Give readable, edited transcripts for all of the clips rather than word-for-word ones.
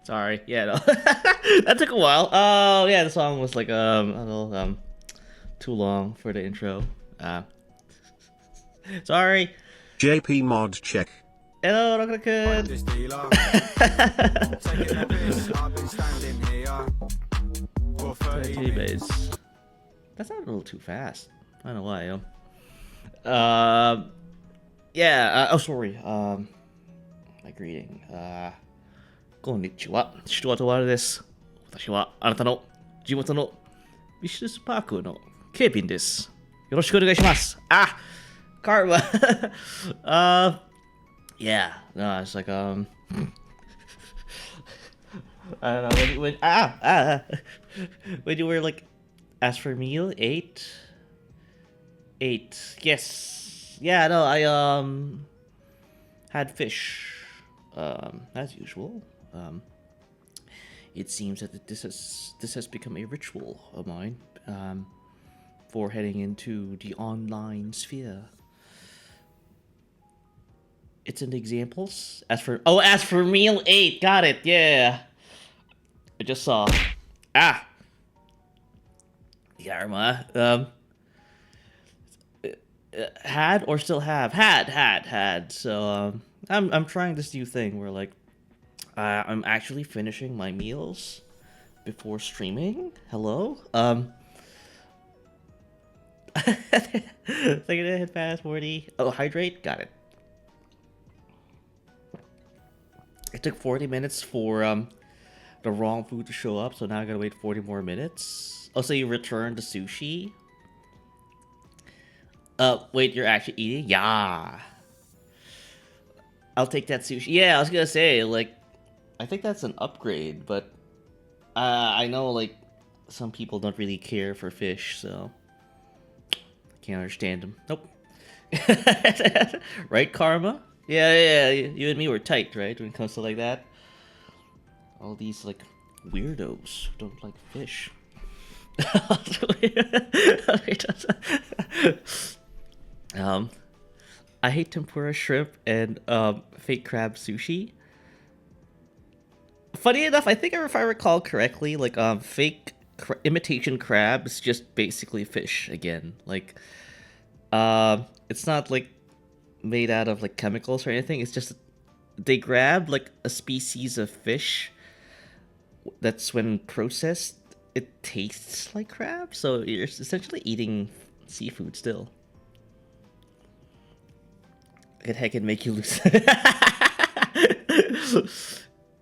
Sorry. Yeah, no. That took a while. Oh, yeah, the song was like a little too long for the intro. Uh Sorry. JP mod check. Hello, not good. This dealer, taking a piss. I've been standing here for 30 minutes. Base. That sounded a little too fast. I don't know why. Yeah. Oh, sorry. My greeting. Konnichiwa. stuwardです。私はあなたの地元のビジネスパークの警備員です。よろしくお願いします。Ah, karma. Yeah. No, it's like I don't know when you were like asked for a meal, eight. Yes. Yeah, no, I had fish. As usual. It seems that this has become a ritual of mine. For heading into the online sphere. It's in the examples. As for meal 8, got it, yeah. I just saw. Yarma. Had or still have? Had. So I'm trying this new thing where like I'm actually finishing my meals before streaming. Hello? Second hit fast 40. Oh, hydrate? Got it. It took 40 minutes for the wrong food to show up, so now I gotta wait 40 more minutes. Oh, so you returned the sushi? Wait, you're actually eating? Yeah. I'll take that sushi. Yeah, I was gonna say, like, I think that's an upgrade, but I know, like, some people don't really care for fish, so I can't understand them. Nope. Right, Karma? Yeah, you and me were tight, right, when it comes to like that? All these, like, weirdos who don't like fish. I hate tempura shrimp and fake crab sushi. Funny enough, I think if I recall correctly, like imitation crab is just basically fish again. Like, it's not like made out of like chemicals or anything. It's just they grab like a species of fish that's when processed, it tastes like crab. So you're essentially eating seafood still. It heck can make you lose.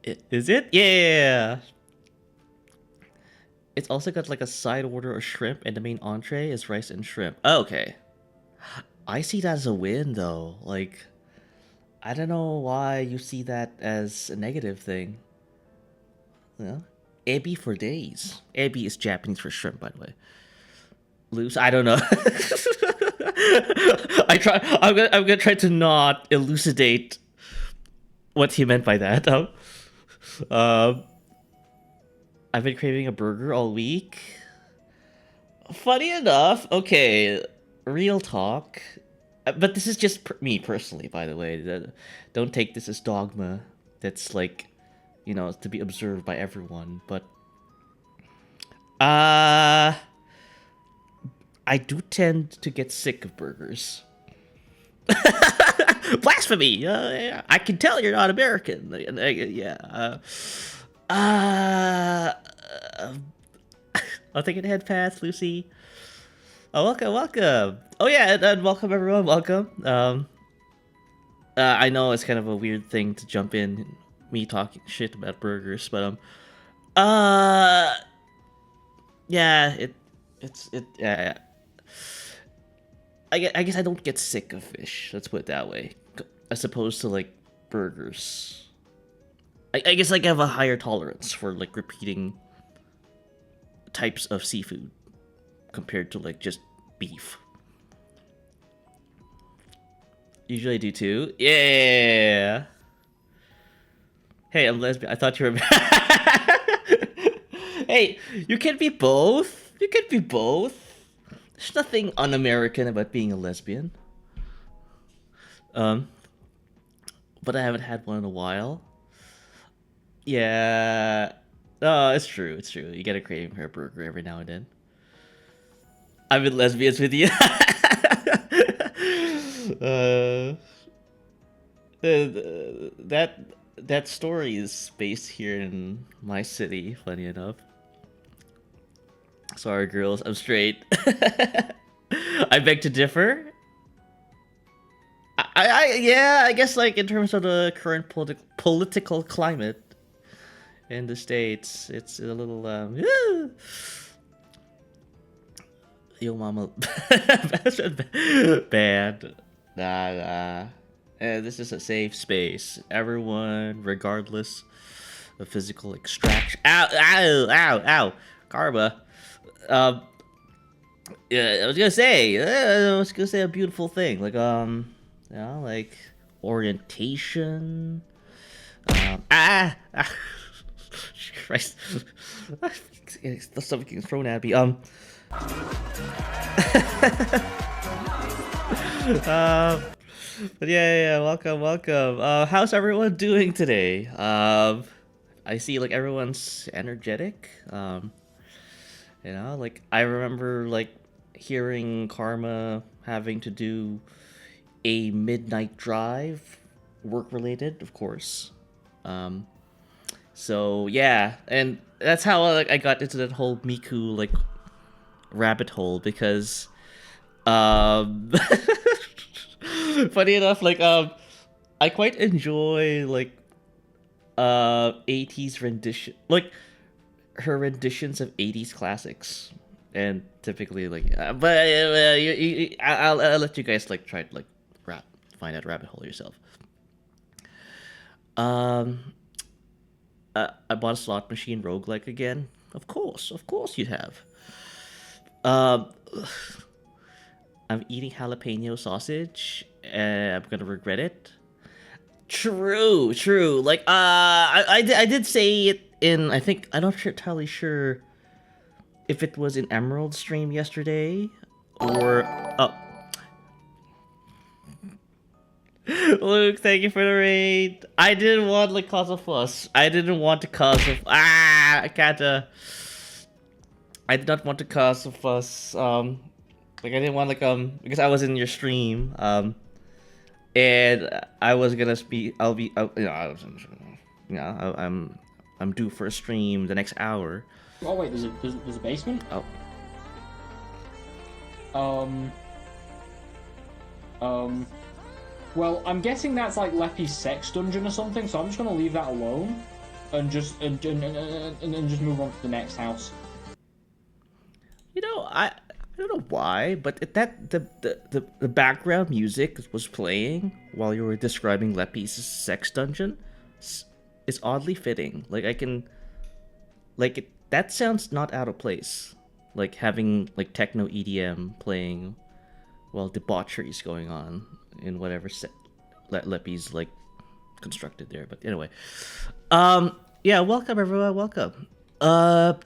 Is it? Yeah. It's also got like a side order of shrimp, and the main entree is rice and shrimp. Oh, okay. I see that as a win, though. Like, I don't know why you see that as a negative thing. You know? Ebi for days. Ebi is Japanese for shrimp, by the way. Loose? I don't know. I'm gonna try to not elucidate what he meant by that. I've been craving a burger all week. Funny enough, okay, real talk. But this is just me personally, by the way. Don't take this as dogma. That's like, you know, to be observed by everyone. But I do tend to get sick of burgers. Blasphemy! I can tell you're not American. Yeah. I'll take it head pass, Lucy. Oh, welcome. Oh yeah, and welcome everyone. Welcome. I know it's kind of a weird thing to jump in, me talking shit about burgers, but yeah, yeah. I guess I don't get sick of fish. Let's put it that way, as opposed to like burgers. I guess like I have a higher tolerance for like repeating types of seafood compared to like just beef. Usually I do too. Yeah. Hey, I'm lesbian. I thought you were. Hey, you can be both. You can be both. There's nothing un-American about being a lesbian. But I haven't had one in a while. Yeah. No, it's true. It's true. You get a craving for a burger every now and then. I'm in lesbians with you. uh, that that story is based here in my city. Funny enough. Sorry, girls. I'm straight. I beg to differ. Yeah, I guess like in terms of the current political climate in the states, it's a little yo mama bad. Nah. This is a safe space. Everyone, regardless of physical extraction. Ow, Karma. Um, yeah, I was gonna say a beautiful thing, like like orientation. Christ, the stuff getting thrown at me. But yeah, welcome. How's everyone doing today? I see like everyone's energetic. Like I remember like hearing Karma having to do a midnight drive, work related, of course. So yeah, and that's how like I got into that whole Miku like rabbit hole because funny enough, like I quite enjoy like 80s rendition, like her renditions of 80s classics, and typically like but I'll let you guys like try to like find that rabbit hole yourself. um I bought a slot machine roguelike again. Of course you have. um I'm eating jalapeno sausage and I'm gonna regret it. True. Like, I did say it in, I think, I'm not entirely sure if it was in Emerald stream yesterday or, oh. Luke, thank you for the raid. I didn't want, like, cause a fuss. I didn't want to cause a, I can't, I did not want to cause a fuss, like, I didn't want, like, because I was in your stream, and I was gonna be. I'm due for a stream the next hour. Oh wait, there's a basement. Oh. Well, I'm guessing that's like Leppy's sex dungeon or something. So I'm just gonna leave that alone, and just just move on to the next house. I don't know why, but the background music was playing while you were describing Leppy's sex dungeon. Is oddly fitting. Like I can, like that sounds not out of place. Like having like techno EDM playing while debauchery is going on in whatever set Leppy's like constructed there. But anyway, yeah, welcome everyone, welcome. I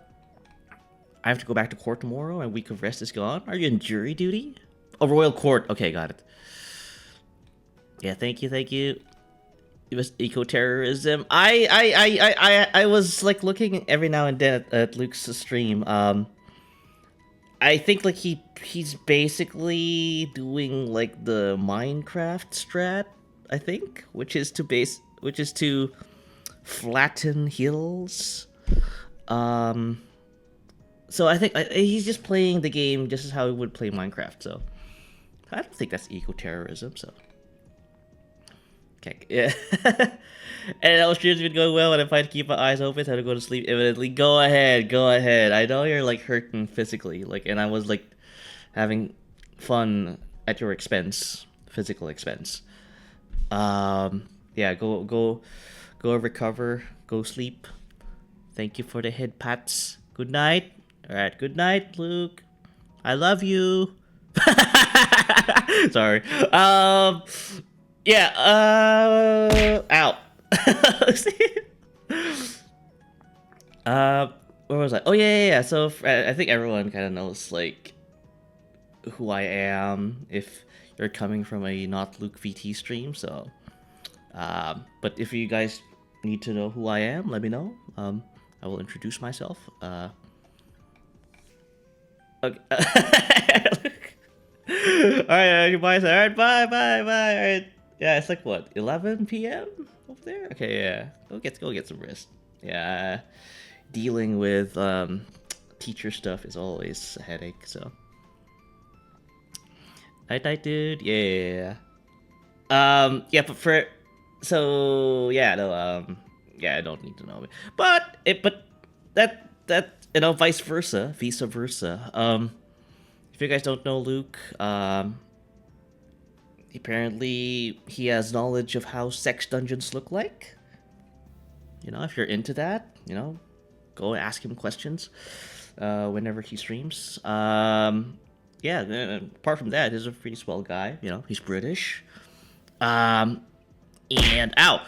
have to go back to court tomorrow, and week of rest is gone. Are you in jury duty? Oh, royal court. Okay, got it. Yeah, thank you. It was eco-terrorism. I was like looking every now and then at Luke's stream. I think like he's basically doing like the Minecraft strat. I think, which is to flatten hills. So I think he's just playing the game just as how he would play Minecraft. So I don't think that's eco-terrorism. So okay, yeah. And our streams been going well, and if I keep my eyes open, how to go to sleep imminently. Go ahead. I know you're like hurting physically, like, and I was like having fun at your expense, physical expense. Yeah, go recover, go sleep. Thank you for the head pats. Good night. All right, good night, Luke. I love you. Sorry. Yeah. Out. Where was I? Oh yeah. So I think everyone kind of knows like who I am if you're coming from a not Luke VT stream. So, but if you guys need to know who I am, let me know. I will introduce myself. Okay. Alright, bye. Alright, bye. Alright. Yeah, it's like what, 11 p.m. over there? Okay, yeah. Go get some rest. Yeah. Dealing with teacher stuff is always a headache, so. Night, dude. Yeah. Yeah, but yeah, I don't need to know. But that vice versa. If you guys don't know Luke, apparently he has knowledge of how sex dungeons look like. If you're into that, go and ask him questions whenever he streams. Yeah, apart from that, he's a pretty swell guy. He's British. And ow.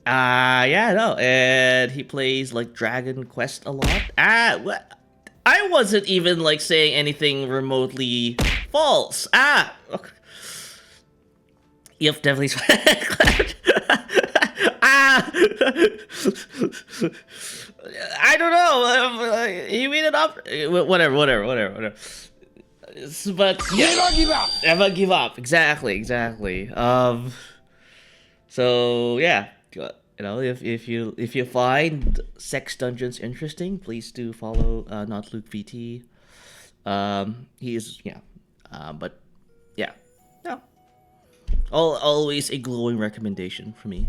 Yeah, no, and he plays like Dragon Quest a lot. What? I wasn't even like saying anything remotely false. Yep, definitely. I don't know. You mean it up? Whatever. But yeah. Never give up. Never give up. Exactly. So yeah, if you find sex dungeons interesting, please do follow not Luke VT. But yeah, no. Always a glowing recommendation for me.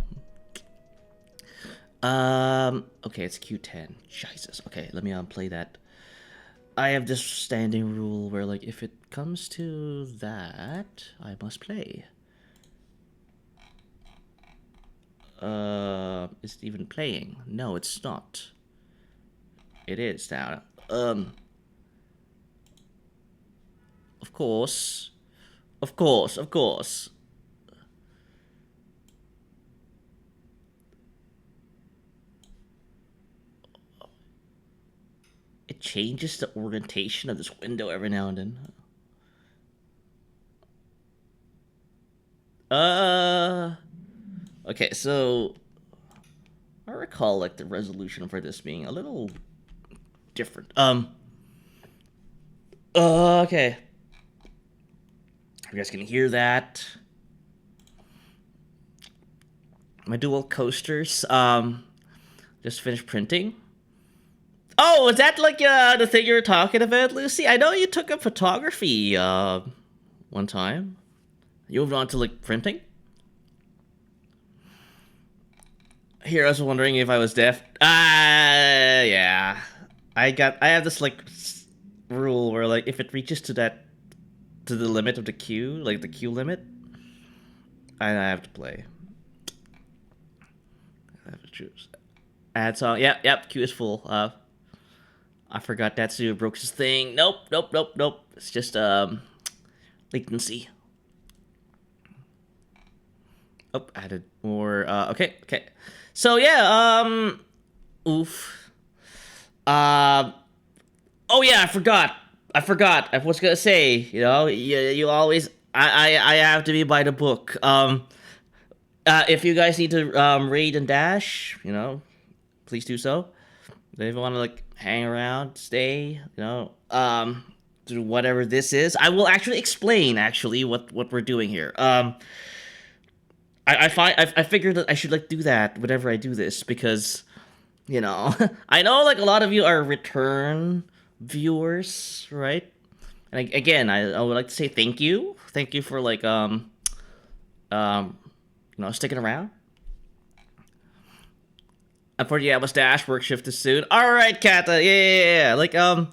Okay, it's Q10. Jesus. Okay, let me play that. I have this standing rule where, like, if it comes to that, I must play. Is it even playing? No, it's not. It is now. Of course. It changes the orientation of this window every now and then. Okay, so I recall like the resolution for this being a little different. Okay. You guys can hear that. My dual coasters just finished printing. Oh, is that like the thing you were talking about, Lucy? I know you took up photography one time. You moved on to like printing? Here, I was wondering if I was deaf. Yeah. I have this like rule where like if it reaches to the limit of the queue, like the queue limit, I have to play. I have to choose. Add song. Yep. Queue is full. I forgot that Stuart broke his thing. Nope. It's just latency. Oh, added more. Okay. So yeah. Oof. Oh yeah, I forgot. I was gonna say. You always. I have to be by the book. If you guys need to raid and dash, please do so. If you want to like hang around, stay, do whatever this is. I will actually explain what we're doing here. I figured that I should like do that whenever I do this because, I know like a lot of you are return viewers, right? And again, I would like to say thank you for like sticking around. Unfortunately, mustache work shift is soon. All right, Kata. Yeah. Like yeah.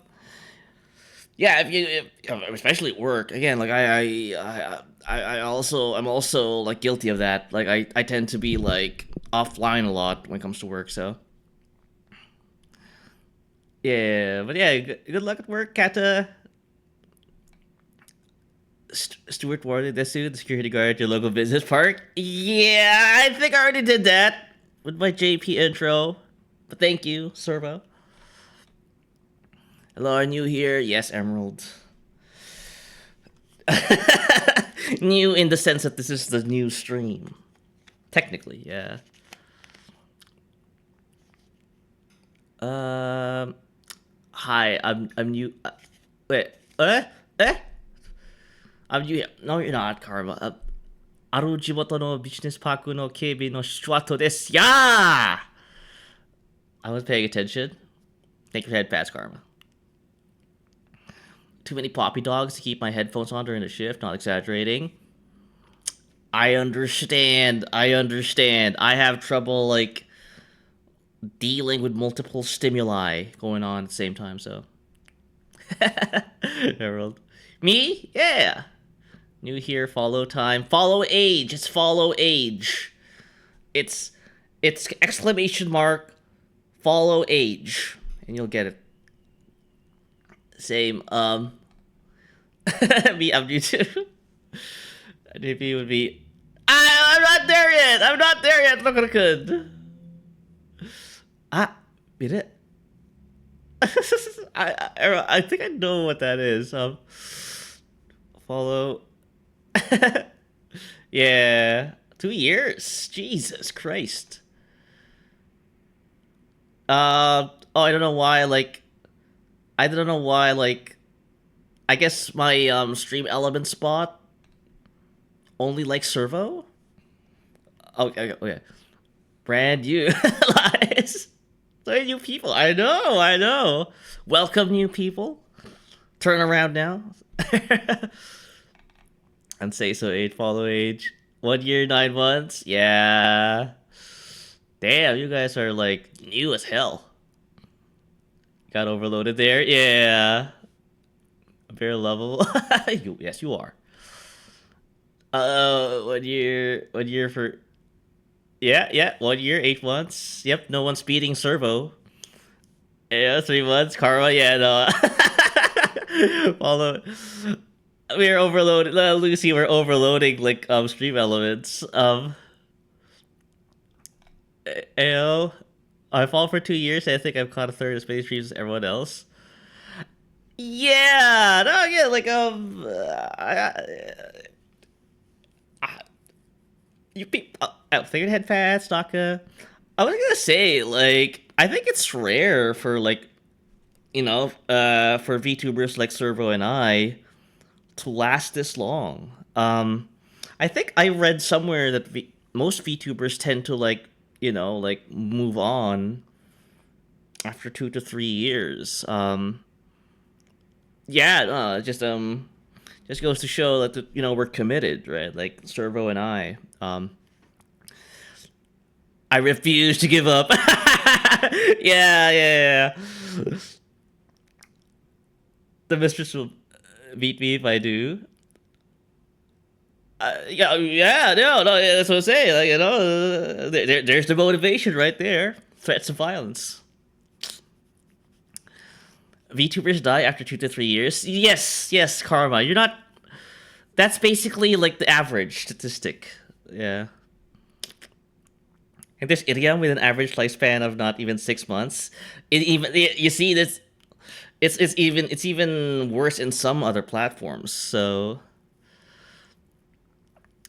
If especially at work again. Like I'm also like guilty of that. Like I tend to be like offline a lot when it comes to work. So yeah, but yeah, good luck at work, Kata. Stuart Ward, this dude, the security guard at your local business park. Yeah, I think I already did that with my JP intro. But thank you, Servo. Hello, are new here? Yes, Emerald. New in the sense that this is the new stream. Technically, yeah. Hi, I'm new. Wait, eh? I'm new. No, you're not, Karma. ある地元のビジネスパークの警備のスチュワートです。Yeah! I was paying attention. Thank you for head pass, Karma. Too many poppy dogs to keep my headphones on during the shift, not exaggerating. I understand. I have trouble, like, dealing with multiple stimuli going on at the same time, so. Harold. Me? Yeah. New here, follow time. Follow age. It's follow age. It's exclamation mark, follow age. And you'll get it. Same, me, I'm new too. DP would be, I'm not there yet! Look at it good. Beat it. I think I know what that is. Follow. Yeah. 2 years. Jesus Christ. Oh, I don't know why, like, I guess my stream element spot only likes servo. Okay. Brand new lies. So many new people. I know. Welcome, new people. Turn around now. And say so age, follow age. 1 year, 9 months. Yeah. Damn, you guys are like new as hell. Got overloaded there. Yeah. Very level. Yes, you are. 1 year for. Yeah, 1 year, 8 months. Yep, no one's beating servo. Yeah, 3 months. Karma, yeah, no. Follow. We're overloaded. Lucy, we're overloading like stream elements. Ayo. I fall for 2 years. I think I've caught a third as many streams as everyone else. Yeah, no, yeah, like you people. Figured head fast, Naka. I was gonna say, like, I think it's rare for like, for VTubers like Servo and I to last this long. I think I read somewhere that most VTubers tend to like, like move on after 2 to 3 years. Yeah, no, just goes to show that we're committed, right? Like Servo and I refuse to give up. Yeah. The mistress will beat me if I do. Yeah, no, that's what I'm saying. Like, there's the motivation right there. Threats of violence. VTubers die after 2 to 3 years. Yes, Karma. You're not. That's basically like the average statistic. Yeah. And there's Iriam with an average lifespan of not even 6 months. You see this. It's even worse in some other platforms. So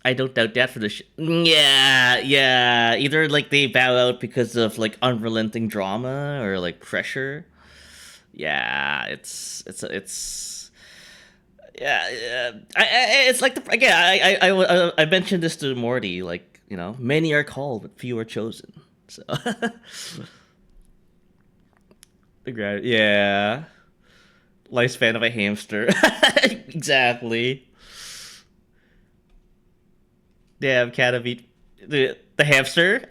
I don't doubt that for the yeah. Either like they bow out because of like unrelenting drama or like pressure. Yeah, it's yeah. It's like I mentioned this to Morty. Like, many are called, but few are chosen. So yeah, lifespan of a hamster. Exactly. Damn, cat beat the hamster.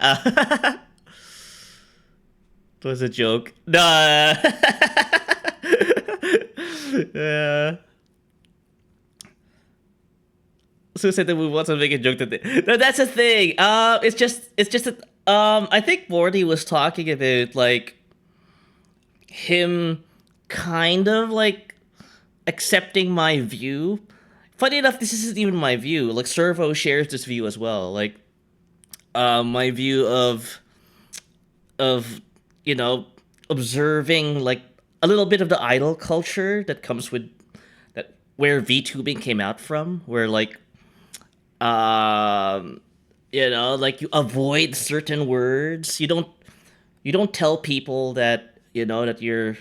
Was a joke. Nah. Yeah. So said that we want to make a joke that no, that's the thing. It's just that I think Morty was talking about like him kind of like accepting my view. Funny enough, this isn't even my view. Like Servo shares this view as well. Like my view of observing like a little bit of the idol culture that comes with where VTubing came out from, where like You know, like you avoid certain words. You don't tell people that that you're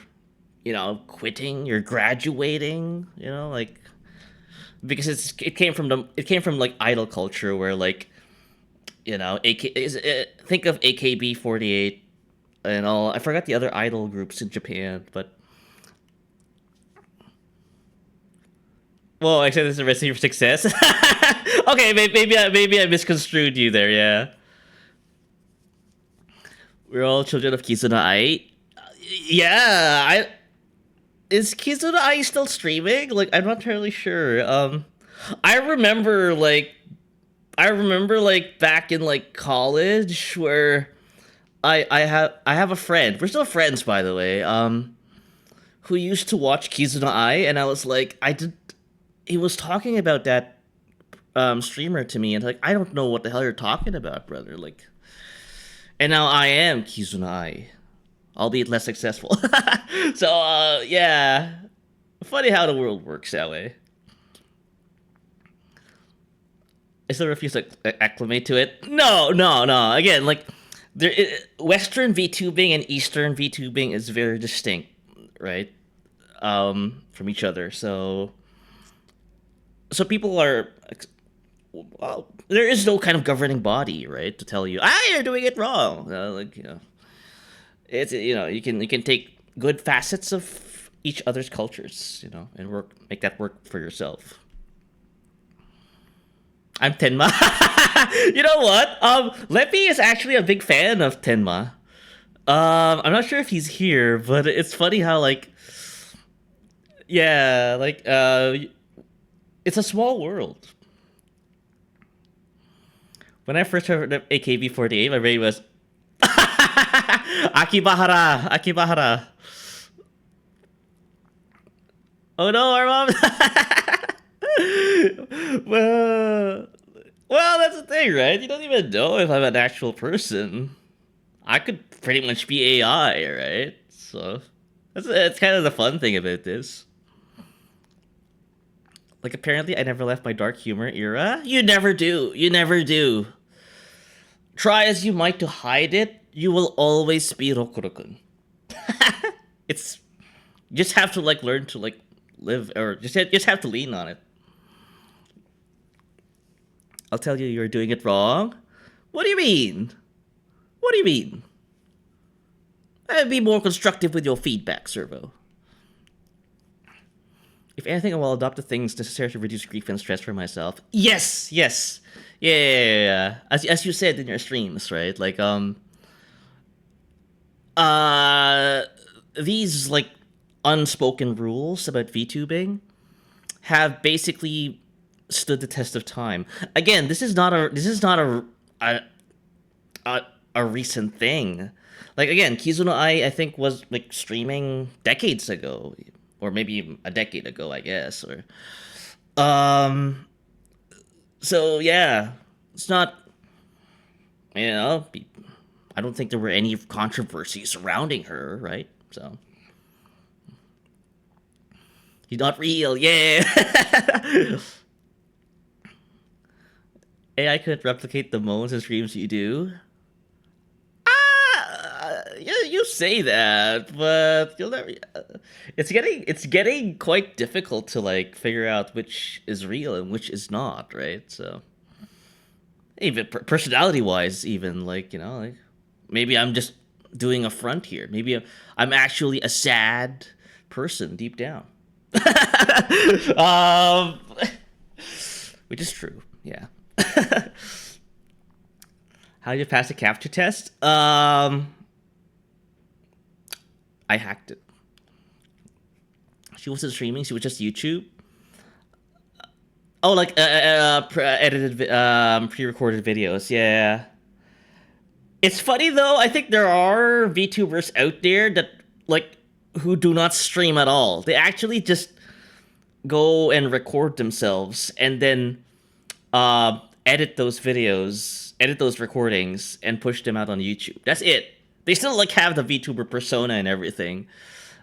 quitting, you're graduating. Like because it came from like idol culture where like think of AKB48 and all. I forgot the other idol groups in Japan, but well, except it's a recipe for success. Okay, maybe I misconstrued you there. Yeah, we're all children of Kizuna Ai. Yeah, I is Kizuna Ai still streaming? Like, I'm not entirely sure. I remember like back in like college where I have a friend. We're still friends, by the way. Who used to watch Kizuna Ai, and I was like, I did. He was talking about that streamer to me, and like, I don't know what the hell you're talking about, brother. Like, and now I am Kizuna Ai, albeit less successful. So, yeah, funny how the world works that way. I still refuse to acclimate to it. No, no, no. Again, like, Western VTubing and Eastern VTubing is very distinct, right? From each other. So people are, well, there is no kind of governing body, right, to tell you, you're doing it wrong. Like, it's you can take good facets of each other's cultures, and make that work for yourself. I'm Tenma. You know what? Leppy is actually a big fan of Tenma. I'm not sure if he's here, but it's funny how like, yeah, like it's a small world. When I first heard of AKB48, my brain was Akibahara, Akibahara. Oh no, our mom. well, that's the thing, right? You don't even know if I'm an actual person. I could pretty much be AI, right? So that's kind of the fun thing about this. Like, apparently, I never left my dark humor era. You never do. You never do. Try as you might to hide it, you will always be Rokurokun. It's you just have to like learn to like live, or just have to lean on it. I'll tell you, you're doing it wrong. What do you mean? What do you mean? Be more constructive with your feedback, Servo. If anything, I will adopt the things necessary to reduce grief and stress for myself. Yes, yes, yeah. As you said in your streams, right? Like these like unspoken rules about VTubing have basically stood the test of time. Again, this is not a recent thing. Like, again, Kizuna Ai, I think, was like streaming decades ago, or maybe a decade ago, I guess. Or so yeah, it's not, I don't think there were any controversy surrounding her, right? So he's not real, yeah. AI could replicate the moans and screams you do. Yeah, you say that, but you'll never. It's getting quite difficult to like figure out which is real and which is not, right? So, even personality wise, even like like maybe I'm just doing a front here. Maybe I'm actually a sad person deep down. um, which is true, yeah. How did you pass the capture test? I hacked it. She wasn't streaming. She was just YouTube. Oh, like edited, pre-recorded videos. Yeah. It's funny though. I think there are VTubers out there that like who do not stream at all. They actually just go and record themselves and then edit those videos, edit those recordings, and push them out on YouTube. That's it. They still like have the VTuber persona and everything,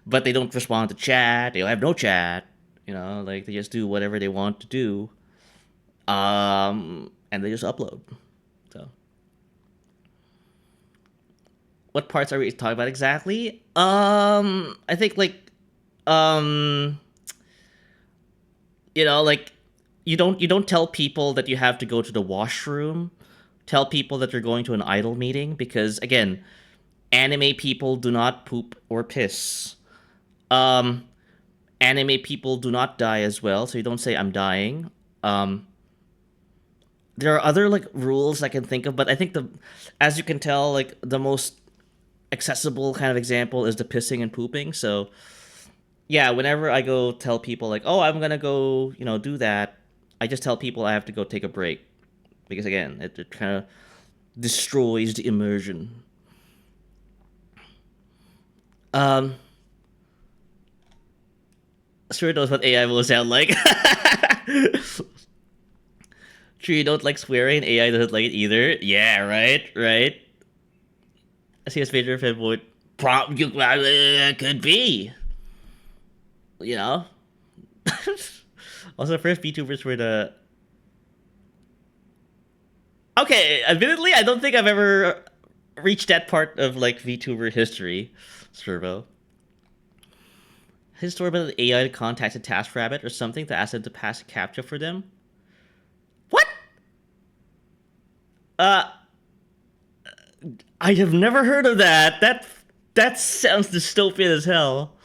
but they don't respond to chat. They have no chat. Like they just do whatever they want to do, and they just upload. So what parts are we talking about exactly? I think like um like you don't tell people that you have to go to the washroom. Tell people that you're going to an idol meeting because again, anime people do not poop or piss. Um Anime people do not die as well, so you don't say I'm dying. Um there are other like rules I can think of, but I think as you can tell, like the most accessible kind of example is the pissing and pooping. So yeah, whenever I go tell people like, oh, I'm gonna go, do that, I just tell people I have to go take a break because again, it kind of destroys the immersion. Um, sure knows what AI will sound like. True, you don't like swearing. AI doesn't like it either. Yeah, right, right. I see a major fanboy. Could be. You know. Also, first VTubers were the. Okay, admittedly, I don't think I've ever reached that part of like VTuber history, Servo. His story about the AI contacted TaskRabbit or something to ask them to pass a captcha for them. What? Uh, I have never heard of that. That sounds dystopian as hell.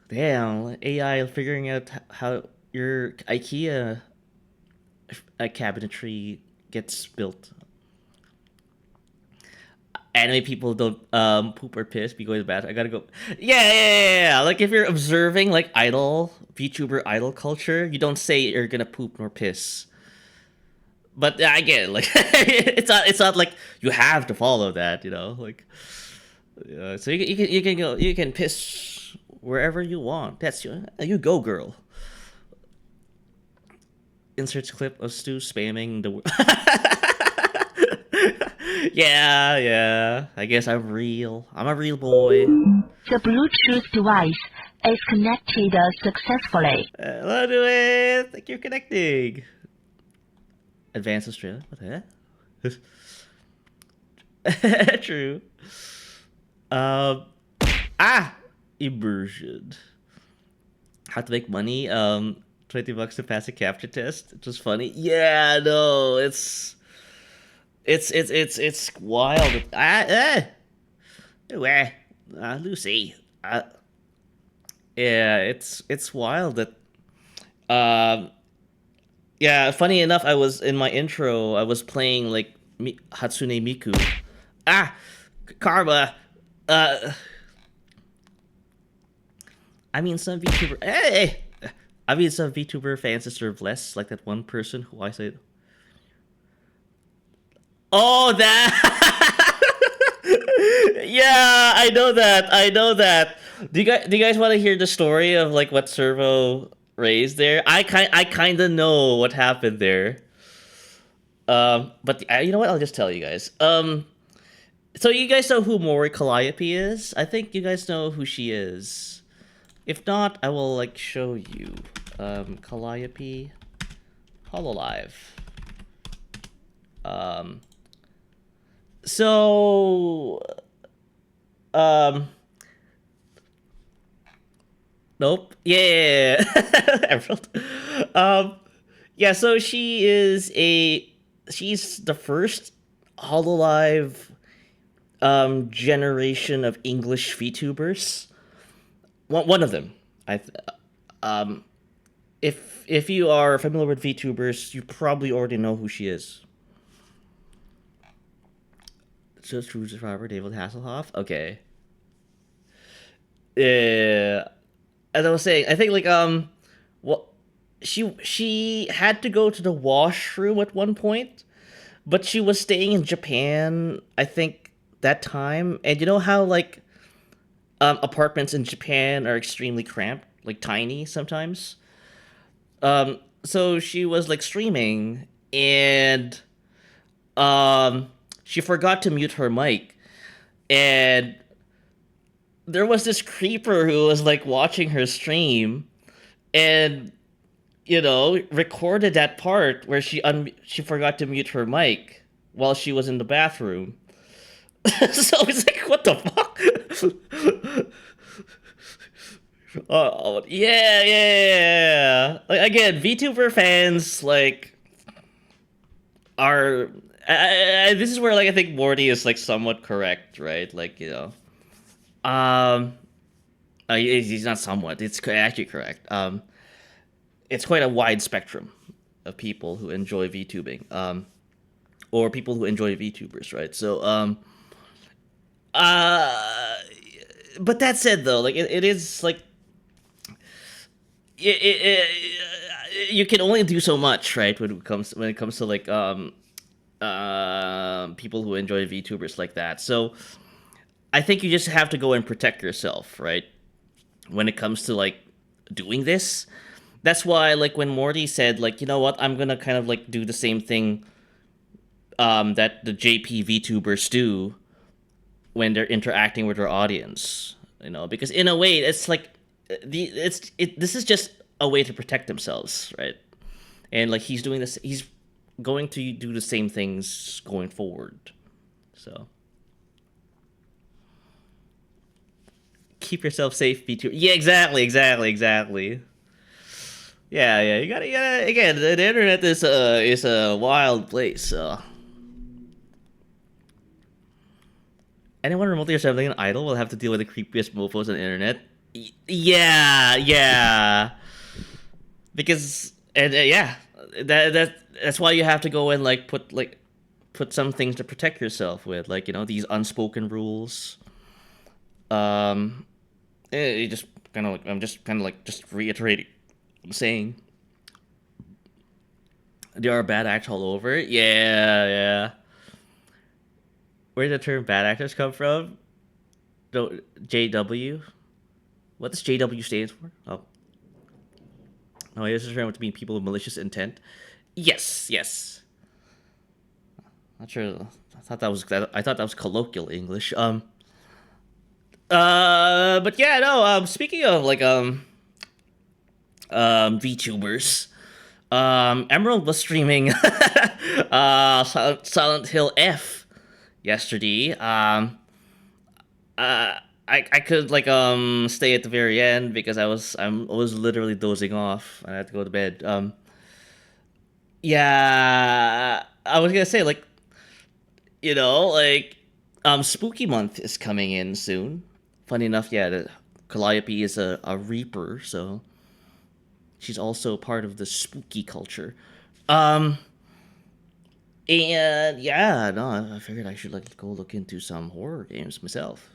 Damn, AI figuring out how your IKEA cabinetry gets built. Anime people don't poop or piss be going to the bathroom. I gotta go. Yeah. Like if you're observing like VTuber idol culture, you don't say you're gonna poop nor piss. But yeah, I get it. Like it's not like you have to follow that. Like so you can piss wherever you want. That's you go, girl. Inserts clip of Stu spamming the. Yeah. I guess I'm real. I'm a real boy. The Bluetooth device is connected successfully. Hello to it. Thank you for connecting. Advanced Australia. What the heck? True. Immersion. How to make money. $20 to pass a capture test. It was funny. Yeah, no, it's wild. Lucy. Yeah, it's wild that. Yeah. Funny enough, I was in my intro. I was playing like Hatsune Miku. Karma. I mean, some VTuber. Hey. I mean, some VTuber fans deserve less. Like that one person who I said. Oh, that! Yeah, I know that. Do you guys want to hear the story of like what Servo raised there? I kind of know what happened there. But you know what? I'll just tell you guys. So you guys know who Mori Calliope is? I think you guys know who she is. If not, I will like show you. Calliope, Hololive. So, nope. Yeah. Emerald. Yeah. So she's the first Hololive, generation of English VTubers. One of them. If you are familiar with VTubers, you probably already know who she is. Just true survivor David Hasselhoff. Okay. Yeah. As I was saying, I think like well, she had to go to the washroom at one point, but she was staying in Japan. I think that time, and you know how like apartments in Japan are extremely cramped, like tiny sometimes. So she was like streaming and she forgot to mute her mic, and there was this creeper who was like watching her stream and recorded that part where she forgot to mute her mic while she was in the bathroom. So it's like, what the fuck? Oh, yeah. Like, again, VTuber fans like are. This is where like I think Morty is like somewhat correct, right? Like he's not somewhat. It's actually correct. It's quite a wide spectrum of people who enjoy VTubing, or people who enjoy VTubers, right? So, uh, but that said, though, like it is like you can only do so much, right? When it comes to like people who enjoy VTubers like that. So I think you just have to go and protect yourself, right? When it comes to like doing this. That's why like when Morty said like, you know what, I'm gonna kind of like do the same thing that the JP VTubers do when they're interacting with their audience, because in a way it's like this is just a way to protect themselves, right? And like he's going to do the same things going forward. So keep yourself safe, VTuber. Yeah, exactly. Yeah. You gotta. Again, the internet is a wild place. So anyone remotely assembling an idol will have to deal with the creepiest mofo's on the internet. Yeah. Because yeah, that's why you have to go and like put some things to protect yourself with, like these unspoken rules. You just kind of like I'm just kind of like just reiterating. I'm saying there are bad actors all over. Yeah. Where did the term bad actors come from? No, JW. What does JW stand for? Oh, this is referring to mean people with malicious intent. Yes. Not sure. I thought that was colloquial English. But yeah, no. Speaking of like VTubers, Emerald was streaming Silent Hill F yesterday. I could like stay at the very end because I was literally dozing off. I had to go to bed. Yeah, I was gonna say like like spooky month is coming in soon. Funny enough, yeah, the Calliope is a reaper, so she's also part of the spooky culture. And yeah, no, I figured I should like go look into some horror games myself.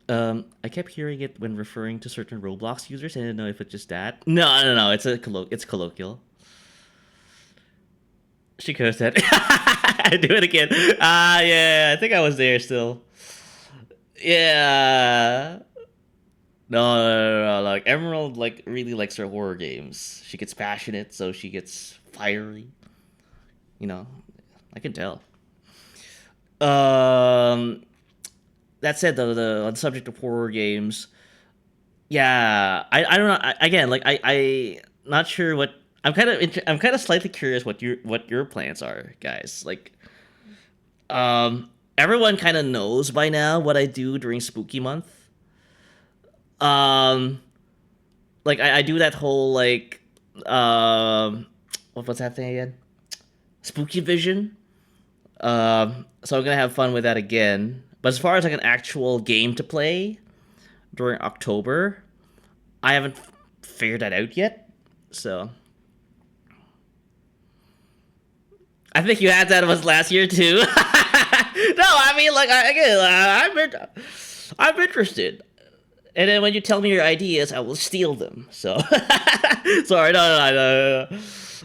I kept hearing it when referring to certain Roblox users. I didn't know if it's just that. No. It's colloquial. She could have said, "Do it again." Yeah. I think I was there still. Yeah. No. Like Emerald, like really likes her horror games. She gets passionate, so she gets fiery. I can tell. That said, though, on the subject of horror games, yeah, I don't know. Again, like I not sure what I'm kind of slightly curious what your plans are, guys. Like, everyone kind of knows by now what I do during Spooky Month. Like I do that whole like, what's that thing again? Spooky Vision. So I'm gonna have fun with that again. But as far as like an actual game to play during October, I haven't figured that out yet. So I think you had that of us last year too. No, I mean like I'm interested. And then when you tell me your ideas, I will steal them. So sorry, no.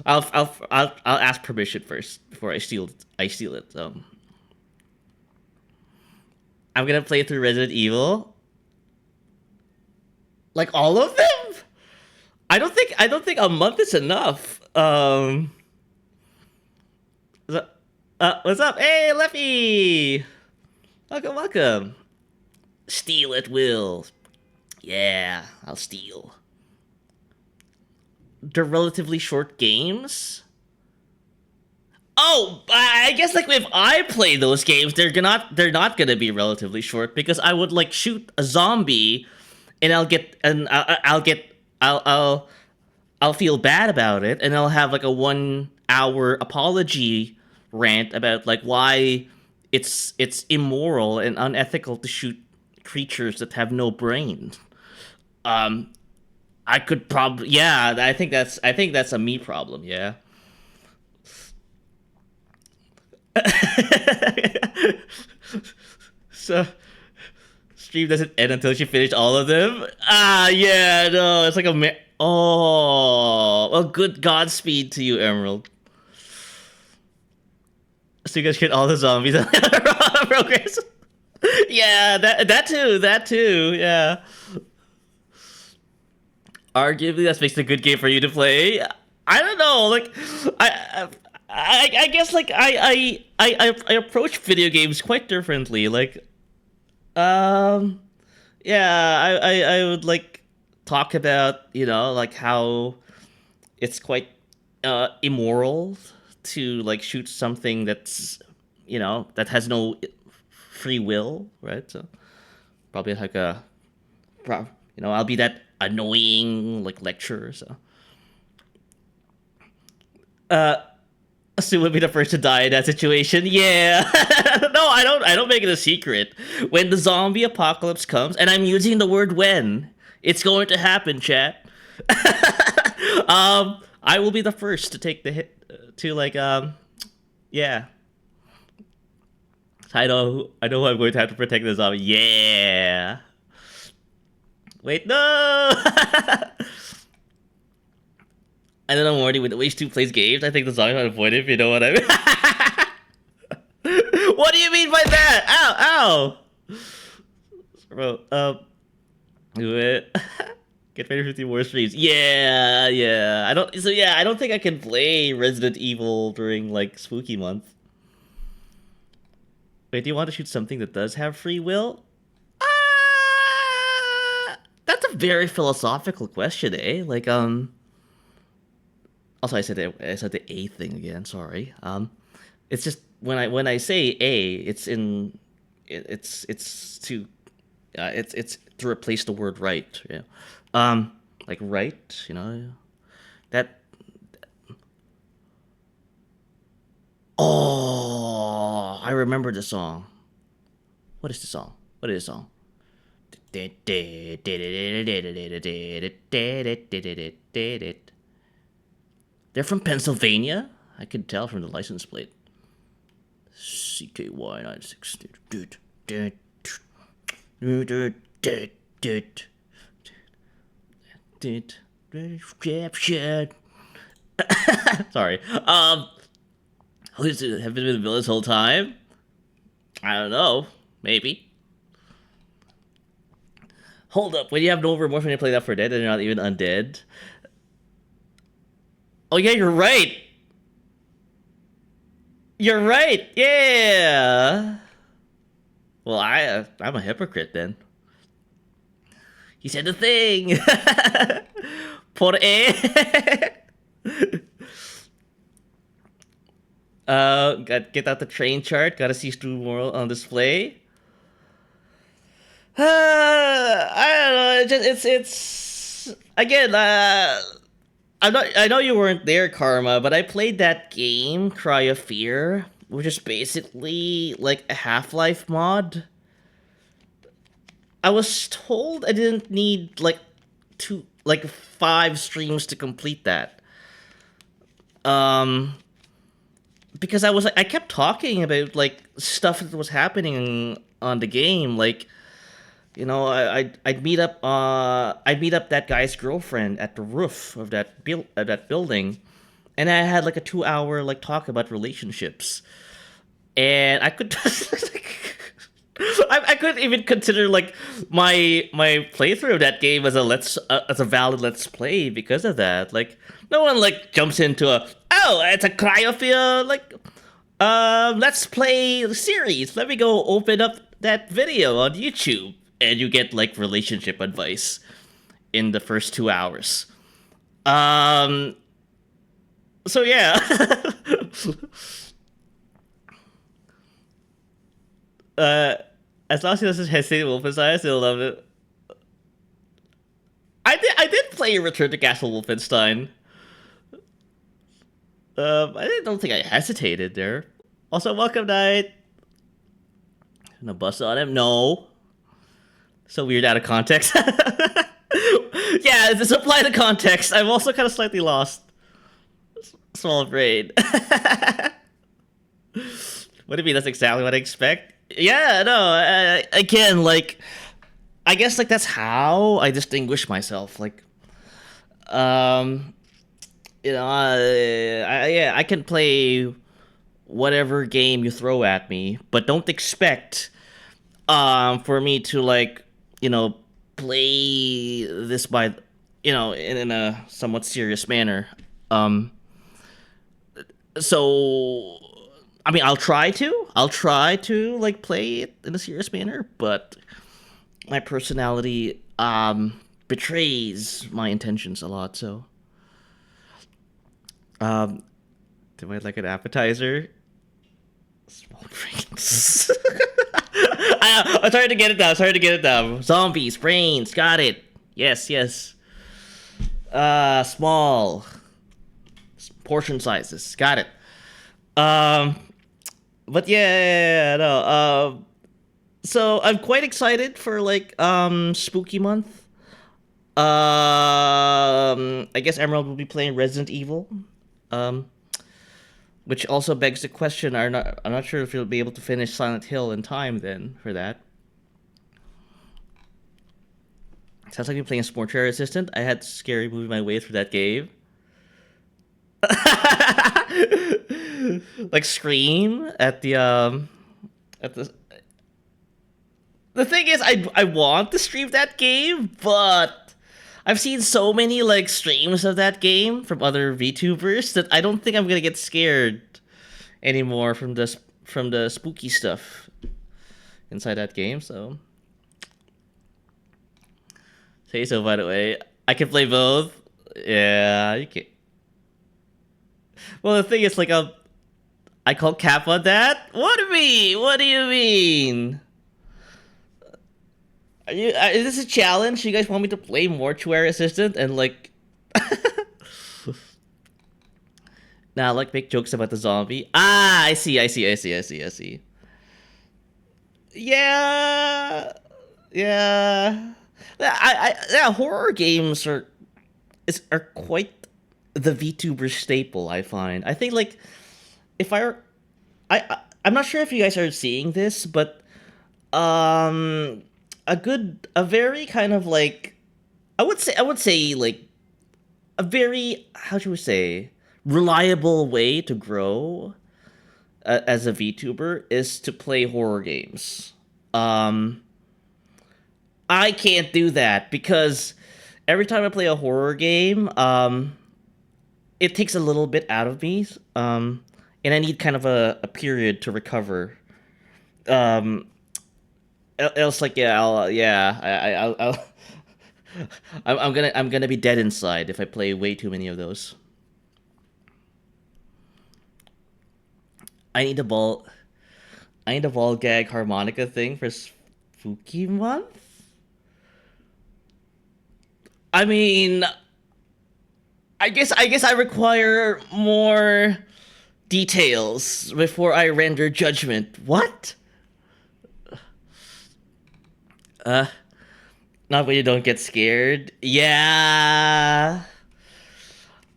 I'll ask permission first before I steal it. I'm gonna play through Resident Evil. Like all of them? I don't think a month is enough. What's up? Hey, Leffy! Welcome. Steal at will. Yeah, I'll steal. They're relatively short games. Oh, I guess like if I play those games, they're not gonna be relatively short because I would like shoot a zombie, and I'll feel bad about it, and I'll have like a 1 hour apology rant about like why it's immoral and unethical to shoot creatures that have no brain. I could probably, yeah, I think that's a me problem, yeah. So stream doesn't end until she finished all of them. Ah, yeah, no, it's like oh, well, good Godspeed to you, Emerald. So you guys get all the zombies on progress. Yeah, that too, yeah. Arguably, that makes a good game for you to play. I don't know, like, I guess like I approach video games quite differently. Like, yeah, I would like talk about, like how it's quite immoral to like shoot something that has no free will, right? So probably like I'll be that annoying like lecturer. So Sue would be the first to die in that situation. Yeah. No, I don't make it a secret. When the zombie apocalypse comes, and I'm using the word when, it's going to happen, chat. I will be the first to take the hit to like yeah. I know who I'm going to have to protect the zombie. Yeah. Wait, no. I don't know, Morty, when the Wage 2 plays games, I think the zombie might avoid it, if you know what I mean. What do you mean by that? Ow, ow! Bro, do it. Get ready for 50 more streams. Yeah. I don't think I can play Resident Evil during, like, spooky month. Wait, do you want to shoot something that does have free will? That's a very philosophical question, eh? Like, also, I said the A thing again. Sorry. It's just when I say A, it's to replace the word right. Yeah. Like right. That. Oh, I remember the song. What is the song? They're from Pennsylvania? I could tell from the license plate. CKY96. Sorry. Have been in the village this whole time? I don't know. Maybe. Hold up. When you have no remorse when you play that for dead and you're not even undead. Oh yeah, you're right. You're right. Yeah. Well, I'm a hypocrite then. He said the thing. Por e. Get out the train chart. Gotta see Stu Moral on display. I don't know. It's again. I know you weren't there, Karma, but I played that game, Cry of Fear, which is basically like a Half-Life mod. I was told I didn't need like 5 streams to complete that. Because I kept talking about like stuff that was happening on the game, like. I'd meet up that guy's girlfriend at the roof of that building, and I had like a 2-hour like talk about relationships, and I could I couldn't even consider like my playthrough of that game as a valid let's play because of that. Like no one like jumps into it's a cryophile like let's play series. Let me go open up that video on YouTube. And you get like relationship advice in the first 2 hours. So yeah. as long as he doesn't hesitate Wolfenstein, I still love it. I did play Return to Castle Wolfenstein. Don't think I hesitated there. Also, welcome night. No bust on him. No. So weird out of context. Yeah, just apply the context. I'm also kind of slightly lost. Small brain. What do you mean? That's exactly what I expect. Yeah, no. Again, like, I guess like that's how I distinguish myself. Like, yeah, I can play whatever game you throw at me, but don't expect for me to like, play this by, in a somewhat serious manner. So I mean, I'll try to like play it in a serious manner, but my personality betrays my intentions a lot. So do I like an appetizer? Small brains. I'm trying to get it down. Zombies, brains, got it. Yes. Small portion sizes, got it. But yeah, no. So I'm quite excited for like spooky month. I guess Emerald will be playing Resident Evil. Which also begs the question: I'm not sure if you'll be able to finish Silent Hill in time then for that. Sounds like you're playing Sport Chair Assistant. I had scary moving my way through that game. Like Scream at the The thing is, I want to stream that game, but I've seen so many like streams of that game from other VTubers that I don't think I'm gonna get scared anymore from the spooky stuff inside that game. So say so. By the way, I can play both. Yeah, you can. Well, the thing is, like, I call cap on that. What do you mean? What do you mean? Is this a challenge? You guys want me to play Mortuary Assistant and like? Nah, like make jokes about the zombie. Ah, I see. Yeah. Yeah, horror games are quite the VTuber staple, I find. I think like if I'm not sure if you guys are seeing this, but a very kind of like I would say like a very, how should we say, reliable way to grow as a VTuber is to play horror games. I can't do that because every time I play a horror game, it takes a little bit out of me, and I need kind of a period to recover. Else, like, yeah, I'll I'm gonna be dead inside if I play way too many of those. I need a ball gag harmonica thing for spooky month. I mean, I guess I require more details before I render judgment. What? Not when you don't get scared. Yeah.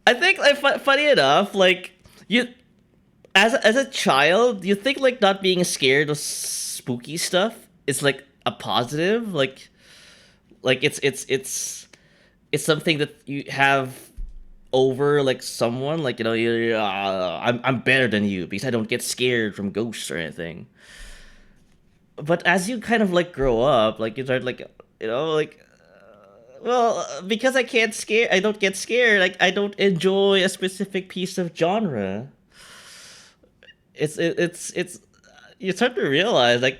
I think, like, funny enough, like, you, as a child, you think like not being scared of spooky stuff is like a positive, like it's something that you have over like someone, like, I'm better than you because I don't get scared from ghosts or anything. But as you kind of like grow up, like you start like, like, well, because I don't get scared, like I don't enjoy a specific piece of genre. It's you start to realize, like,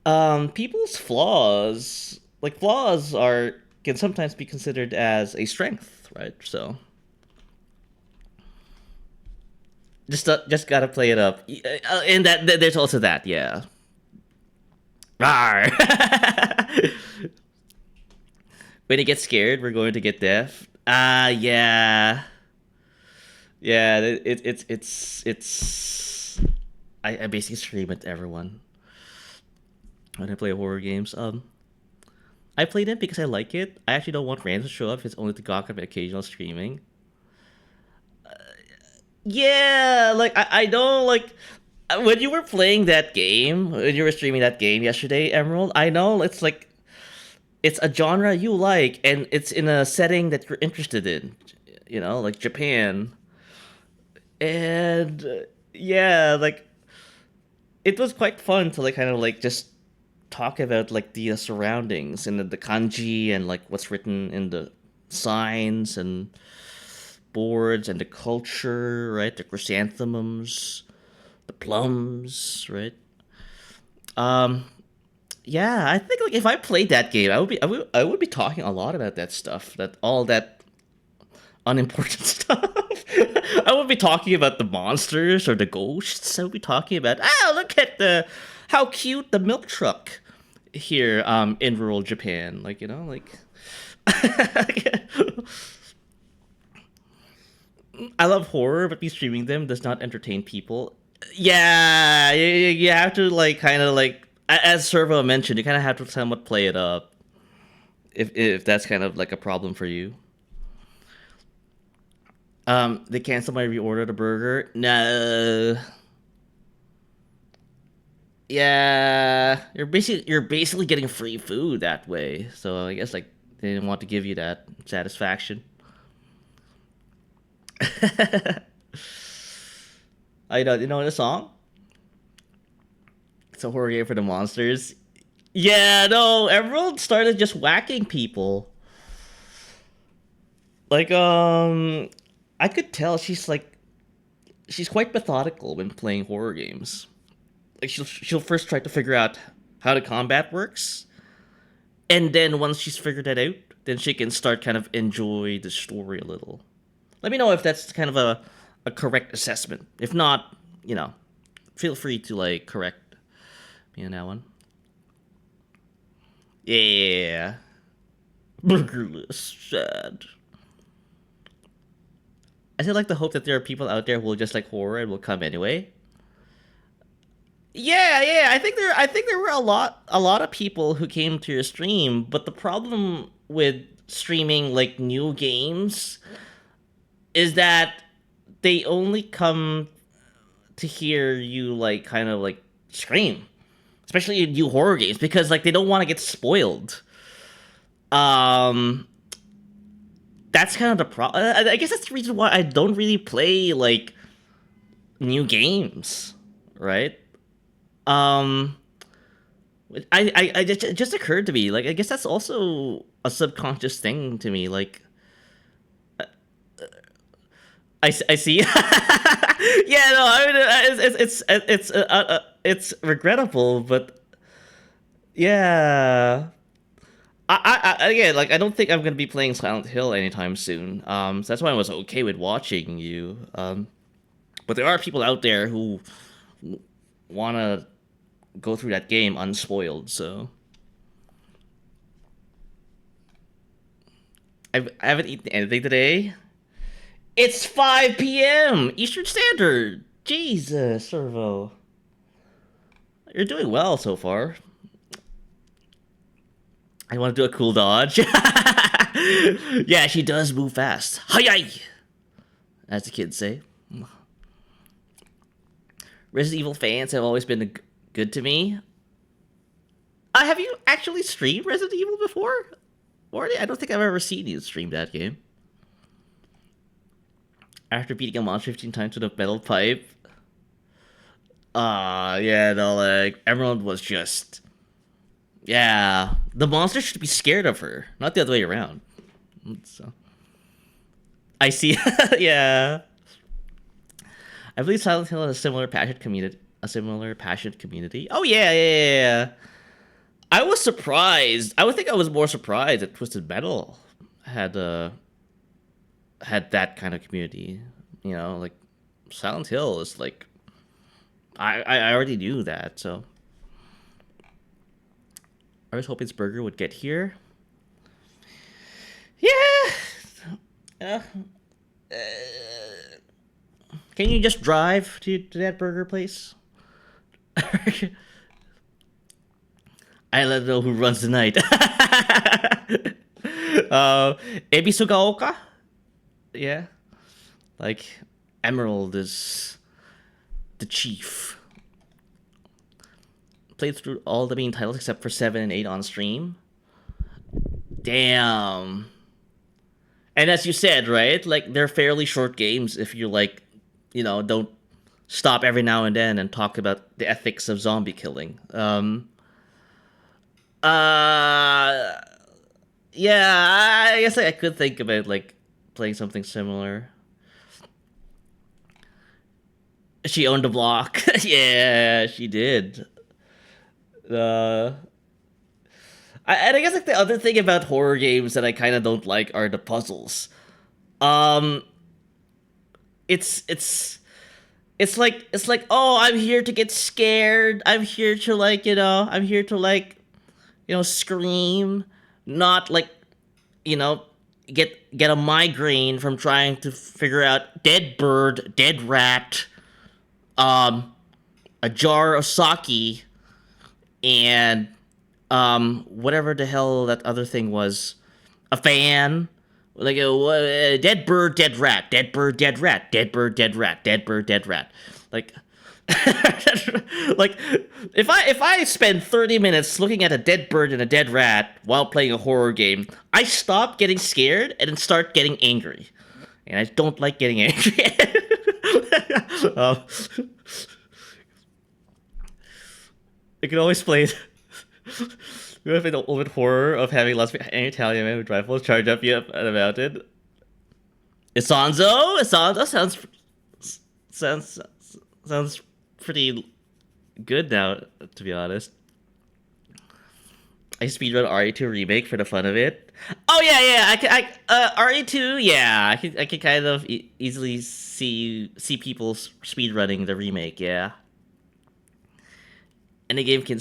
like, people's flaws, like flaws can sometimes be considered as a strength, right? So Just gotta play it up. And there's also that, yeah. Rawr. When it gets scared, we're going to get deaf. Yeah. Yeah, it's I basically stream it to everyone when I play horror games. I played it because I like it. I actually don't want randoms to show up. It's only to gawk at my occasional streaming. Yeah, like I don't like when you were playing that game, when you were streaming that game yesterday, Emerald. I know it's a genre you like, and it's in a setting that you're interested in. You know, like Japan, and yeah, like it was quite fun to like kind of like just talk about like the surroundings and the kanji and like what's written in the signs and boards and the culture, right? The chrysanthemums, the plums, right? Um, yeah, I think like if I played that game, I would be talking a lot about that stuff, that all that unimportant stuff. I would be talking about the monsters or the ghosts. I would be talking about look at the how cute the milk truck here in rural Japan, like you know, like I love horror, but me streaming them does not entertain people. Yeah, you have to like kind of like as Servo mentioned, you kind of have to somewhat play it up if that's kind of like a problem for you. They canceled my reorder the burger. No. Yeah, you're basically getting free food that way. So I guess like they didn't want to give you that satisfaction. I know you know the song. It's a horror game for the monsters. Yeah, no, everyone started just whacking people. Like I could tell she's quite methodical when playing horror games. Like she'll first try to figure out how the combat works, and then once she's figured that out, then she can start kind of enjoy the story a little. Let me know if that's kind of a correct assessment. If not, you know, feel free to like correct me on that one. Yeah. Burgerless sad. I still like to hope that there are people out there who will just like horror and will come anyway. Yeah. I think there were a lot of people who came to your stream, but the problem with streaming like new games is that they only come to hear you like kind of like scream, especially in new horror games because like they don't want to get spoiled. Um, that's kind of the problem. I guess that's the reason why I don't really play like new games, right? Um, it just occurred to me like I guess that's also a subconscious thing to me. Like I see. Yeah, no, I mean it's regrettable, but yeah. Again, like I don't think I'm gonna be playing Silent Hill anytime soon. So that's why I was okay with watching you. But there are people out there who wanna go through that game unspoiled. So I haven't eaten anything today. It's 5 p.m. Eastern Standard. Jesus, Servo. You're doing well so far. I want to do a cool dodge. Yeah, she does move fast. Hi-yi! As the kids say. Resident Evil fans have always been good to me. Have you actually streamed Resident Evil before? Morty? I don't think I've ever seen you stream that game. After beating a monster 15 times with a metal pipe. Yeah, no, like, Emerald was just... Yeah, the monster should be scared of her, not the other way around. So, I see. Yeah, I believe Silent Hill has a similar passionate community. Oh yeah. I was surprised. I would think I was more surprised that Twisted Metal had that kind of community. You know, like Silent Hill is like, I already knew that, so I was hoping Burger would get here. Yeah. Can you just drive to that burger place? I don't know who runs the night. Ebisugaoka? Yeah. Like, Emerald is the chief. Played through all the main titles except for 7 and 8 on stream. Damn. And as you said, right? Like, they're fairly short games if you, like, don't stop every now and then and talk about the ethics of zombie killing. Yeah, I guess I could think about, like, playing something similar. She owned a block. Yeah, she did. And I guess, like, the other thing about horror games that I kind of don't like are the puzzles. It's like, oh, I'm here to get scared. I'm here to, like, scream, not, like, get a migraine from trying to figure out dead bird, dead rat, a jar of sake, and whatever the hell that other thing was, a fan, like a dead bird, dead rat, dead bird, dead rat, dead bird, dead rat, dead bird, dead rat, like. Like, if I spend 30 minutes looking at a dead bird and a dead rat while playing a horror game, I stop getting scared and then start getting angry, and I don't like getting angry. I can always play. You have the ultimate horror of having lots of an Italian man with rifles charge up you up at a mountain. Isonzo sounds pretty good now, to be honest. I speedrun RE2 remake for the fun of it. Oh yeah, RE2, yeah, I can kind of easily see people speedrunning the remake, yeah. And the game can.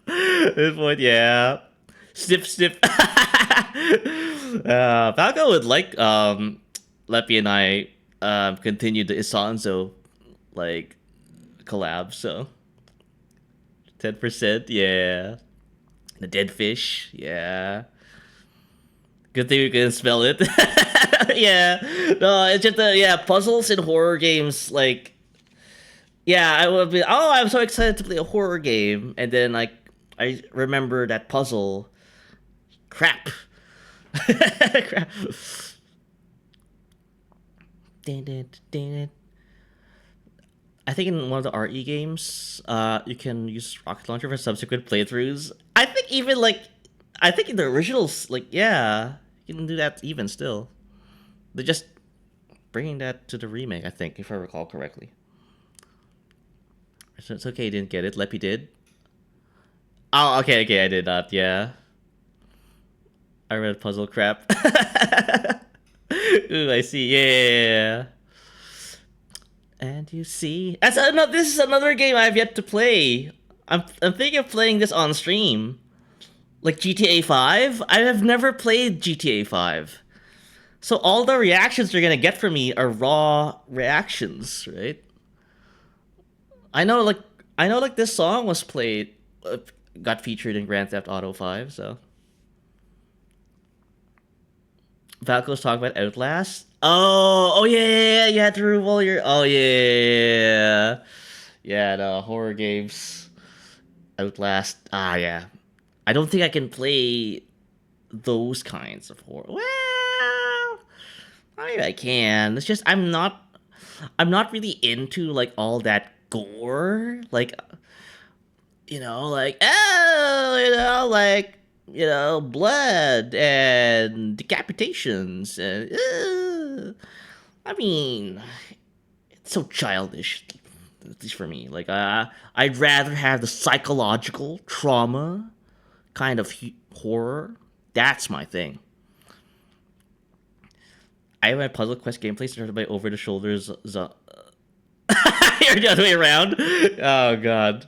This point, yeah. Snip. Falco would like Leppy and I continue the Isonzo, like, collab, so 10%, yeah. The dead fish, yeah. Good thing we can smell it. Yeah. No, it's just puzzles in horror games, like, yeah, I would be, oh, I'm so excited to play a horror game, and then, like, I remember that puzzle. Crap. Crap. I think in one of the RE games, you can use rocket launcher for subsequent playthroughs. I think even, like, in the originals, like, yeah, you can do that even still. They're just bringing that to the remake, I think, if I recall correctly. So it's okay, you didn't get it. Leppy did. Oh, okay, I did not, yeah. I read puzzle crap. Ooh, I see, yeah. And you see... This is another game I've yet to play. I'm thinking of playing this on stream. Like GTA 5? I have never played GTA 5. So all the reactions you're gonna get from me are raw reactions, right? I know, like, this song was played... got featured in Grand Theft Auto 5, so... Valko's talking about Outlast? Oh yeah, you had to remove all your... Oh, yeah. Yeah, no, horror games. Outlast. Ah, yeah. I don't think I can play those kinds of horror. Well, maybe I can. It's just, I'm not really into, like, all that gore. Like, blood and decapitations. And, I mean, it's so childish, at least for me. Like, I'd rather have the psychological trauma kind of horror. That's my thing. I have my Puzzle Quest gameplay started by over the shoulders. You're the other way around. Oh god,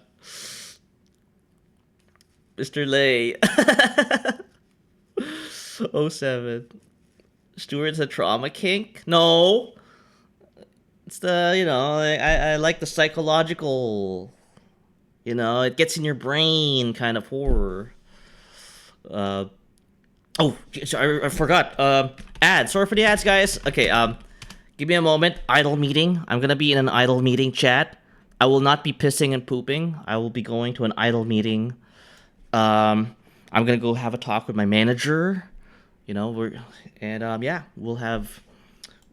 Mr. Lay. Oh 07. Stuward's a trauma kink? No. It's the, I like the psychological, it gets in your brain kind of horror. Oh, sorry, I forgot. Ads. Sorry for the ads, guys. Okay, give me a moment. Idle meeting. I'm gonna be in an idle meeting chat. I will not be pissing and pooping. I will be going to an idle meeting. I'm gonna go have a talk with my manager. Yeah,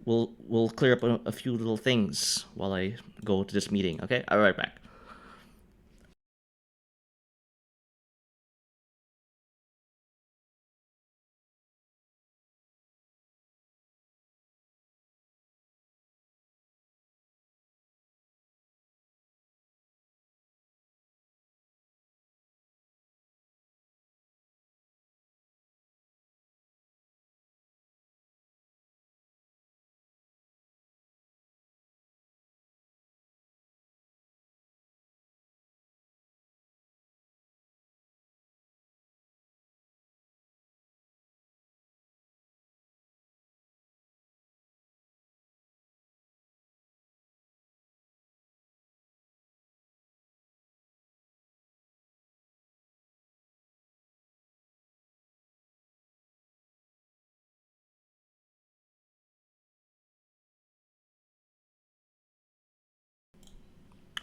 we'll clear up a few little things while I go to this meeting. Okay, I'll be right back.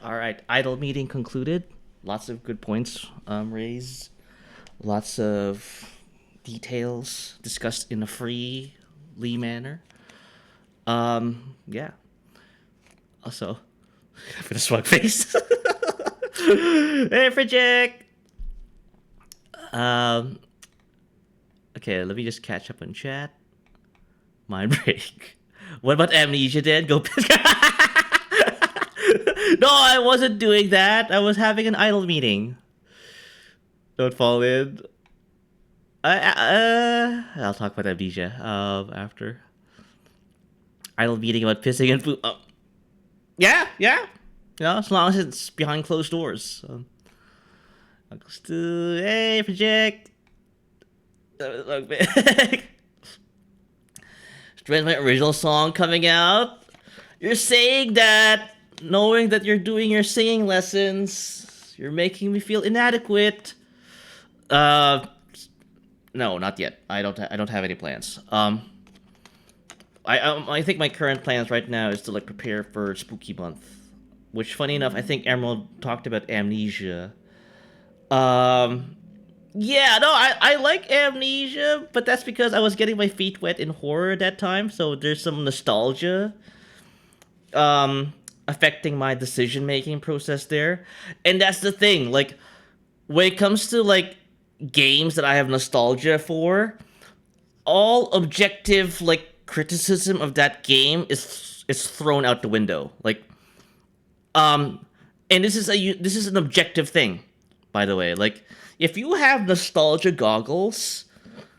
All right, idle meeting concluded. Lots of good points raised. Lots of details discussed in a freely manner. Yeah. Also, I'm gonna swag face. Hey, Fridgick. Okay, let me just catch up on chat. Mind break. What about Amnesia? Then go. No, I wasn't doing that. I was having an idle meeting. Don't fall in. I'll talk about Amnesia after. Idle meeting about pissing and food. Yeah. As long as it's behind closed doors. Uncle Stu, hey, project. Look back. When's my original song coming out? You're saying that, knowing that you're doing your singing lessons, you're making me feel inadequate. No, not yet. I don't have any plans. I think my current plans right now is to like prepare for Spooky Month, which, funny enough, I think Emerald talked about Amnesia. Yeah, no, I like Amnesia, but that's because I was getting my feet wet in horror at that time, so there's some nostalgia affecting my decision-making process there. And that's the thing, like, when it comes to, like, games that I have nostalgia for, all objective, like, criticism of that game is thrown out the window. Like, and this is an objective thing, by the way. Like, if you have nostalgia goggles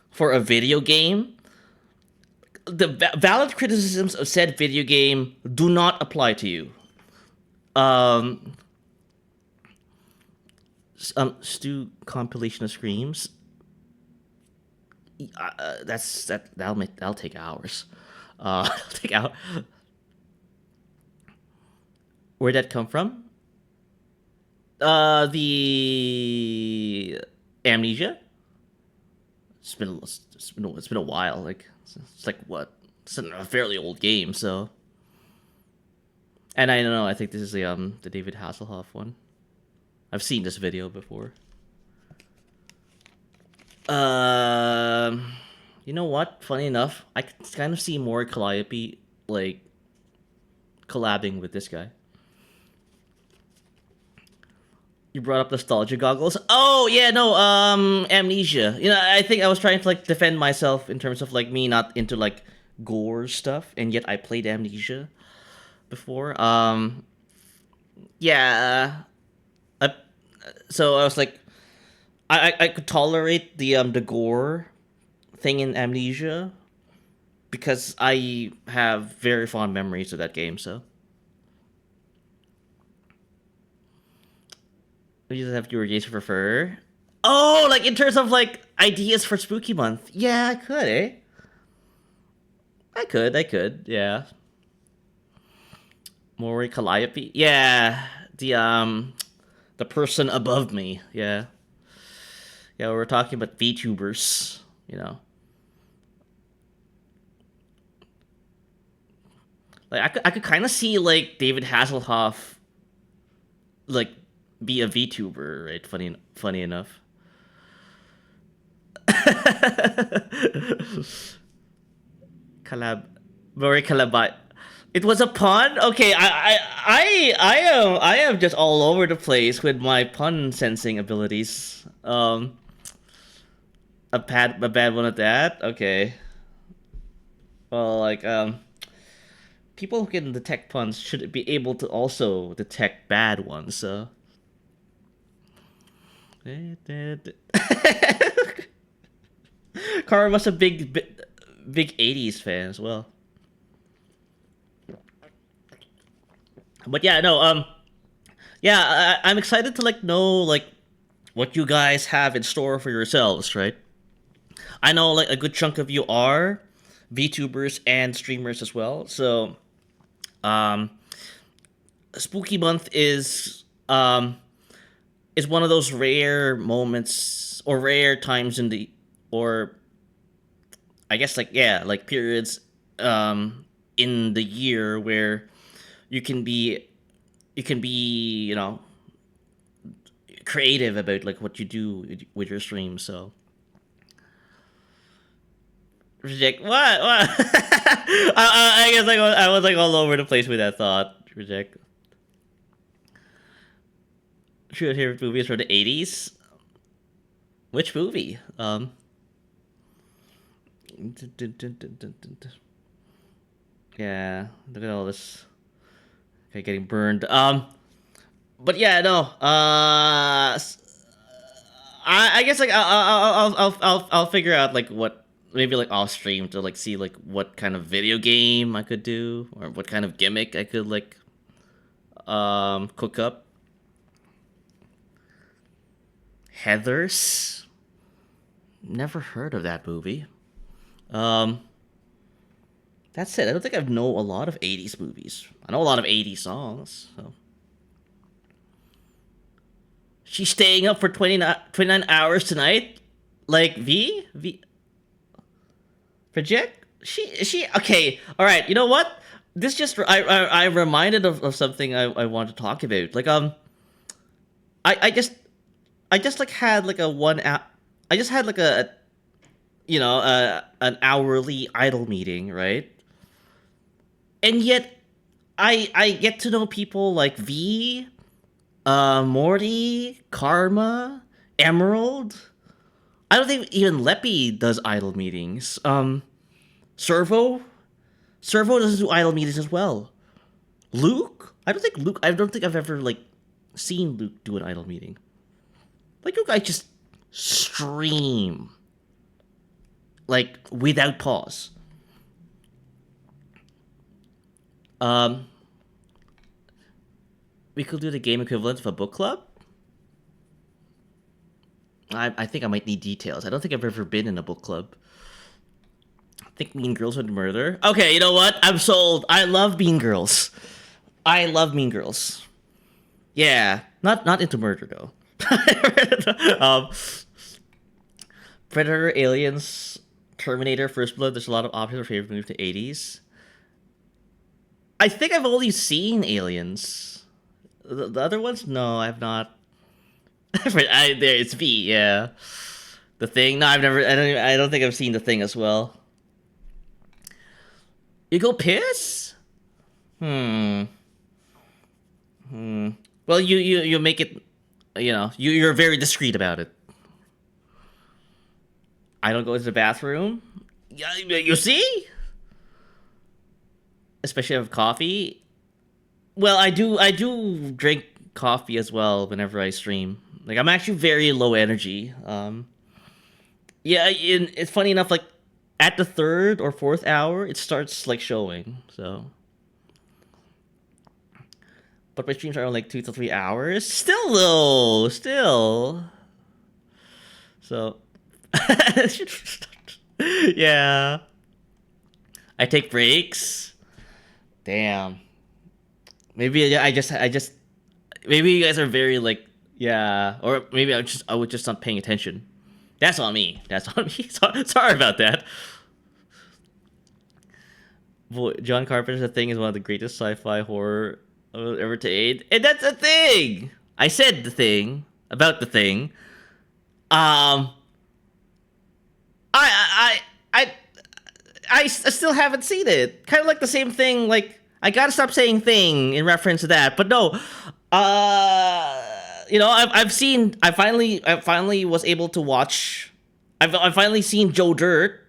for a video game, the valid criticisms of said video game do not apply to you. Stu compilation of screams. That'll take hours. Take out. Where'd that come from? The Amnesia. It's been a while. Like it's like what? It's a fairly old game, so. And I don't know. I think this is the David Hasselhoff one. I've seen this video before. You know what? Funny enough, I can kind of see more Calliope like collabing with this guy. You brought up nostalgia goggles. Oh yeah, no, Amnesia. You know, I think I was trying to like defend myself in terms of like me not into like gore stuff, and yet I played Amnesia before. Yeah. So I was like, I could tolerate the gore thing in Amnesia, because I have very fond memories of that game. So you just have fewer games to prefer. Oh, like in terms of like ideas for Spooky Month. Yeah, I could, eh? I could, yeah. Mori Calliope. Yeah. The person above me, yeah. Yeah, we're talking about vtubers, you know. Like I could kind of see like David Hasselhoff like be a VTuber, right? Funny enough. Collab, very collab. It was a pun. Okay, I am just all over the place with my pun sensing abilities. A bad one at that. Okay. Well, like people who can detect puns should be able to also detect bad ones. So. Karma's a big 80s fan as well. But yeah, no, yeah, I'm excited to like know like what you guys have in store for yourselves, right? I know like a good chunk of you are VTubers and streamers as well. So, Spooky Month is one of those rare moments or rare times in the or I guess like yeah, like periods in the year where you can be you know creative about like what you do with your stream. So reject what I guess like I was like all over the place with that thought. Reject. Should hear movies from the 80s. Which movie? Yeah, look at all this. Okay, getting burned. But yeah, no. I guess like I'll figure out like what maybe like off stream to like see like what kind of video game I could do or what kind of gimmick I could like cook up. Heathers. Never heard of that movie. That's it. I don't think I know a lot of 80s movies. I know a lot of 80s songs. So. She's staying up for 29 hours tonight? Like V? Project? She okay. All right. You know what? This just I reminded of something I want to talk about. Like I just like had like a 1 hour. I just had like a you know an hourly idle meeting, right? And yet I get to know people like V, Morty, Karma, Emerald. I don't think even Leppy does idle meetings. Servo doesn't do idle meetings as well. Luke? I don't think I've ever like seen Luke do an idle meeting. Like you guys just stream like without pause. We could do the game equivalent of a book club. I think I might need details. I don't think I've ever been in a book club. I think Mean Girls would murder. Okay, you know what? I'm sold. I love Mean Girls. I love Mean Girls. Yeah, not into murder though. Predator, Aliens, Terminator, First Blood. There's a lot of options for favorite movies to 80s. I think I've only seen Aliens. The other ones, no, I've not. There, it's V. Yeah, The Thing. No, I've never. I don't think I've seen The Thing as well. You go piss? Well, you make it. You know, you're very discreet about it. I don't go to the bathroom. Yeah, you see? Especially if I have coffee. Well, I do drink coffee as well whenever I stream. Like I'm actually very low energy. Yeah, it's funny enough. Like at the 3rd or 4th hour, it starts like showing. So, but my streams are like 2 to 3 hours. Still though, still. So, yeah. I take breaks. Damn. Maybe I just. Maybe you guys are very like, yeah, or maybe I was just not paying attention. That's on me. That's on me. Sorry about that. Boy, John Carpenter's The Thing is one of the greatest sci-fi horror ever to aid, and that's a thing. I said The Thing about The Thing. I still haven't seen it. Kind of like the same thing. Like I gotta stop saying thing in reference to that. But no, you know, I finally was able to watch. I've finally seen Joe Dirt.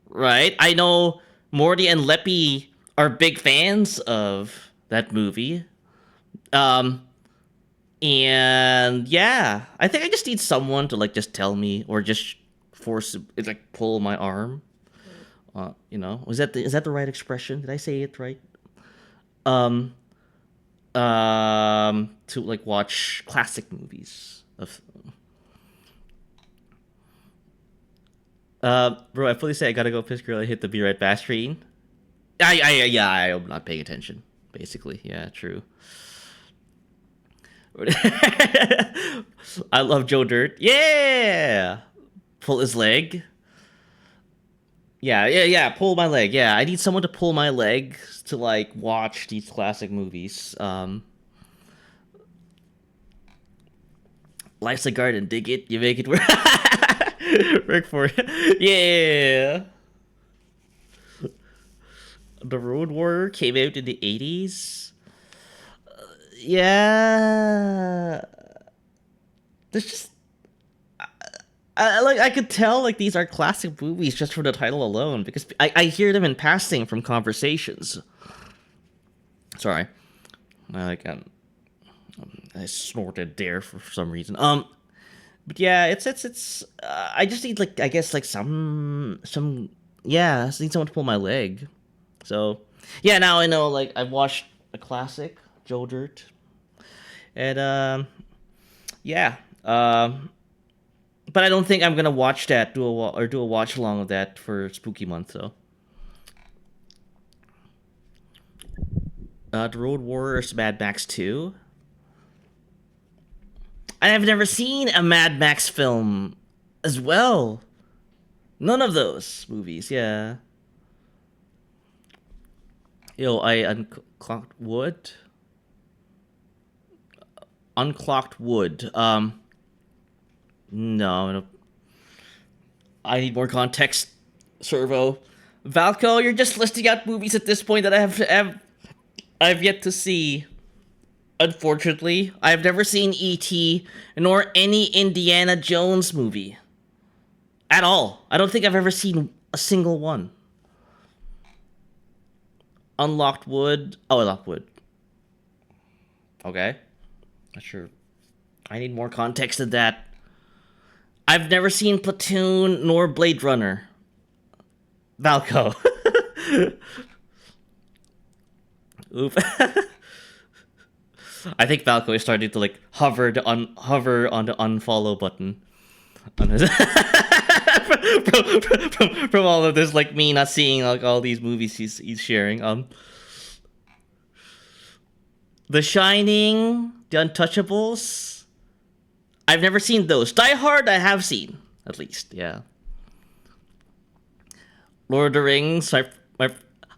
Right, I know Morty and Leppy are big fans of that movie. And yeah, I think I just need someone to like just tell me or just force it, like pull my arm. You know, is that the right expression? Did I say it right? To like watch classic movies of. Bro, I fully say I gotta go piss girl. I hit the be right back screen. I'm not paying attention. Basically, yeah, true. I love Joe Dirt. Yeah, pull his leg. Yeah. Pull my leg. Yeah, I need someone to pull my leg to like watch these classic movies. Life's a garden. Dig it. You make it work. Work for it. Yeah. The Road Warrior came out in the 80s. Yeah. There's just I could tell like these are classic movies just for the title alone because I hear them in passing from conversations. Sorry. I snorted there for some reason. But yeah, it's I just need like I guess like some yeah, I just need someone to pull my leg. So yeah, now I know like I've watched a classic, Joe Dirt. And yeah. But I don't think I'm gonna watch that, do a watch along of that for Spooky Month though. The Road Warriors Mad Max 2. I have never seen a Mad Max film as well. None of those movies, yeah. Yo, I unclocked wood. Unclocked wood. No. I need more context, Servo. Valco, you're just listing out movies at this point that I've yet to see. Unfortunately, I've never seen E.T. nor any Indiana Jones movie. At all. I don't think I've ever seen a single one. Unlocked Wood. Oh, Unlocked Wood. Okay. Not sure. I need more context than that. I've never seen Platoon nor Blade Runner. Valco. Oop. I think Valco is starting to like hover on the unfollow button on his from all of this, like me not seeing like all these movies he's sharing. The Shining, The Untouchables. I've never seen those. Die Hard, I have seen at least. Yeah. Lord of the Rings.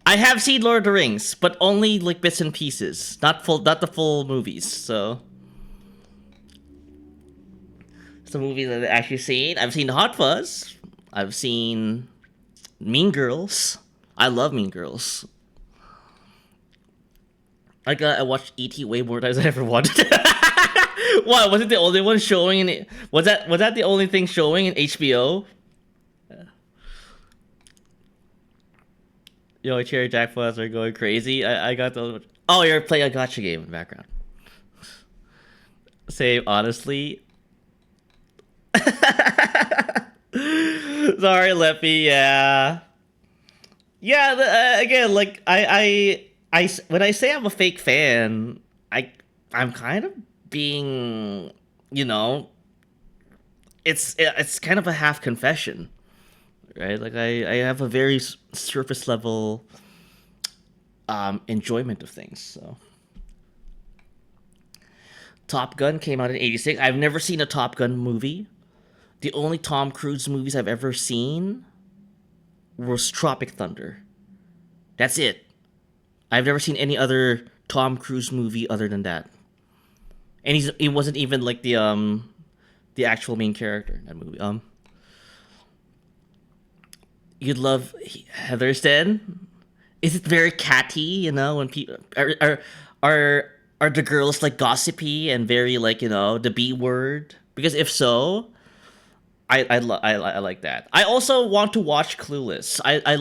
I have seen Lord of the Rings, but only like bits and pieces, not the full movies. So it's a movie that I've actually seen. I've seen Hot Fuzz. I've seen Mean Girls. I love Mean Girls. I watched E.T. way more times than I ever wanted. What, was it the only one showing in it? Was that the only thing showing in HBO? Yo, Cherry Jackpots are going crazy. I got the. Oh, you're playing a gotcha game in the background. Say honestly. Sorry, Leppy. Yeah. Yeah. Again, like when I say I'm a fake fan, I'm kind of being, you know, it's kind of a half confession, right? Like I have a very surface level enjoyment of things. So Top Gun came out in '86. I've never seen a Top Gun movie. The only Tom Cruise movies I've ever seen was Tropic Thunder. That's it. I've never seen any other Tom Cruise movie other than that. And he wasn't even like the actual main character in that movie. You'd love Heather's Den. Is it very catty? You know, when people are the girls like gossipy and very like, you know, the B word? Because if so, I like that. I also want to watch Clueless. I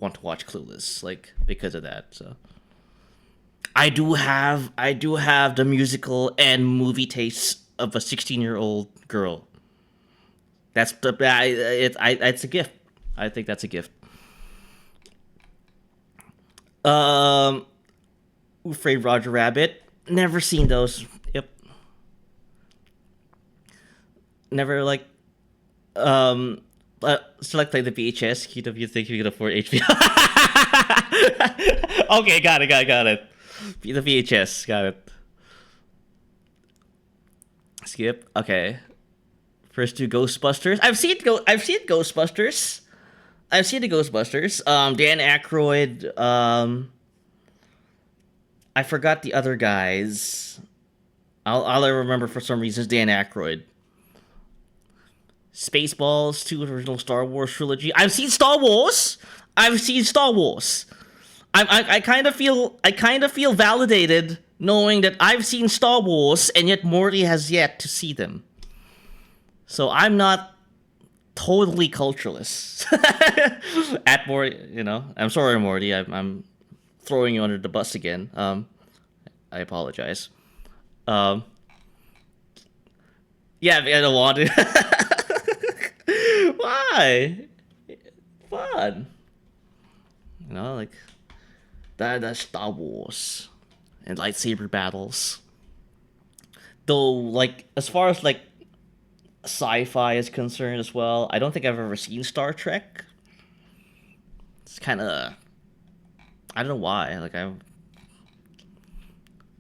want to watch Clueless like because of that. So I do have the musical and movie tastes of a 16-year-old girl. That's it's a gift. I think that's a gift. Who Framed Roger Rabbit? Never seen those. Yep. Never like select like the VHS. You think you can afford HBO? Okay, got it. The VHS, got it. Skip. Okay. First two Ghostbusters. I've seen Ghostbusters. I've seen the Ghostbusters. Dan Aykroyd. I forgot the other guys. All I remember for some reason is Dan Aykroyd. Spaceballs, 2 original Star Wars trilogy. I've seen Star Wars. I kind of feel validated knowing that I've seen Star Wars and yet Morty has yet to see them. So I'm not totally cultureless. At Morty, you know. I'm sorry, Morty. I'm throwing you under the bus again. I apologize. Yeah, I don't want to. Why? Fun. You know, like that's Star Wars and lightsaber battles. Though, like as far as like sci-fi is concerned as well, I don't think I've ever seen Star Trek. It's kind of, I don't know why. Like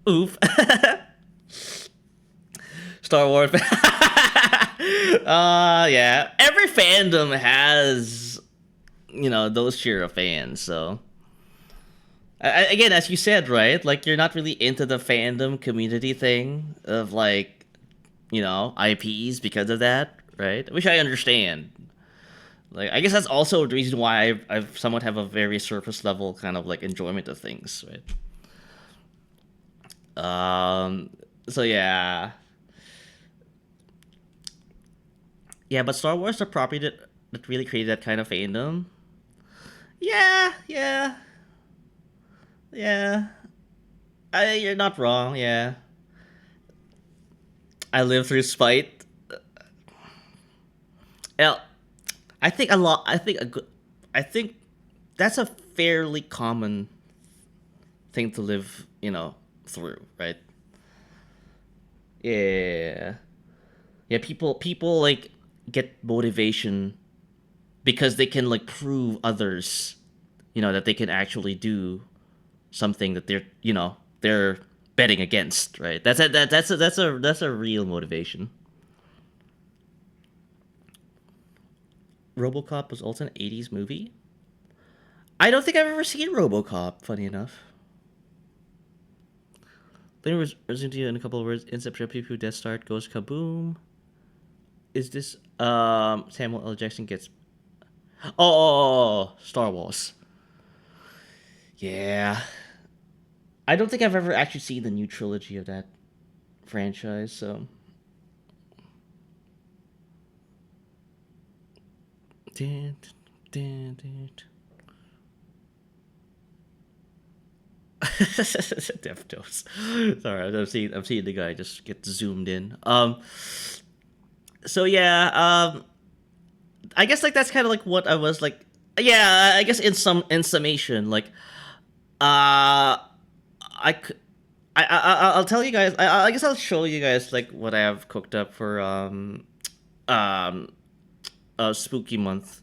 oof. Star Wars. Yeah. Every fandom has, you know, those tier of fans. So, again, as you said, right? Like you're not really into the fandom community thing of like, you know, IPs because of that, right? Which I understand. Like, I guess that's also the reason why I've somewhat have a very surface level kind of like enjoyment of things, right? So yeah. Yeah, but Star Wars, the property that really created that kind of fandom. Yeah. You're not wrong. Yeah, I live through spite. Well, I think a lot. I think that's a fairly common thing to live, you know, through, right? Yeah. Yeah, people like get motivation because they can like prove others, you know, that they can actually do something that they're betting against, right? That's a real motivation. RoboCop was also an '80s movie. I don't think I've ever seen RoboCop. Funny enough. Let me resume to you in a couple of words. Inception, Pew Pew, Death Star, goes kaboom. Is this Samuel L. Jackson gets Star Wars. Yeah. I don't think I've ever actually seen the new trilogy of that franchise, so Deftones. Sorry, I'm seeing the guy just get zoomed in. So yeah, I guess like that's kind of like what I was like. Yeah, I guess in summation, like I could. I'll tell you guys. I guess I'll show you guys like what I have cooked up for um spooky month.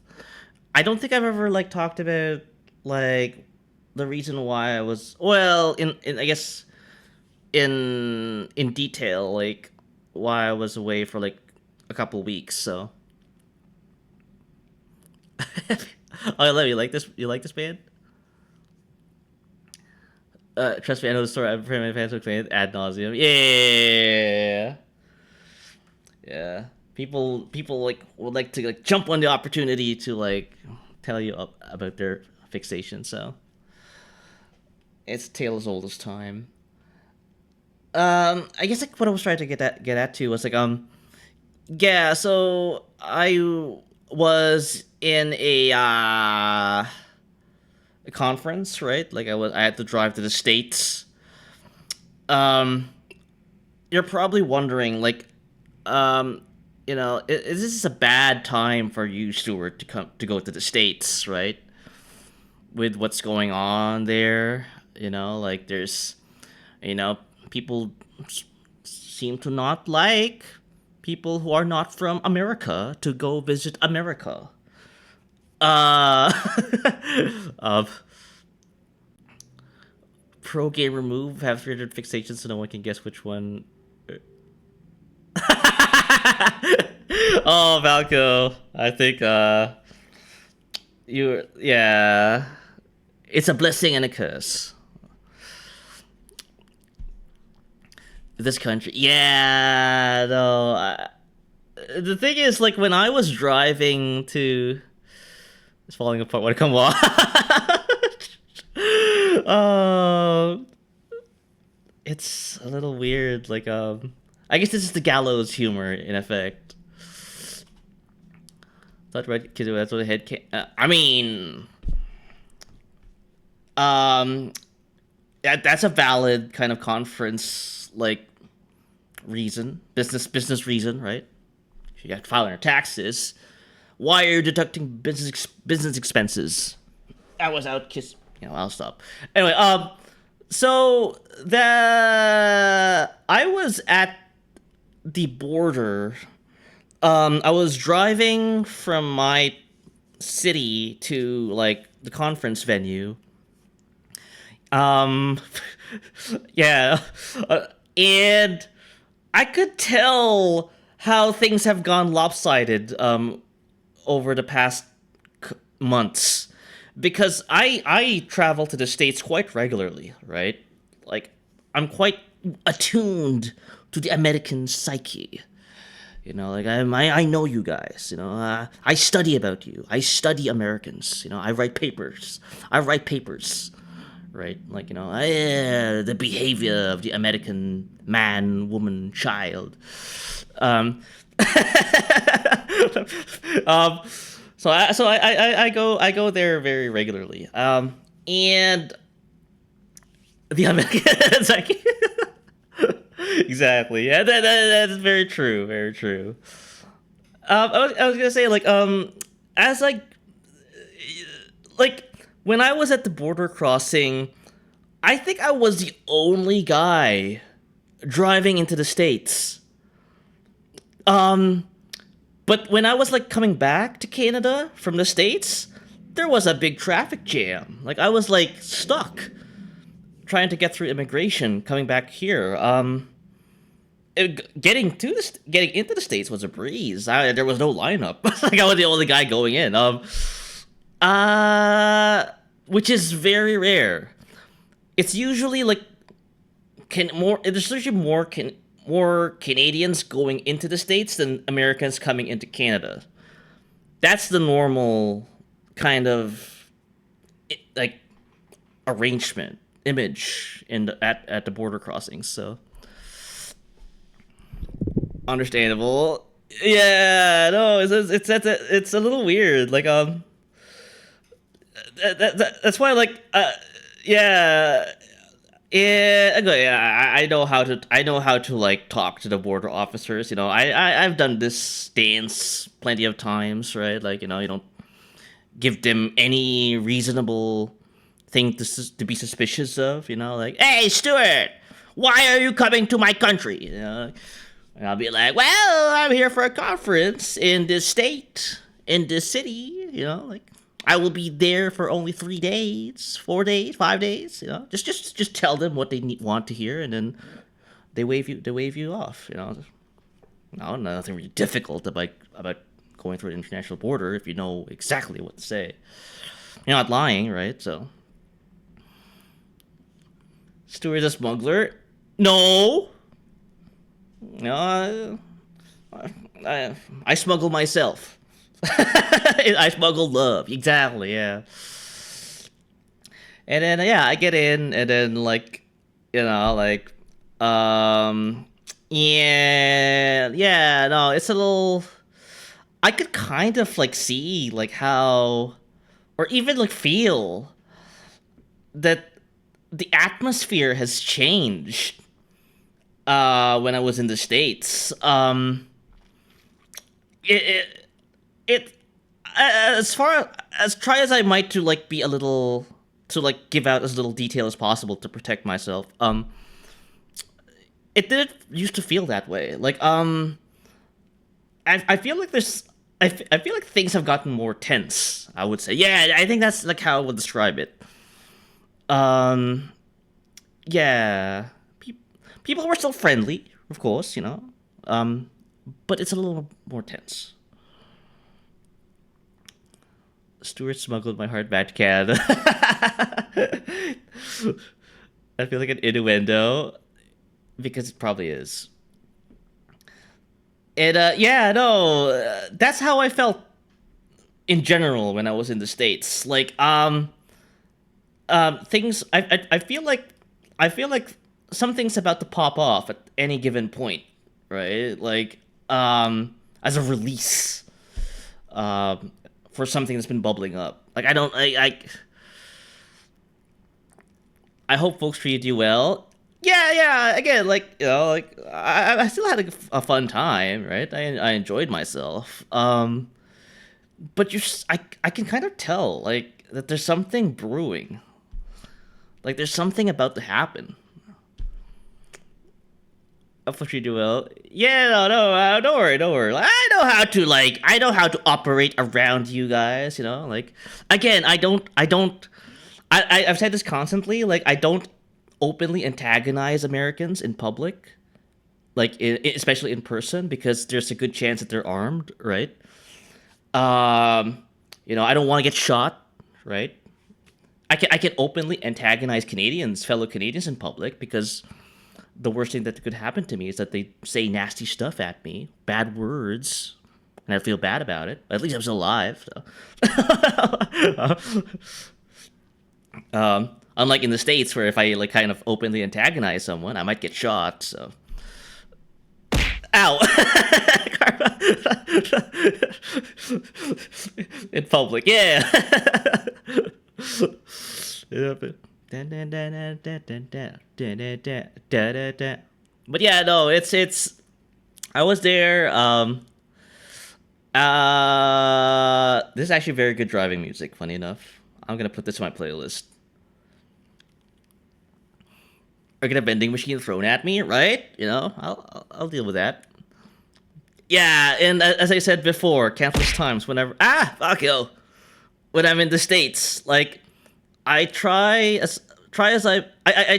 I don't think I've ever like talked about like the reason why I was well in I guess in detail like why I was away for like a couple weeks. So oh, let me like this. You like this band? Trust me, I know the story. I've heard my fans explain it ad nauseum. Yeah, yeah. People like would like to like jump on the opportunity to like tell you about their fixation. So it's a tale as old as time. I guess like what I was trying to get at too was like yeah. So I was in a conference, right? Like I had to drive to the States. Um, you're probably wondering, like, is this a bad time for you, Stuart, to go to the States, right? With what's going on there, like there's, people seem to not like people who are not from America to go visit America. Uh, um, pro gamer move, have 300 fixations so no one can guess which one. Oh, Valko, I think yeah, it's a blessing and a curse. This country, yeah, no. The thing is, like, when I was driving to, it's falling apart. What? Come on. It's a little weird. Like, I guess this is the gallows humor in effect. Thought right kid, that's what the head can. I mean, that's a valid kind of conference like reason, business reason, right? You got to file your taxes. Why are you deducting business expenses? I was out kiss. I'll stop. Anyway, so I was at the border. I was driving from my city to like the conference venue. Yeah, and I could tell how things have gone lopsided over the past months because I travel to the States quite regularly, right? Like I'm quite attuned to the American psyche. Like I know you guys. I study about you. I study Americans. I write papers. Right? Like the behavior of the American man, woman, child. I go there very regularly. And the American it's like exactly. Yeah, that's very true. Very true. I was gonna say like as like when I was at the border crossing, I think I was the only guy driving into the States. But when I was like coming back to Canada from the States, there was a big traffic jam. Like I was like stuck trying to get through immigration coming back here. Getting into the States was a breeze. There was no lineup. Like I was the only guy going in. Which is very rare. It's usually like there's usually more Canadians going into the States than Americans coming into Canada. That's the normal kind of like arrangement image at the border crossings. So understandable. Yeah, no, it's a little weird. Like that's why like yeah. Yeah, okay, yeah, I know how to. I know how to like talk to the border officers. You know, I've done this stance plenty of times, right? Like, you know, you don't give them any reasonable thing to be suspicious of. You know, like, hey, Stuart, why are you coming to my country? You know, and I'll be like, well, I'm here for a conference in this state, in this city. You know, like, I will be there for only 3 days, 4 days, 5 days. You know, just tell them what they want to hear, and then they wave you off. You know, no, nothing really difficult about going through an international border if you know exactly what to say. You're not lying, right? So, Stuart's a smuggler? No, no, I smuggle myself. I smuggle love, exactly. Yeah. And then yeah, I get in, and then like, you know, like, yeah, no, it's a little. I could kind of like see like how, or even like feel that the atmosphere has changed. When I was in the States, it, it as far as try as I might to like be a little to like give out as little detail as possible to protect myself. It didn't used to feel that way. Like I feel like I feel like things have gotten more tense. I would say, yeah, I think that's like how I would describe it. Um, yeah, people were still friendly, of course, you know. But it's a little more tense. Stuart smuggled my heart back to Canada. I feel like an innuendo because it probably is. And yeah, no, that's how I felt in general when I was in the States. Like, things. I feel like something's about to pop off at any given point, right? Like, as a release, for something that's been bubbling up. Like, I hope folks treated you well. Yeah, yeah. Again, like, you know, like I still had a fun time, right? I enjoyed myself. But I can kind of tell like that there's something brewing. Like there's something about to happen. I hope you do well. Yeah, no, don't worry, don't worry. Like, I know how to operate around you guys. You know, like again, I've said this constantly. Like, I don't openly antagonize Americans in public, like especially in person, because there's a good chance that they're armed, right? You know, I don't want to get shot, right? I can openly antagonize fellow Canadians in public, because the worst thing that could happen to me is that they say nasty stuff at me, bad words, and I feel bad about it. At least I'm still alive. So. Unlike in the States, where if I like kind of openly antagonize someone, I might get shot. So, ow, in public, yeah. But yeah, no, it's. I was there. This is actually very good driving music. Funny enough, I'm gonna put this in my playlist. Or get a vending machine thrown at me, right? You know, I'll deal with that. Yeah, and as I said before, countless times, fuck you, when I'm in the States, like I I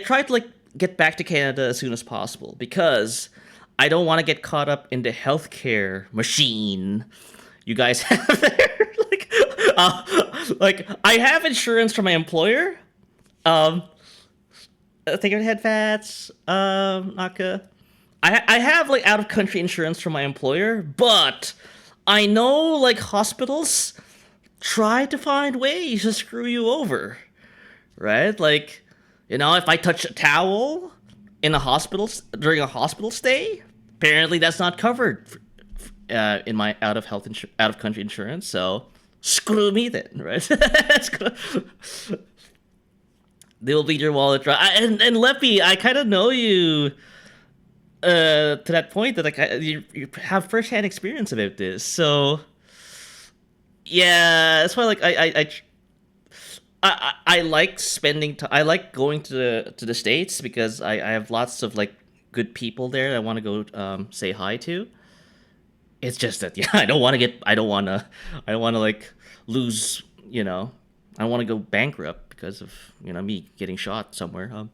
try to like get back to Canada as soon as possible, because I don't want to get caught up in the healthcare machine you guys have there. Like I have insurance from my employer. Take your head fats, Naka. I have like out of country insurance from my employer, but I know like hospitals try to find ways to screw you over, right? Like, you know, if I touch a towel in a hospital during a hospital stay, apparently that's not covered in my out of country insurance. So screw me then, right? They will bleed your wallet dry. And Leppy, I kind of know you to that point that like you have firsthand experience about this. So yeah, that's why like I like spending time. I like going to the States because I have lots of like good people there I want to go say hi to. It's just that yeah, I don't want to like lose, you know. I don't want to go bankrupt because of, you know, me getting shot somewhere.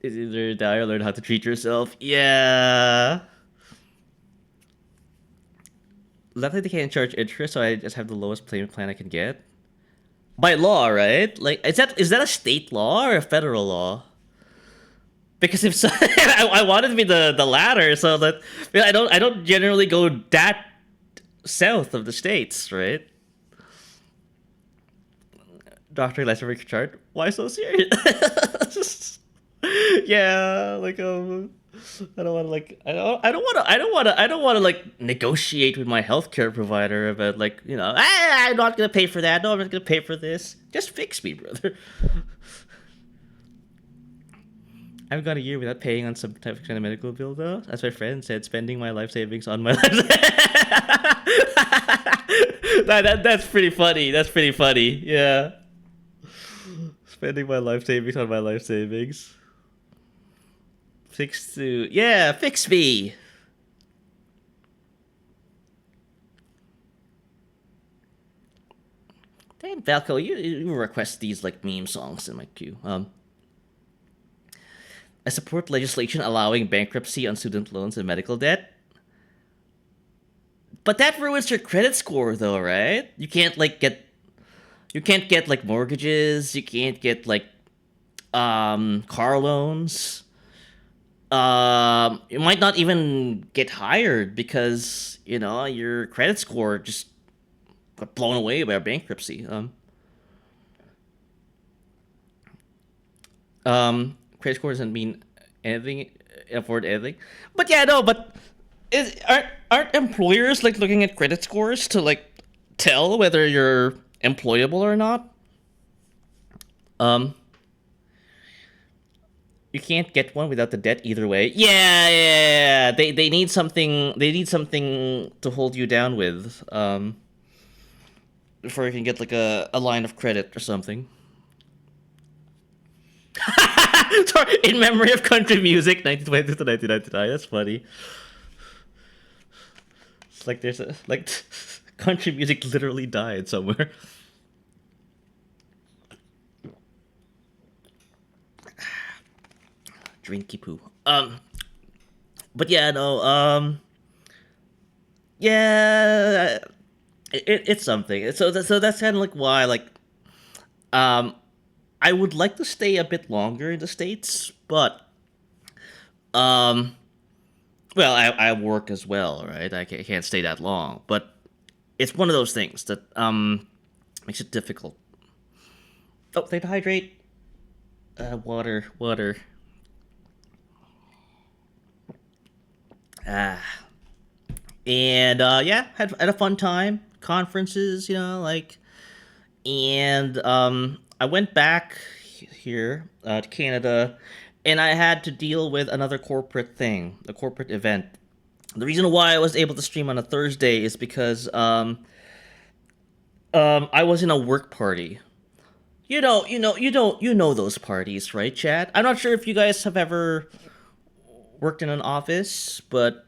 It's either die or learn how to treat yourself. Yeah. Luckily they can't charge interest, so I just have the lowest payment plan I can get. By law, right? Like, is that a state law or a federal law? Because if so, I wanted to be the latter, so that I don't generally go that south of the states, right? Doctor Lesser chart. Why so serious? Yeah, like I don't want to like I don't want to like negotiate with my healthcare provider about like, you know, I'm not gonna pay for that. No, I'm not gonna pay for this. Just fix me, brother. I've got a year without paying on some type of kind of medical bill though. As my friend said, spending my life savings on my life. That's pretty funny. That's pretty funny. Yeah. Spending my life savings on my life savings. Fix me. Damn, Valco, you request these like meme songs in my queue. I support legislation allowing bankruptcy on student loans and medical debt. But that ruins your credit score though, right? You can't get like mortgages, you can't get like car loans. You might not even get hired because, you know, your credit score just got blown away by a bankruptcy. Credit score doesn't mean anything, afford anything. But yeah, no, but aren't employers like looking at credit scores to like tell whether you're employable or not? You can't get one without the debt either way. Yeah. They need something. They need something to hold you down with. Before you can get like a line of credit or something. Sorry, in memory of country music, 1920 to 1999. That's funny. It's like there's a like country music literally died somewhere. Drinky poo. But yeah, no. Yeah, it's something. So that's kind of like why like, I would like to stay a bit longer in the States, but well, I work as well, right? I can't stay that long, but it's one of those things that makes it difficult. Oh, they hydrate. Water. And yeah, had a fun time. Conferences, you know, like, and I went back here to Canada, and I had to deal with another corporate thing, a corporate event. The reason why I was able to stream on a Thursday is because I was in a work party. You know those parties, right, Chad? I'm not sure if you guys have ever worked in an office, but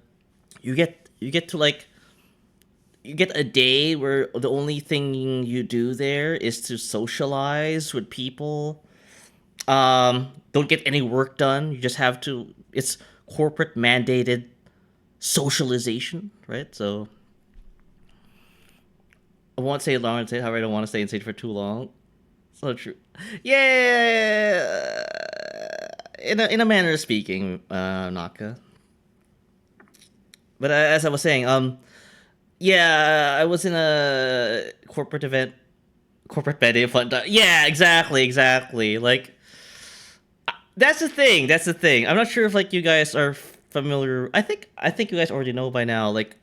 you get to like, you get a day where the only thing you do there is to socialize with people. Don't get any work done. You just have to. It's corporate mandated socialization, right? So I won't say long and say how I don't want to stay in stage for too long. So true. Yeah, in a manner of speaking, Naka. But as I was saying, yeah, I was in a corporate event, corporate birthday fun time. Yeah, exactly. Like, that's the thing. I'm not sure if like you guys are familiar. I think you guys already know by now. Like,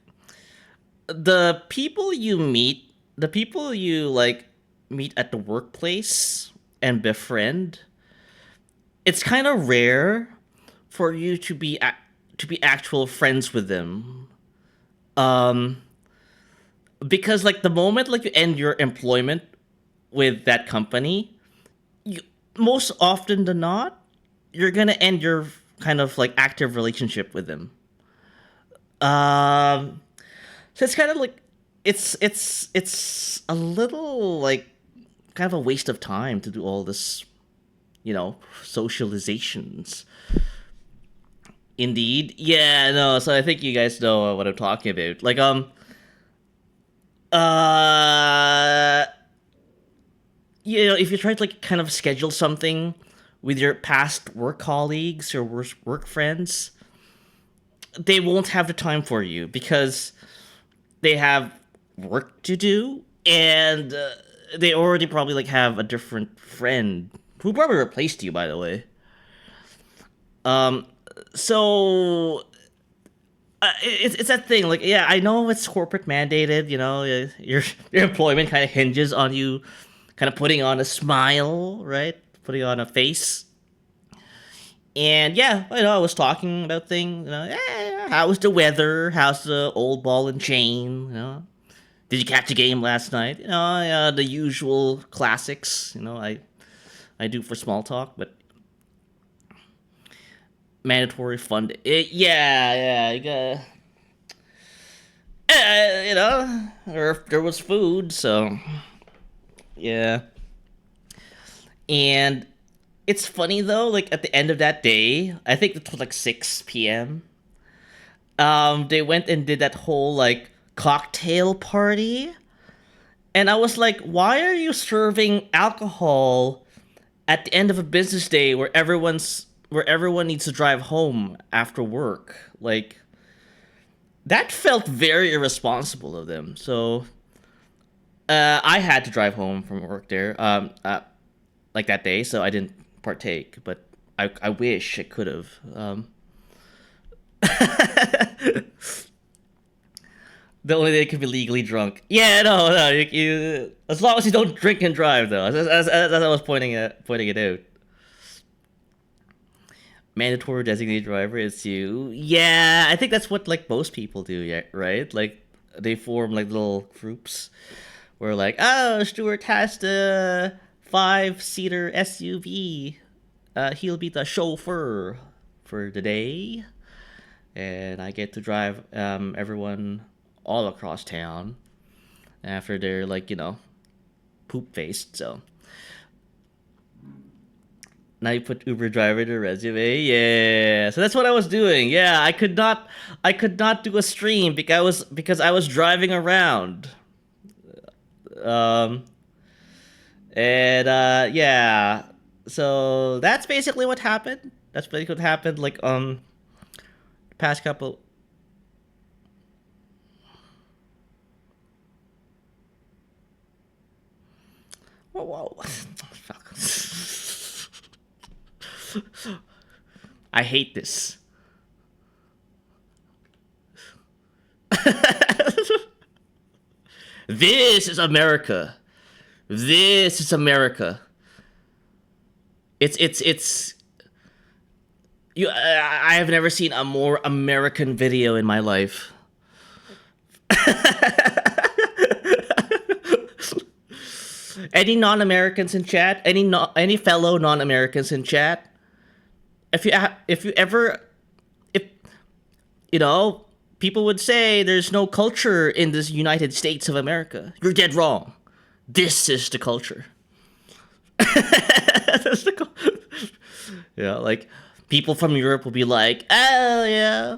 the people you meet, the people you like meet at the workplace and befriend, it's kind of rare for you to be actual friends with them. Because like the moment like you end your employment with that company, you, most often than not, you're gonna end your kind of like active relationship with them. Um, so it's kind of like it's a little like kind of a waste of time to do all this, socializations. Indeed, yeah, no. So I think you guys know what I'm talking about. Like, uh, if you try to like kind of schedule something with your past work colleagues or work friends, they won't have the time for you because they have work to do, and they already probably like have a different friend who probably replaced you, by the way. So it's that thing. Like, yeah, I know it's corporate mandated. Your employment kind of hinges on you, kind of putting on a smile, right? Putting on a face. And yeah, I was talking about things. How's the weather? How's the old ball and chain? Did you catch a game last night? The usual classics. I do for small talk, but mandatory fun. Yeah, you gotta, or there was food, so yeah. And it's funny though, like at the end of that day, I think it was like 6 p.m. They went and did that whole like cocktail party, and I was like, why are you serving alcohol at the end of a business day where everyone needs to drive home after work? Like, that felt very irresponsible of them. So I had to drive home from work there, like that day, so I didn't partake. But I wish I could have. The only day I could be legally drunk. Yeah, no, you as long as you don't drink and drive, though. As I was pointing it out. Mandatory designated driver is you. Yeah, I think that's what like most people do, yeah, right? Like they form like little groups where like, oh, Stuart has the 5-seater SUV. He'll be the chauffeur for the day, and I get to drive everyone all across town after they're like poop faced. So now you put Uber driver in the resume. Yeah. So that's what I was doing. Yeah, I could not do a stream because I was driving around. Yeah. So that's basically what happened. That's basically what happened like past couple. Whoa. Fuck. I hate this. This is America. This is America. It's you. I have never seen a more American video in my life. Any non-Americans in chat? Any fellow non-Americans in chat? If people would say there's no culture in this United States of America. You're dead wrong. This is the culture. That's the like people from Europe will be like, oh yeah,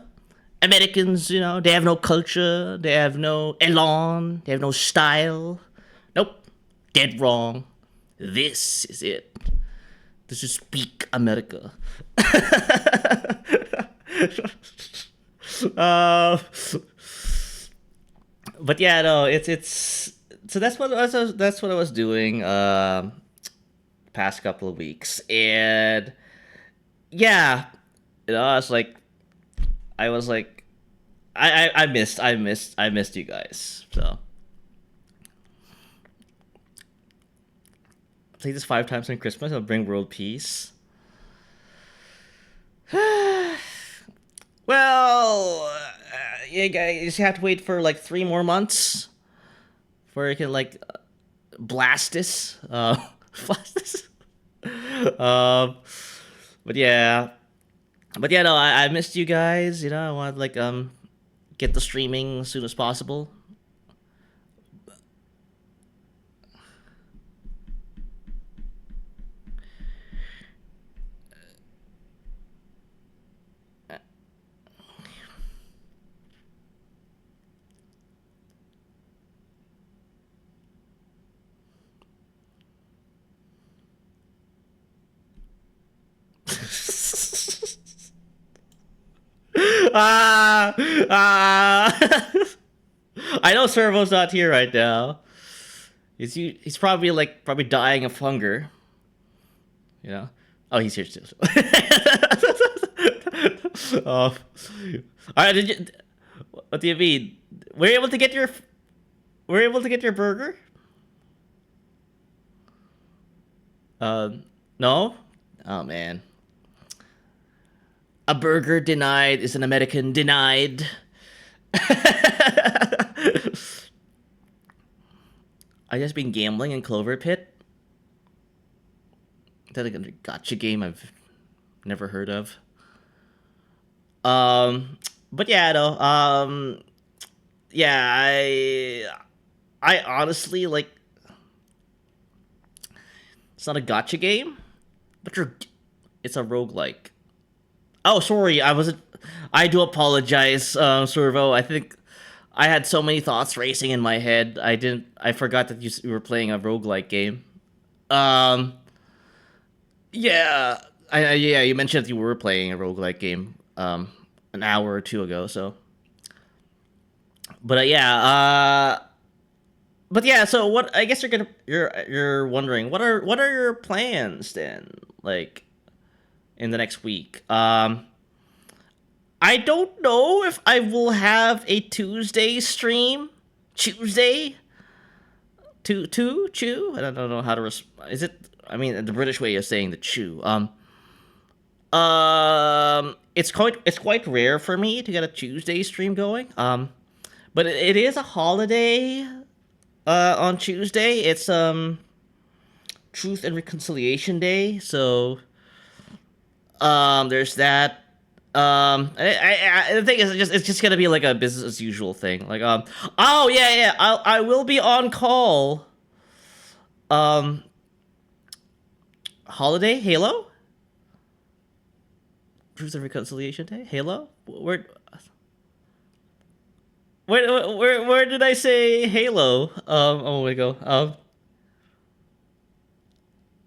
Americans, they have no culture, they have no elan, they have no style. Nope, dead wrong. This is it. This is peak America. But yeah, no, it's so that's what I was doing past couple of weeks, and yeah, I was like, I missed you guys, so play this 5 times on Christmas. It'll bring world peace. Well, you guys have to wait for like 3 more months before you can like blast this. Blast this. But yeah, no, I missed you guys. You know, I want to like get the streaming as soon as possible. Ah, ah. I know Servo's not here right now. He's probably dying of hunger. You know? Oh, he's here still. Oh. Alright, did you what do you mean? Were you able to get your burger? No? Oh man. A burger denied is an American denied. I just been gambling in Clover Pit. That like a gotcha game I've never heard of. But yeah, no. Yeah, I honestly like. It's not a gotcha game, but it's a roguelike. Oh, sorry, I do apologize, Servo. I think I had so many thoughts racing in my head. I forgot that you were playing a roguelike game. Yeah, yeah, you mentioned that you were playing a roguelike game, an hour or 2 ago, so. But so what, I guess you're wondering, what are your plans then? Like, in the next week. I don't know if I will have a Tuesday stream. Tuesday? Chew? I don't know how to is it, I mean, the British way of saying the chew. It's quite rare for me to get a Tuesday stream going. But it is a holiday on Tuesday. It's Truth and Reconciliation Day, so there's that. The thing is, it's just gonna be like a business as usual thing. Like, oh yeah, I will be on call. Holiday Halo. Truth and Reconciliation Day Halo. Where did I say Halo? Oh my god.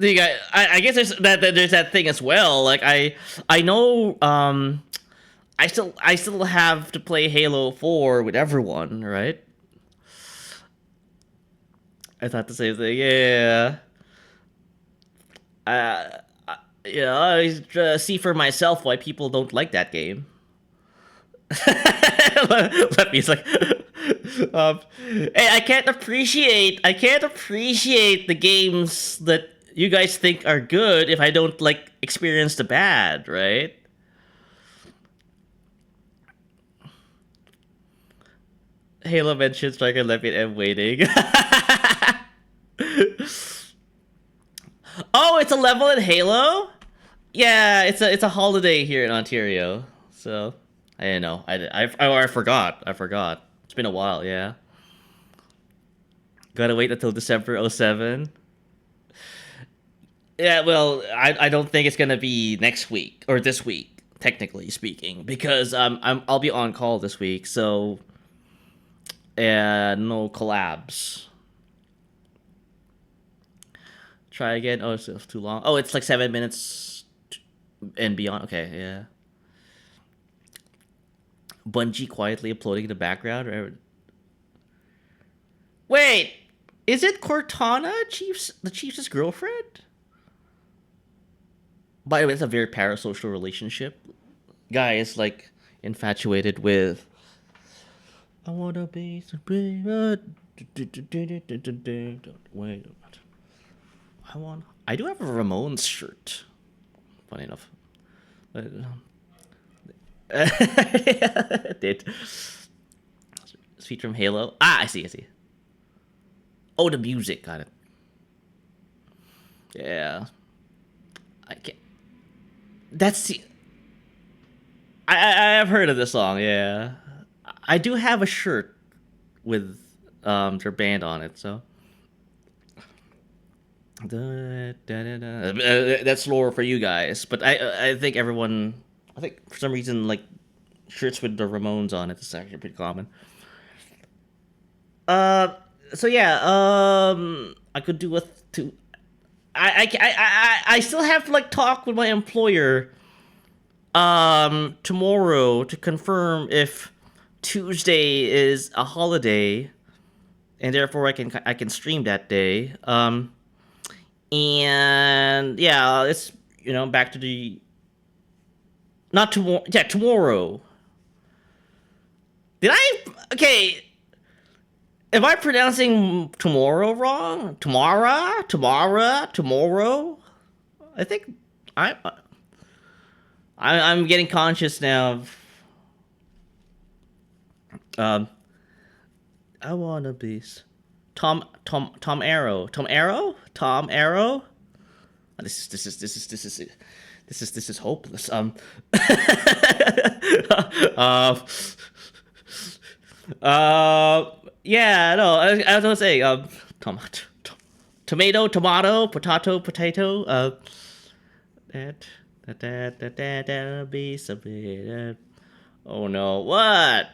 You got, I guess there's that thing as well. Like I know I still have to play Halo 4 with everyone, right? I thought the same thing. Yeah. I see for myself why people don't like that game. Let me like, hey, I can't appreciate the games that you guys think are good if I don't like experience the bad, right? Halo mentioned Striker Levitt and waiting. Oh, it's a level in Halo? Yeah, it's a holiday here in Ontario. So I didn't know. I forgot. It's been a while, yeah. Gotta wait until December 07. Yeah, well, I don't think it's gonna be next week or this week, technically speaking, because I'll be on call this week, so no collabs. Try again. Oh, it's too long. Oh, it's like 7 minutes and beyond. Okay, yeah. Bungie quietly uploading in the background. Wait, is it Cortana, the Chief's girlfriend? By the way, it's a very parasocial relationship. Guy is like infatuated with. I wanna be so brave. Wait. I do have a Ramones shirt. Funny enough. It did. Sweet from Halo. Ah, I see. Oh, the music. Got it. Yeah. I can't. That's the. I have heard of this song. Yeah. I do have a shirt with their band on it. So. That's lore for you guys, but I think everyone. I think for some reason like shirts with the Ramones on it is actually pretty common. So yeah, I could do I still have to like talk with my employer tomorrow to confirm if Tuesday is a holiday and therefore I can stream that day. And yeah, it's back to the not tomorrow. Yeah, tomorrow. Did I? Okay. Am I pronouncing tomorrow wrong? Tomorrow? I think I'm getting conscious now of I wanna be Tom Arrow. This is hopeless. Yeah, no, I was gonna say, tomato, potato, that'll be something. Oh no, what?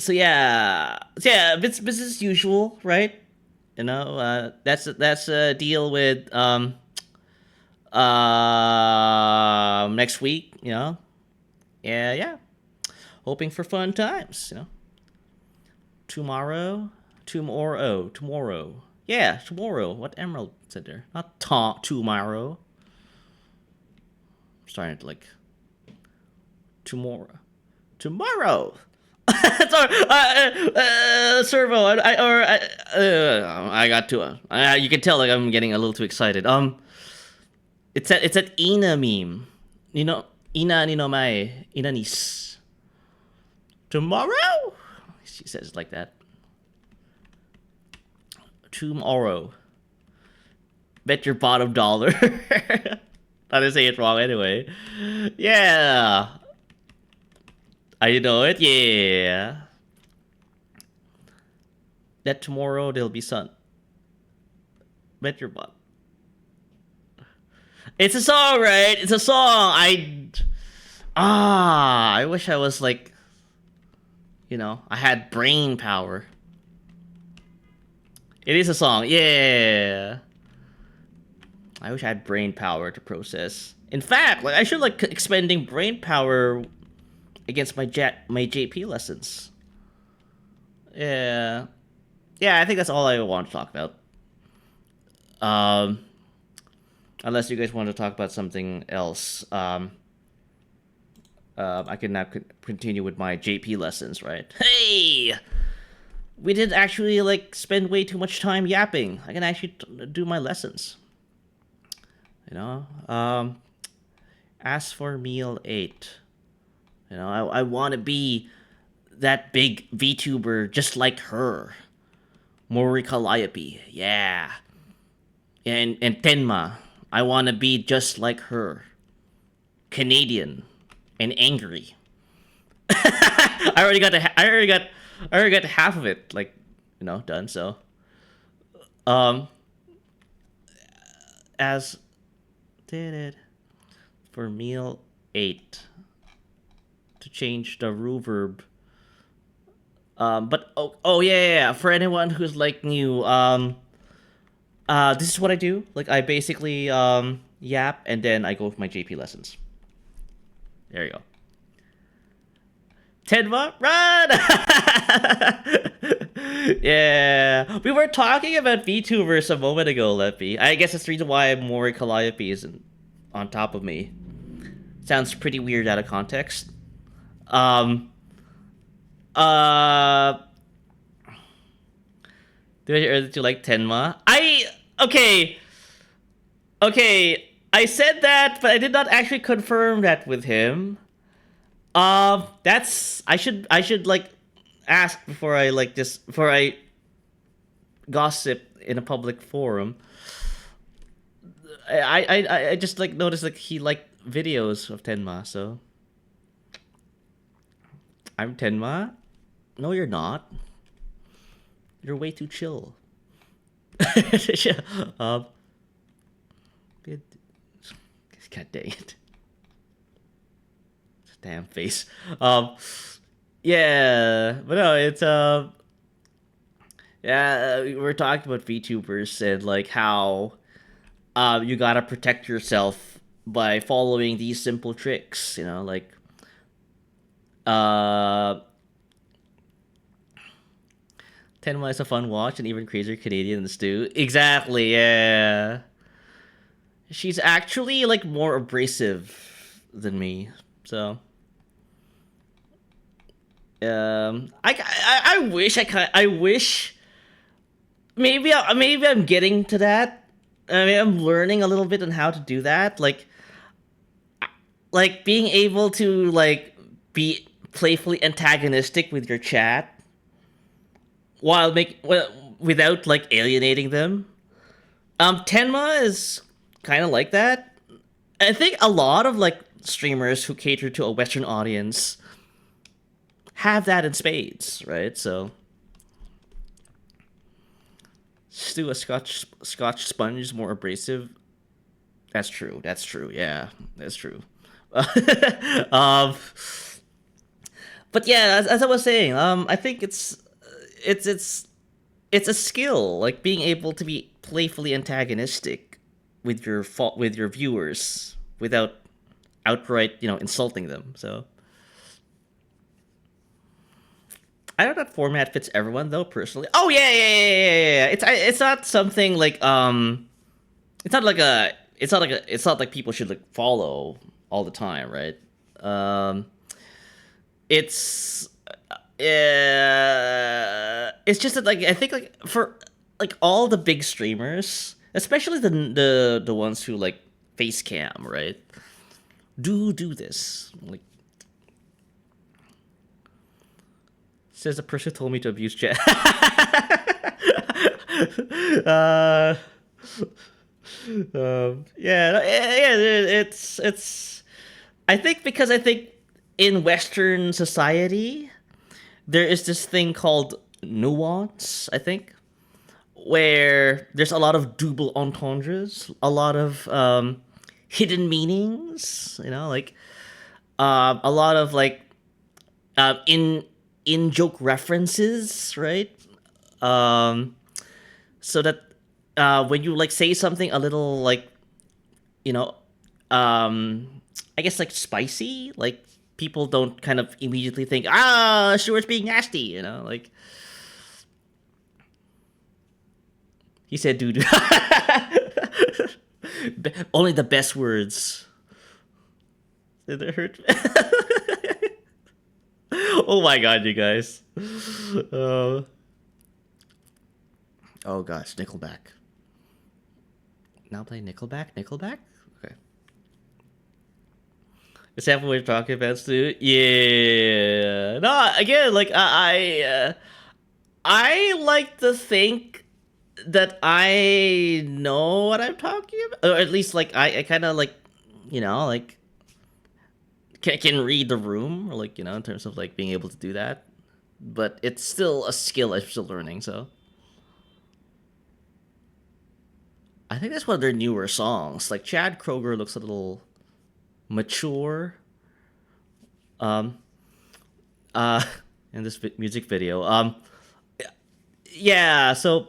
So yeah, business as usual, right? That's a deal with next week, yeah. Hoping for fun times, Tomorrow. Yeah, tomorrow. What Emerald said there? Not tomorrow. I'm starting to like tomorrow. Sorry, Servo. I got to. You can tell like I'm getting a little too excited. It's that Ina meme. Ina ni no mai. Ina nis. Tomorrow? She says it like that. Tomorrow. Bet your bottom dollar. I didn't say it wrong anyway. Yeah. I know it, yeah. That tomorrow there'll be sun. Bet your bottom. It's a song, right? It's a song. I wish I was like, I had brain power. It is a song, yeah. I wish I had brain power to process. In fact, like I should like expending brain power against my JP lessons. Yeah, I think that's all I want to talk about. Unless you guys want to talk about something else. I can now continue with my JP lessons, right? Hey! We didn't actually, like, spend way too much time yapping. I can actually do my lessons. Ask for meal 8. I want to be that big VTuber just like her. Mori Calliope, yeah. And Tenma, I want to be just like her. Canadian. And angry. I already got half of it, like, done. So, as did it for meal 8 to change the reverb. But yeah. For anyone who's like new, this is what I do. Like, I basically yap and then I go with my JP lessons. There you go. Tenma, run! Yeah. We were talking about VTubers a moment ago, Leppy. I guess that's the reason why Mori Calliope isn't on top of me. Sounds pretty weird out of context. Did you like Tenma? Okay. I said that, but I did not actually confirm that with him. That's I should like ask before I gossip in a public forum. I just like noticed like he liked videos of Tenma, so I'm Tenma. No, you're not. You're way too chill. um, God dang it. Damn face. Yeah, but no, it's yeah, we're talking about VTubers and like how you gotta protect yourself by following these simple tricks, you know, like Tenma is a fun watch and even crazier Canadian than Stu. Exactly, yeah. She's actually like more abrasive than me, so I wish I wish maybe I'm getting to that. I mean, I'm learning a little bit on how to do that, like being able to like be playfully antagonistic with your chat while without like alienating them. Tenma is kind of like that. I think a lot of like streamers who cater to a Western audience have that in spades, right? So, Stu, a Scotch sponge is more abrasive. That's true. That's true. Yeah, that's true. But yeah, as I was saying, I think it's a skill, like being able to be playfully antagonistic with your viewers without outright, insulting them. So I don't know if that format fits everyone though, personally. Oh yeah. It's not something like it's not like people should like follow all the time, right? It's it's just that like I think like for like all the big streamers, especially the ones who like face cam, right? Do this. Like says the person who told me to abuse chat. It's I think because I think in Western society there is this thing called nuance, I think, where there's a lot of double entendres, a lot of hidden meanings, like a lot of like in joke references, right? So that when you like say something a little like I guess like spicy, like people don't kind of immediately think Stuart's being nasty, like he said dude. Only the best words. Did it hurt? Oh my god, you guys. Oh gosh, Nickelback. Now play Nickelback? Okay. Is that what we're talking about, Stu? Yeah. No, again, like I like to think that I know what I'm talking about, or at least like I kind of like, like can read the room, or like in terms of like being able to do that. But it's still a skill I'm still learning. So I think that's one of their newer songs. Like Chad Kroger looks a little mature. In this music video. Yeah. So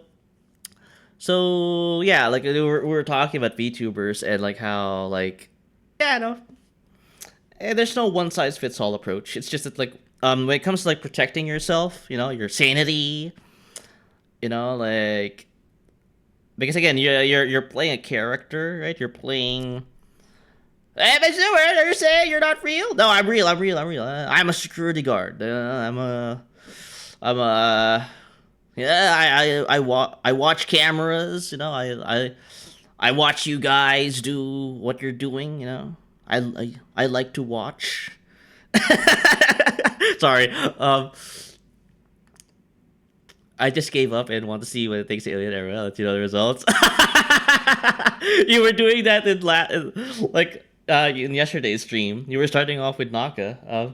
yeah, like we were talking about VTubers and like how like there's no one size fits all approach. It's just that like when it comes to like protecting yourself, your sanity, like because again you're playing a character, right? You're playing. Hey, Mr. Stuart, are you saying you're not real? No, I'm real. I'm a security guard. I'm a Yeah, I watch cameras. You know, I watch you guys do what you're doing. You know, I like to watch. Sorry. I just gave up and want to see what it thinks Alien Era. Let you know the results. You were doing that in yesterday's stream. You were starting off with Naka.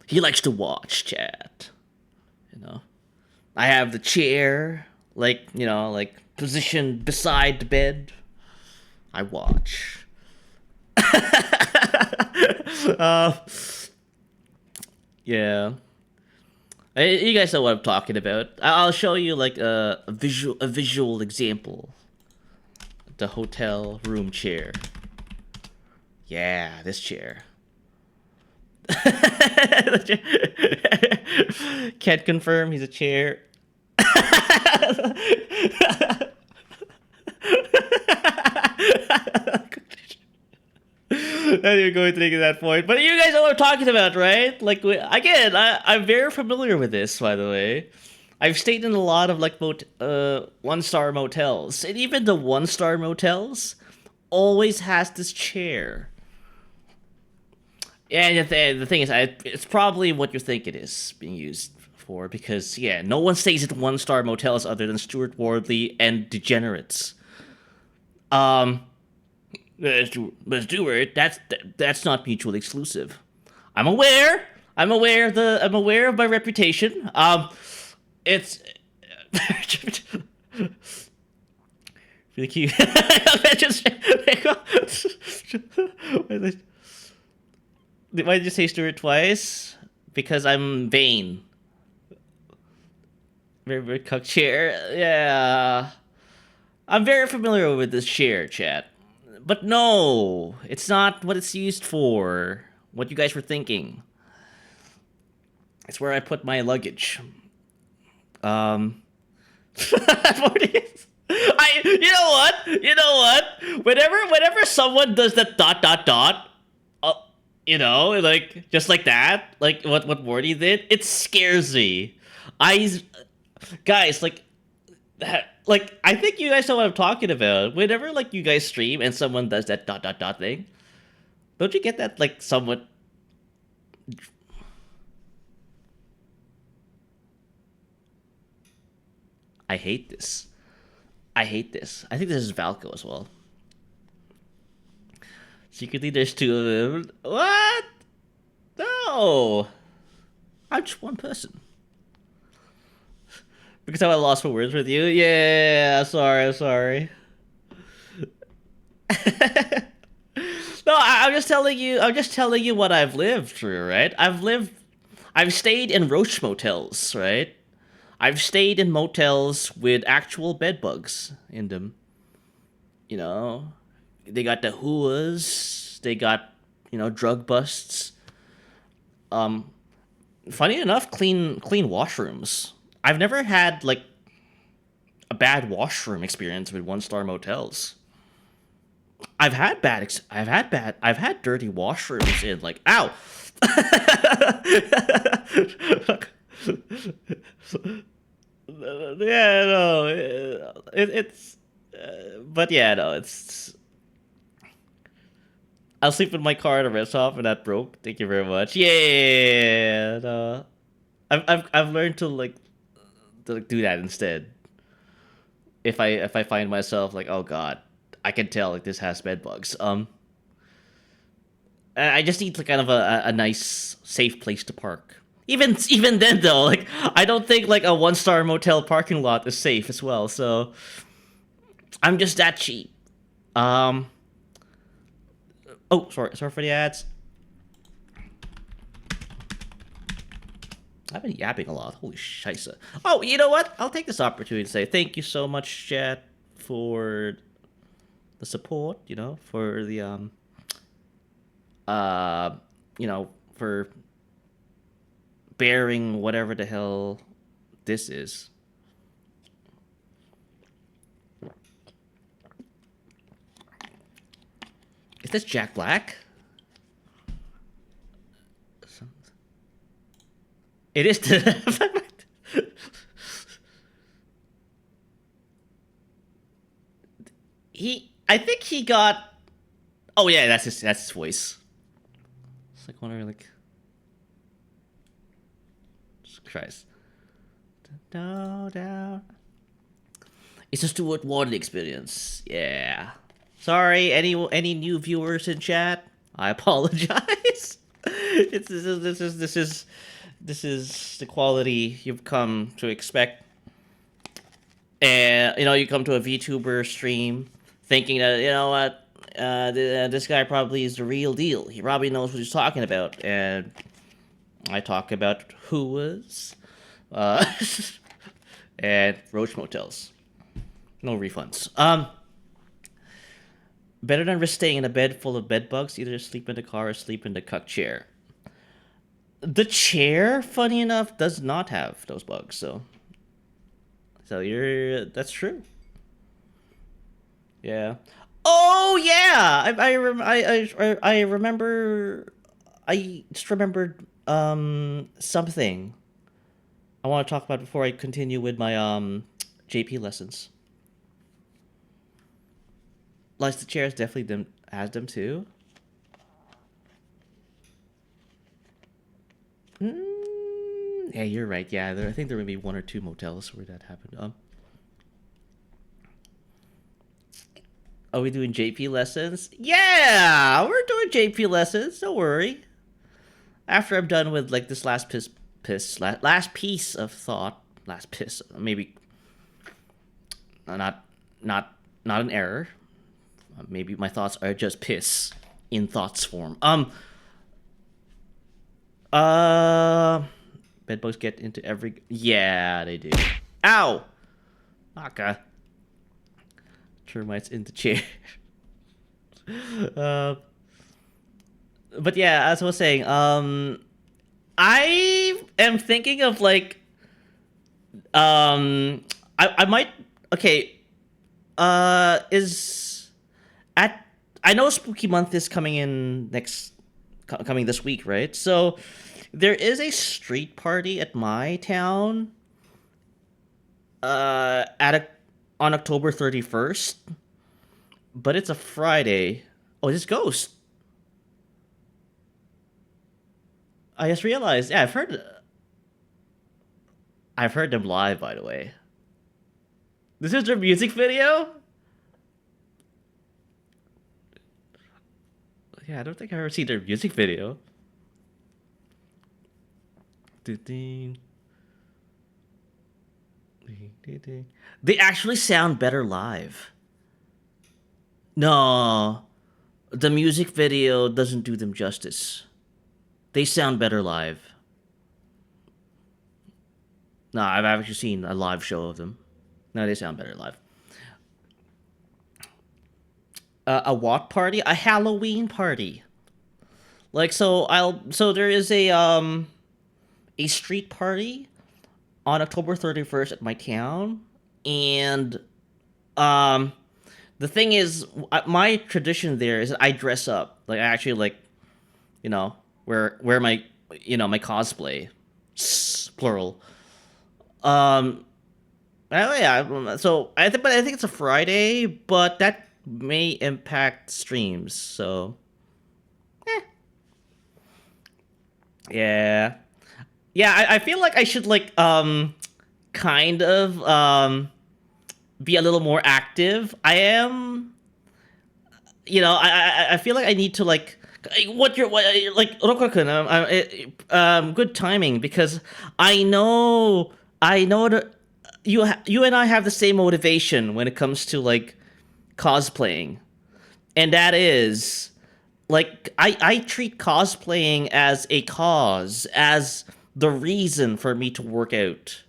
He likes to watch, chat. You know, I have the chair, like positioned beside the bed. I watch. uh, yeah. You guys know what I'm talking about. I'll show you like a visual example. The hotel room chair. Yeah, this chair. Can't confirm he's a chair. Not even going to take that point, but you guys know what I'm talking about, right? Like, again, I'm very familiar with this, by the way. I've stayed in a lot of like one-star motels, and even the one-star motels always has this chair. And the thing is, it's probably what you think it is being used for, because yeah, no one stays at one-star motels other than Stuart Wardley and degenerates. But Stuart, that's not mutually exclusive. I'm aware. I'm aware of my reputation. It's really cute. Why did you say Stuart twice? Because I'm vain. Very cuck chair. Yeah. I'm very familiar with this chair, chat. But no, it's not what it's used for. What you guys were thinking. It's where I put my luggage. You know what? Whenever someone does that ... you know, like just like that, like what Morty did, it scares me. Guys, like I think you guys know what I'm talking about. Whenever like you guys stream and someone does that ... thing, don't you get that like somewhat? I hate this. I think this is Valko as well. Secretly, there's two of them. What? No. I'm just one person. Because I lost for words with you. Yeah, I'm sorry. No, I'm just telling you what I've lived through, right? I've stayed in roach motels, right? I've stayed in motels with actual bed bugs in them. You know, they got the hooas, they got, drug busts. Funny enough, clean washrooms. I've never had like a bad washroom experience with one-star motels. I've had dirty washrooms in like, ow. Yeah, no, but yeah, no, it's. I'll sleep in my car at a rest stop, and that broke. Thank you very much. Yeah, no, I've learned to like do that instead. If I find myself like, oh god, I can tell like this has bed bugs. I just need like kind of a nice safe place to park. Even then though, like I don't think like a one-star motel parking lot is safe as well. So I'm just that cheap. Oh, sorry for the ads. I've been yapping a lot. Holy scheisse. Oh, you know what? I'll take this opportunity to say thank you so much, chat, for the support. For the for bearing whatever the hell this is. Is this Jack Black? It is the I think he got. Oh yeah, that's his voice. It's like wondering like. Jesus Christ. No doubt. It's a Stuart Ward experience. Yeah. Sorry, any new viewers in chat? I apologize. This is the quality you've come to expect. And you come to a VTuber stream thinking that what this guy probably is the real deal. He probably knows what he's talking about, and I talk about whoas, and roach motels. No refunds. Better than risk staying in a bed full of bed bugs. Either sleep in the car or sleep in the cuck chair. The chair, funny enough, does not have those bugs. So that's true. Yeah. Oh yeah. I remember. I just remembered something I want to talk about before I continue with my JP lessons. Likes the chairs, definitely has them too. Yeah, you're right. Yeah, I think there may be 1 or 2 motels where that happened. Are we doing JP lessons? Yeah, we're doing JP lessons. Don't worry. After I'm done with like this last piece of thought, maybe not an error. Maybe my thoughts are just piss in thoughts form. Bedbugs get into every. Yeah, they do. Ow! Naka. Termites in the chair. But yeah, as I was saying, I am thinking of like, I might. Okay. I know Spooky Month is coming coming this week, right? So there is a street party at my town on October 31st, but it's a Friday. Oh, it's Ghost. I just realized. Yeah, I've heard them live, by the way. This is their music video? Yeah, I don't think I've ever seen their music video. They actually sound better live. No, the music video doesn't do them justice. They sound better live. No, I've actually seen a live show of them. No, they sound better live. A what party? A Halloween party. Like so there is a street party on October 31st at my town, and the thing is, my tradition there is that I dress up. Like I actually like, wear my my cosplay, plural. Oh yeah, so I think it's a Friday, but that may impact streams. So, yeah. I feel like I should like kind of be a little more active. I am, I feel like I need to like good timing, because I know that you and I have the same motivation when it comes to like cosplaying, and that is like I treat cosplaying as a cause, as the reason for me to work out.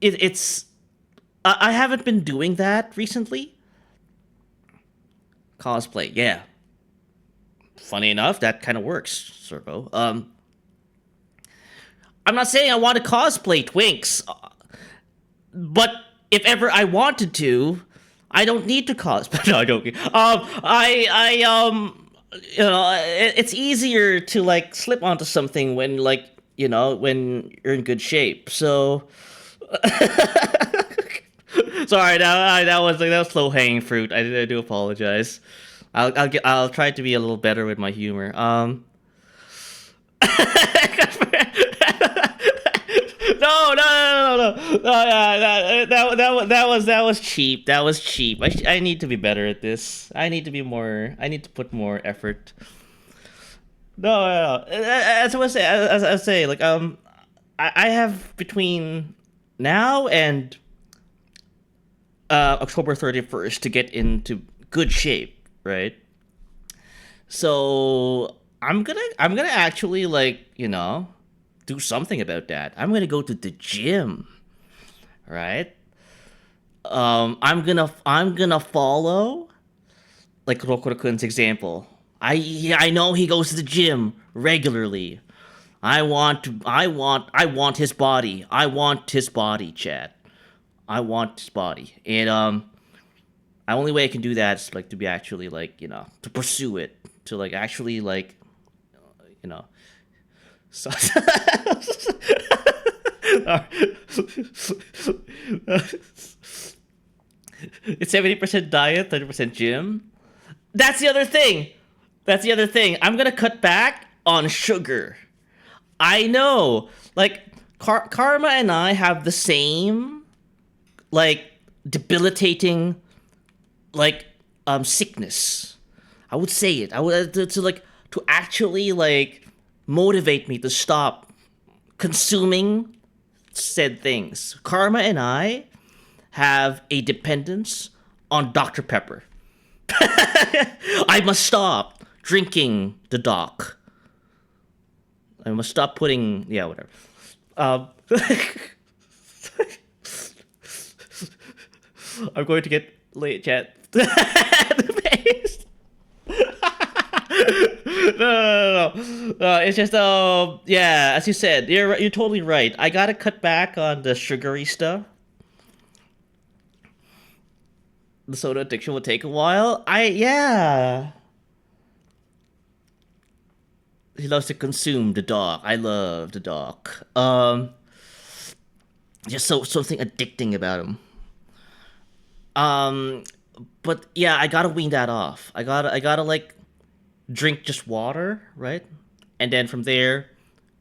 It's I haven't been doing that recently. Cosplay, yeah. Funny enough, that kind of works, Servo. I'm not saying I want to cosplay Twinks, but if ever I wanted to, I don't need to cosplay. No, I'm joking. you know, it's easier to like slip onto something when like, you know, when you're in good shape. So sorry, that was low hanging fruit. I do apologize. I'll try to be a little better with my humor. No, yeah, that was cheap. That was cheap. I need to be better at this. I need to put more effort. No. As I say, like I have between now and October 31st to get into good shape, right? So I'm gonna actually, like, you know, do something about that. I'm gonna go to the gym, right? I'm gonna follow like Rokuro-kun's example. I know he goes to the gym regularly. I want his body. I want his body, chat. I want his body. And the only way I can do that is like to be actually, like, you know, to pursue it, to like actually, like, you know. So it's 70% diet, 30% gym. That's the other thing. I'm gonna cut back on sugar. I know, like, Karma and I have the same, like, debilitating, like, sickness. I would say it. I would to actually, like, motivate me to stop consuming said things. Karma and I have a dependence on Dr. Pepper. I must stop drinking the Doc. I must stop putting, yeah, whatever. I'm going to get late, chat. No. It's just, yeah, as you said, you're totally right. I gotta cut back on the sugary stuff. The soda addiction will take a while. Yeah. He loves to consume the dog. I love the dog. Just something addicting about him. But yeah, I gotta wean that off. I gotta like drink just water, right? And then from there,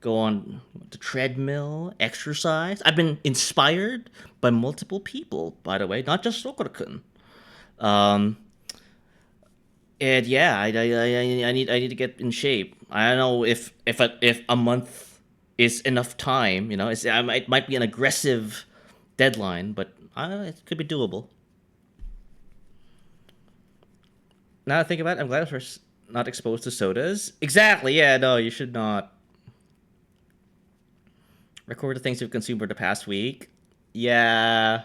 go on the treadmill, exercise. I've been inspired by multiple people, by the way, not just Rokuro-kun. And yeah, I need to get in shape. I don't know if a month is enough time. You know, it might be an aggressive deadline, but it could be doable. Now that I think about it, I'm glad we're not exposed to sodas. Exactly. Yeah. No, you should not. Record the things you've consumed over the past week. Yeah.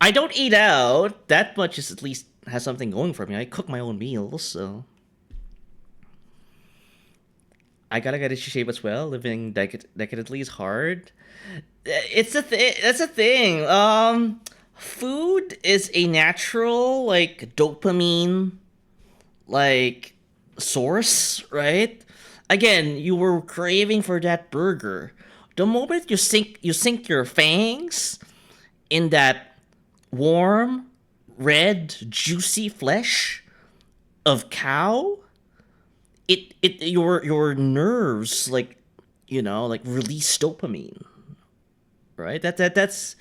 I don't eat out. That much is at least has something going for me. I cook my own meals, so I gotta get into shape as well. Living decadently is hard. That's a thing. Food is a natural, like, dopamine, like, source, right? Again, you were craving for that burger. The moment you sink your fangs in that warm, red, juicy flesh of cow, your nerves, like, you know, like, release dopamine, right? That's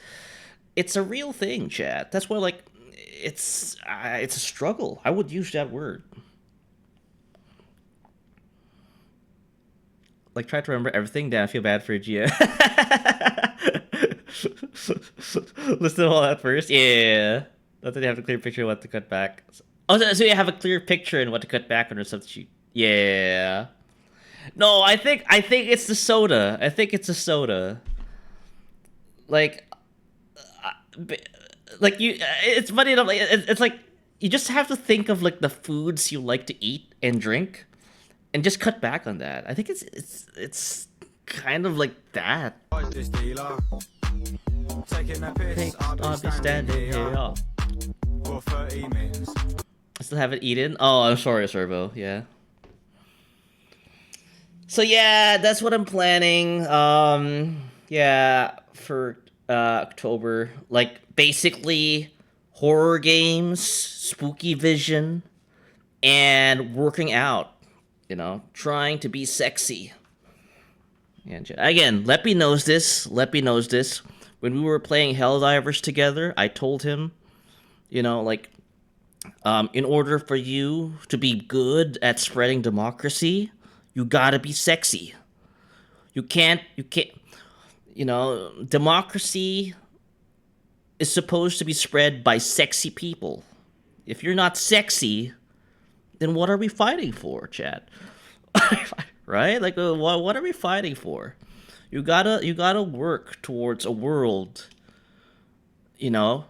it's a real thing, chat. That's why, like, it's a struggle. I would use that word. Like, try to remember everything. Then I feel bad for Gia. Listen to all that first. Yeah. Don't they have a clear picture of what to cut back? Oh, so you have a clear picture and what to cut back on or substitute. Yeah. No, I think it's the soda. I think it's a soda. Like you, it's funny enough. Like, it's like you just have to think of, like, the foods you like to eat and drink, and just cut back on that. I think it's kind of like that. This dealer, taking a piss, I'll be standing here for 30 minutes. I still haven't eaten. Oh, I'm sorry, Servo. Yeah. So yeah, that's what I'm planning. Yeah, for October. Like basically horror games, spooky vision, and working out. You know, trying to be sexy. And again, Leppy knows this. Leppy knows this. When we were playing Helldivers together, I told him, you know, like, in order for you to be good at spreading democracy, you gotta be sexy. You can't, you know, democracy is supposed to be spread by sexy people. If you're not sexy, then what are we fighting for, Chad? Right? Like, what are we fighting for? You gotta work towards a world, you know,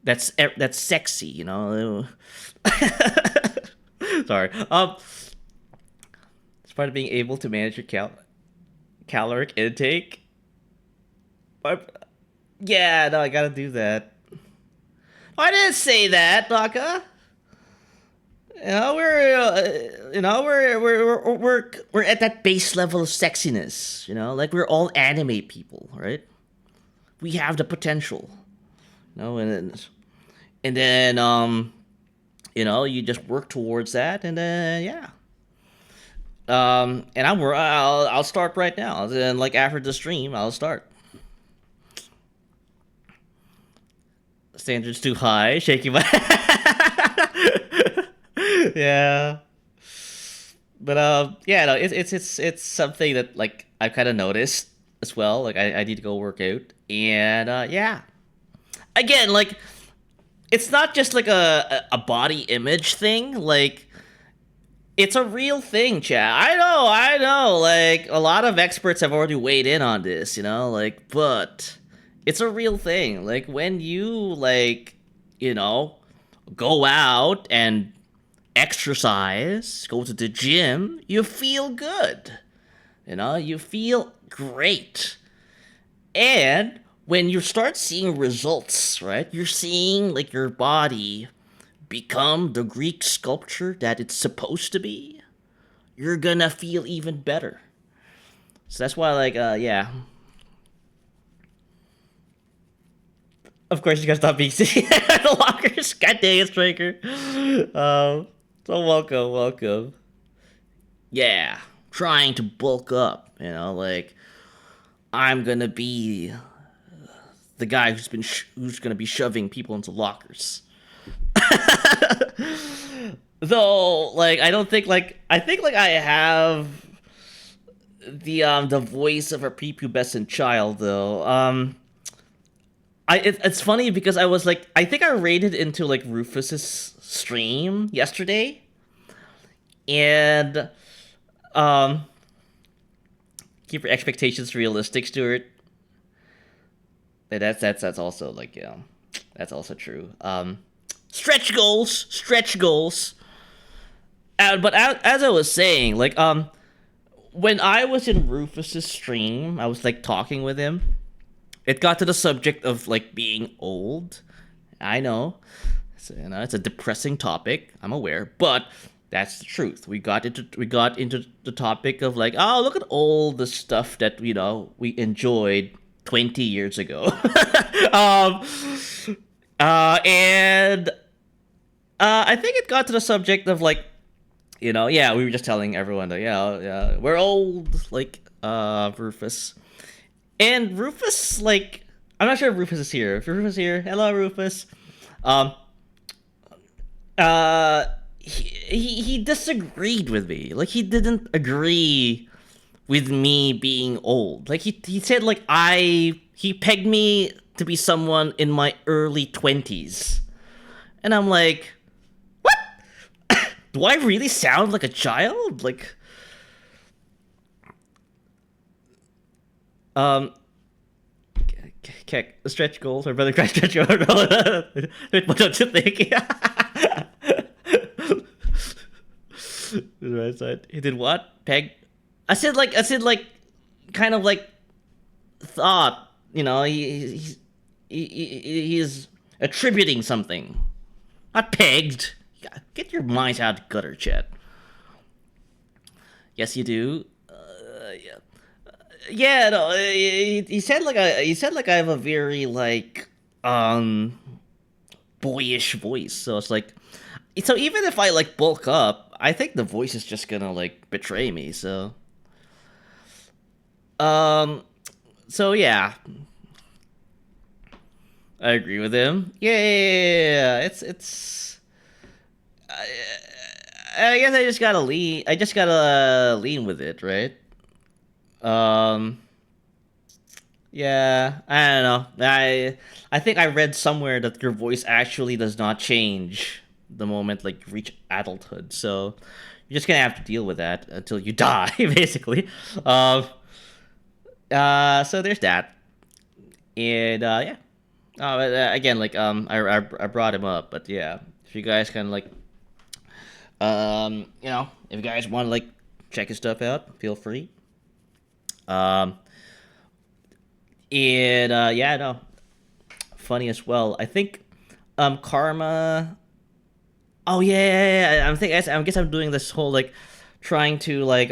that's sexy, you know. Sorry. It's part of being able to manage your caloric intake. Yeah, no, I gotta do that. I didn't say that, Naka. You know, we're at that base level of sexiness. You know, like we're all anime people, right? We have the potential. You know, and then you know, you just work towards that, and then yeah. And I'll start right now. Then like after the stream, I'll start. Standards too high, shaking my. Yeah. But yeah, no, it's something that like I've kind of noticed as well. Like I need to go work out, and yeah. Again, like it's not just like a body image thing. Like it's a real thing, chat. I know. Like a lot of experts have already weighed in on this, you know. Like, but it's a real thing. Like when you like, you know, go out and exercise, go to the gym, you feel good. You know, you feel great. And when you start seeing results, right? You're seeing like your body become the Greek sculpture that it's supposed to be. You're gonna feel even better. So that's why, like, yeah. Of course, you gotta stop being silly. The lockers. God dang it, Striker. So welcome. Yeah, trying to bulk up. You know, like I'm gonna be the guy who's gonna be shoving people into lockers. Though, like I don't think like I think like I have the voice of a prepubescent child though. It's funny because I was like I think I raided into like Rufus's stream yesterday, and keep your expectations realistic, Stuart. That's also like that's also true. Stretch goals. But as I was saying, like when I was in Rufus's stream, I was like talking with him. It got to the subject of like being old. I know, it's a depressing topic. I'm aware, but that's the truth. We got into the topic of like, oh, look at all the stuff that we enjoyed 20 years ago. And I think it got to the subject of like, yeah, we were just telling everyone that yeah, we're old, like Rufus. And Rufus, like, I'm not sure if Rufus is here. If Rufus is here, hello, Rufus. He disagreed with me. Like, he didn't agree with me being old. Like, he said, like, he pegged me to be someone in my early 20s. And I'm like, what? Do I really sound like a child? Like, stretch goals. My brother cried stretch goals. What don't you think? The right side. He did what? Peg. I said like, kind of like, thought. He's attributing something. Not pegged. Get your minds out of the gutter, chat. Yes, you do. Yeah. Yeah, no. He said like I have a very like boyish voice. So it's like, so even if I like bulk up, I think the voice is just gonna like betray me. Um, so yeah, I agree with him. Yeah. It's. I guess I just gotta lean. I just gotta lean with it, right? Um. Yeah, I don't know. I think I read somewhere that your voice actually does not change the moment like you reach adulthood. So you're just gonna have to deal with that until you die, basically. Um. So there's that, and yeah. But, again, like I brought him up, but yeah, if you guys kind of like, you know, if you guys want to like check his stuff out, feel free. Um. And yeah, no, funny as well. I think Karma. Oh yeah, I guess I'm doing this whole like trying to like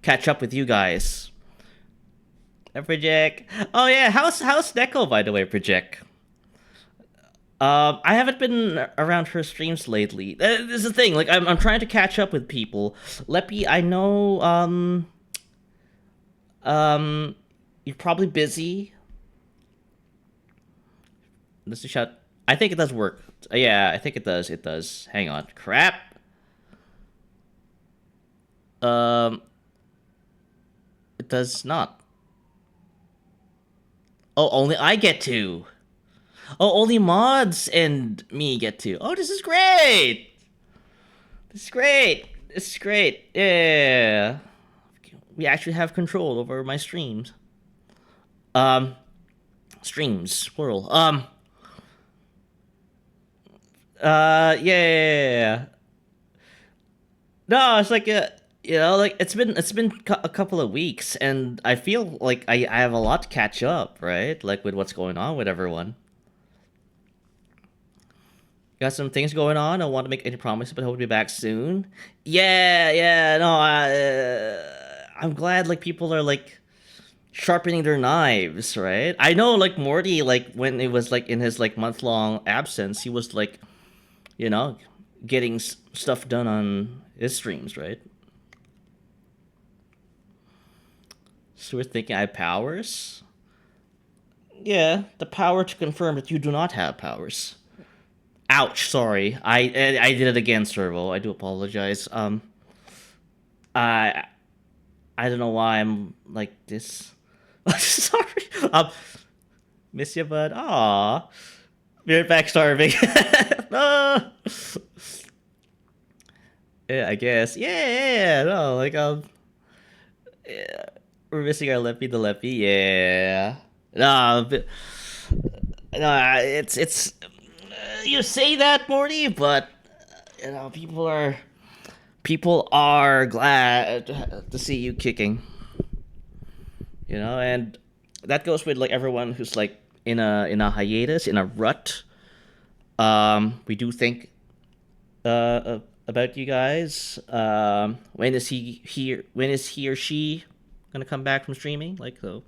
catch up with you guys. Project. Oh yeah, how's Neko, by the way, Project? I haven't been around her streams lately. This is the thing. Like I'm trying to catch up with people. Leppy, I know you're probably busy. Let's just shout. I think it does work. Yeah, I think it does. It does. Hang on. Crap. It does not. Oh, only I get to. Oh, only mods and me get to. Oh, this is great. This is great. This is great. Yeah. We actually have control over my streams. Streams, plural. Yeah. No, it's like you know, like it's been a couple of weeks, and I feel like I have a lot to catch up, right? Like with what's going on with everyone. Got some things going on. I don't want to make any promises, but I hope to be back soon. Yeah. No, I'm glad like people are like sharpening their knives, right? I know like Morty, like when it was like in his like month-long absence, he was like, you know, getting stuff done on his streams, right? So we're thinking I have powers? Yeah, the power to confirm that you do not have powers. Ouch, sorry. I did it again, Servo. I do apologize. I don't know why I'm like this. Sorry. Miss you, bud. Aw. We're back starving. No. Yeah, I guess. Yeah. No, like yeah. We're missing our Leppy the Leppy. Yeah. No, but, no, it's. You say that, Morty, but you know people are glad to see you kicking. You know, and that goes with like everyone who's like in a hiatus, in a rut. We do think about you guys. When is he here? When is he or she gonna come back from streaming? Like to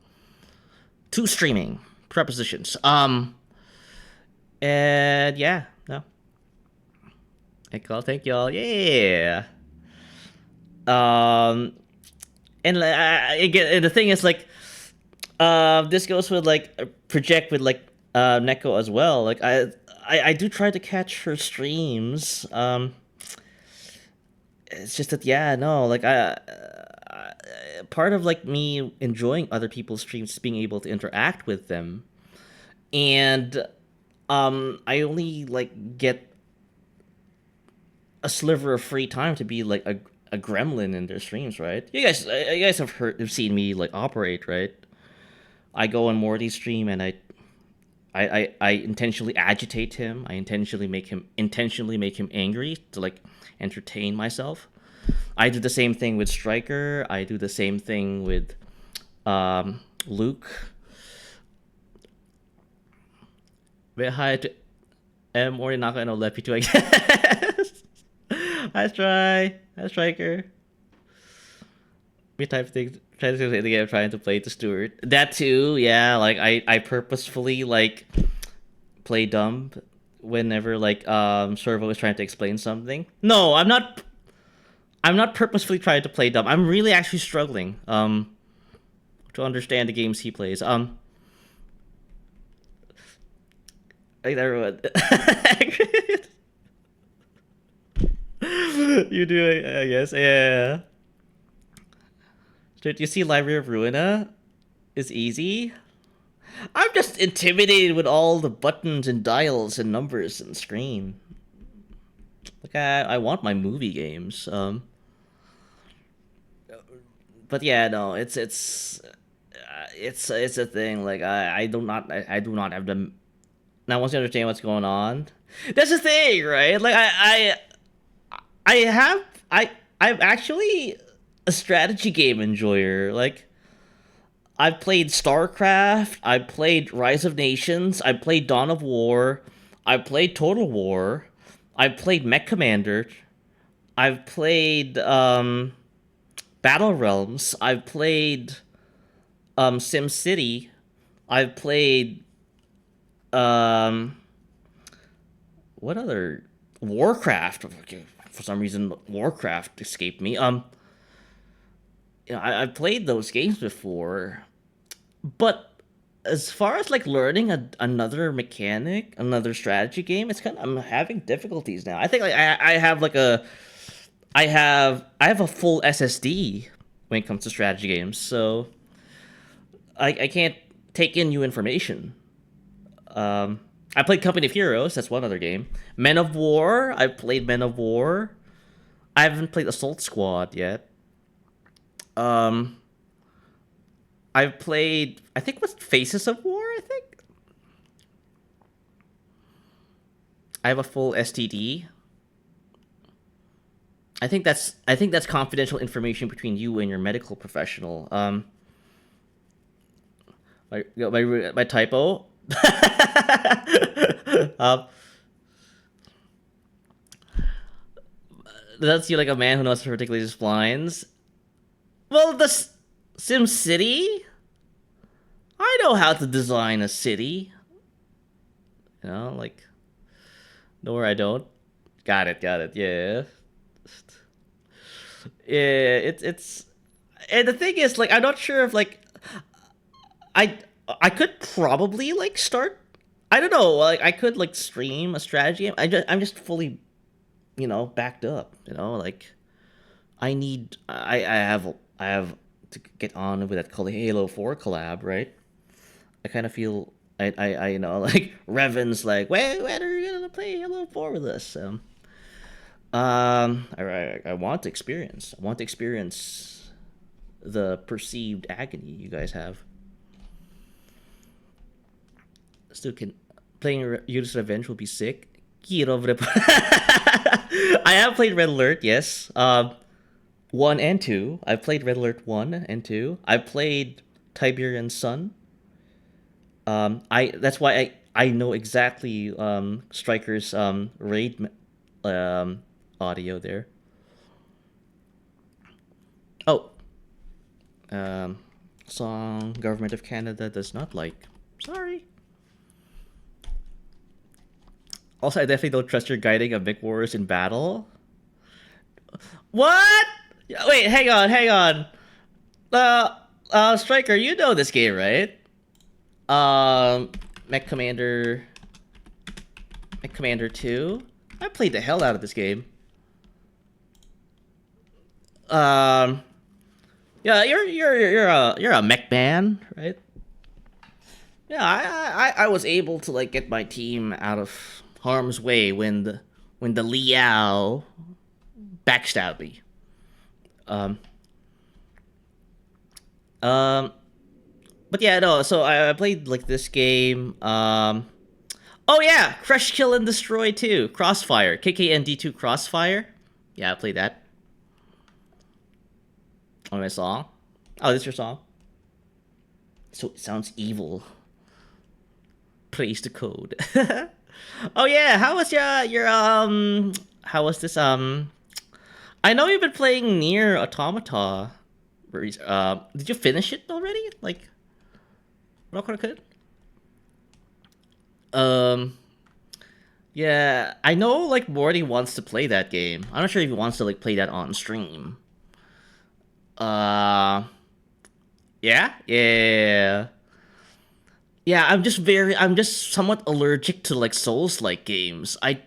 streaming prepositions. And yeah, no. Thank y'all. Yeah. And again, and the thing is like, this goes with like project with like Neko as well. Like I do try to catch her streams. It's just that yeah, no, like I part of like me enjoying other people's streams is being able to interact with them, and I only like get a sliver of free time to be like a gremlin in their streams, right? You guys have seen me like operate, right? I go on Morty's stream and I intentionally agitate him. I intentionally make him angry to like entertain myself. I do the same thing with Striker. I do the same thing with Luke. But hi to Morty Naka and Leppy too, I guess. I try. I striker. Me type things. Try to say the game. Trying to play the steward. That too. Yeah. Like I purposefully like play dumb whenever like Servo is trying to explain something. No, I'm not. I'm not purposefully trying to play dumb. I'm really actually struggling to understand the games he plays. Like everyone. You do it, I guess. Yeah. Did you see Library of Ruina? Is easy. I'm just intimidated with all the buttons and dials and numbers and screen. Like I want my movie games. But yeah, no, it's a thing. Like I do not have the. Now once you understand what's going on, that's the thing, right? Like I'm actually a strategy game enjoyer. Like I've played StarCraft, I played Rise of Nations, I played Dawn of War, I played Total War, I played Mech Commander, I've played Battle Realms, I've played Sim City, I've played what other Warcraft. Okay, for some reason Warcraft escaped me. I've played those games before, but as far as like learning another mechanic, another strategy game, it's kind of I'm having difficulties now. I think like I have like I have a full SSD when it comes to strategy games, so I can't take in new information. I played Company of Heroes. That's one other game. Men of War. I played Men of War. I haven't played Assault Squad yet. I've played. I think what's Faces of War. I think I have a full STD. I think that's confidential information between you and your medical professional. My typo. That's you like a man who knows particularly his blinds. Well, the Sim City. I know how to design a city. You know, like no, where I don't. Got it. Yeah. Yeah, it's and the thing is like I'm not sure if like I could probably like start. I don't know. Like I could like stream a strategy game. I'm just fully, backed up. Like I have to get on with that Halo 4 collab, right? I kind of feel I like Revan's like when are you gonna play Halo 4 with us? I want to experience. I want to experience the perceived agony you guys have. Still can playing Unit's Revenge will be sick. I have played Red Alert, yes. 1 and 2. I've played Red Alert 1 and 2. I played Tiberian Sun. That's why I know exactly Striker's raid audio there. Oh. Song Government of Canada does not like. Sorry. Also, I definitely don't trust your guiding of Mech Warriors in battle. What? Wait, hang on. Striker, you know this game, right? Mech Commander 2. I played the hell out of this game. Yeah, you're a mech man, right? Yeah, I was able to like get my team out of harm's way when the Liao backstabbed me. But yeah, no. So I played like this game. Oh yeah, Crush, Kill, and Destroy 2, Crossfire, KKND2 Crossfire. Yeah, I played that. Oh, my song. Oh, this is your song. So it sounds evil. Praise the code. Oh yeah, how was your how was this I know you've been playing Near Automata. Did you finish it already? Like, real quick. Yeah, I know like Morty wants to play that game. I'm not sure if he wants to like play that on stream. Uh, yeah. Yeah, I'm just somewhat allergic to like Souls-like games. I'm,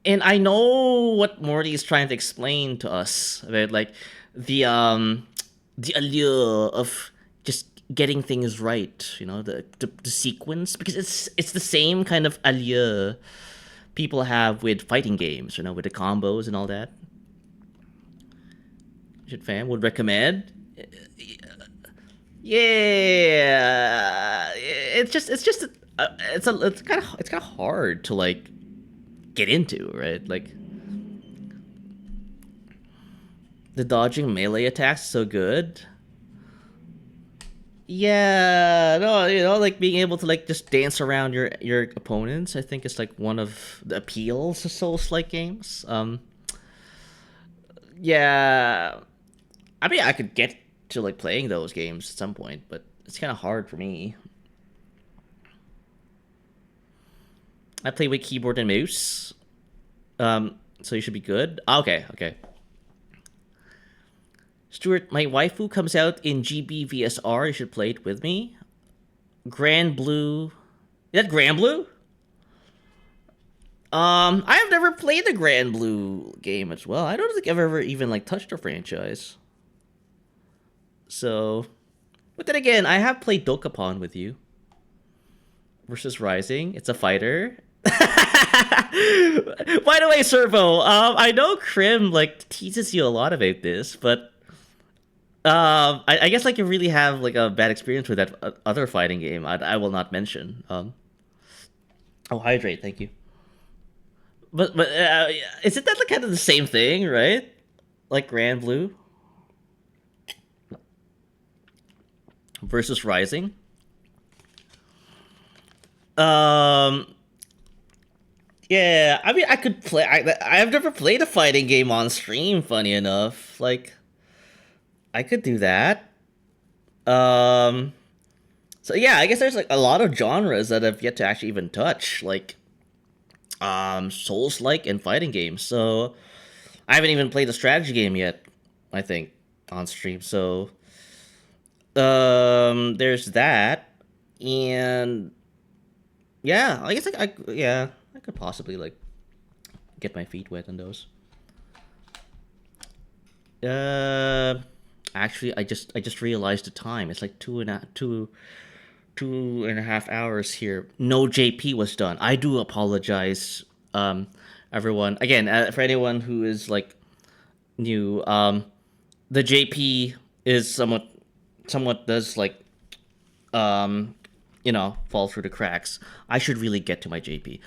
and I know what Morty is trying to explain to us about like the allure of just getting things right, you know, the sequence, because it's the same kind of allure people have with fighting games, you know, with the combos and all that. Should fam would recommend. Yeah, it's kind of hard to like get into, right? Like the dodging melee attacks is so good. Yeah, no, you know, like being able to like just dance around your opponents, I think is like one of the appeals of Souls-like games. Yeah, I mean, I could get to like playing those games at some point, but it's kind of hard for me. I play with keyboard and mouse, so you should be good. Okay. Stuart, my waifu comes out in GB VSR. You should play it with me. Grand Blue. Is that Grand Blue? I have never played the Grand Blue game as well. I don't think I've ever even like touched the franchise. So, but then again, I have played Dokapon with you. Versus Rising. It's a fighter. By the way, Servo, I know Krim like teases you a lot about this, but I guess like you really have like a bad experience with that other fighting game. I will not mention. Oh, hydrate, thank you. But isn't that like kind of the same thing, right? Like Grand Blue versus Rising. Yeah, I mean, I could play. I've never played a fighting game on stream. Funny enough, like I could do that. Um, so yeah, I guess there's like a lot of genres that I've yet to actually even touch, like Souls-like and fighting games. So I haven't even played a strategy game yet. I think on stream. So there's that, and yeah, I guess I could possibly like get my feet wet on those. Actually, I just realized the time. It's like two and a half hours here. No JP was done. I do apologize, everyone. Again, for anyone who is like new, the JP is somewhat does like fall through the cracks. I should really get to my JP.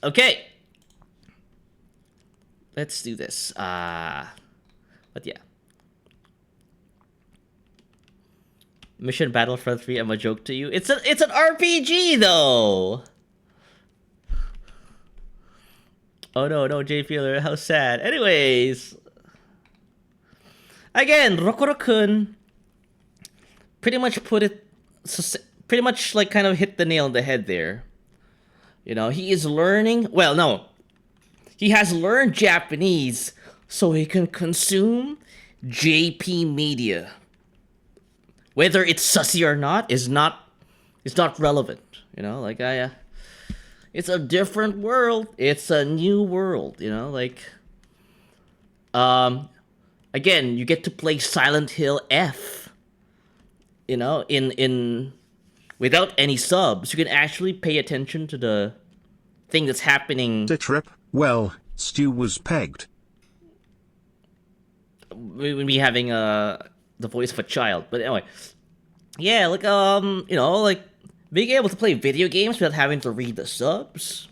Okay. Let's do this. But yeah. Mission Battlefront 3, I'm a joke to you. It's an RPG though. Oh no, JP, how sad. Anyways. Again, Rokuro-kun pretty much pretty much like kind of hit the nail on the head there. You know, he is learning, well, no. He has learned Japanese so he can consume JP media. Whether it's sussy or not is not relevant, you know? Like it's a different world. It's a new world, you know? Like again, you get to play Silent Hill F. You know, in without any subs, you can actually pay attention to the thing that's happening. The trip. Well, Stu was pegged. Me having the voice of a child, but anyway, yeah, like you know, like being able to play video games without having to read the subs.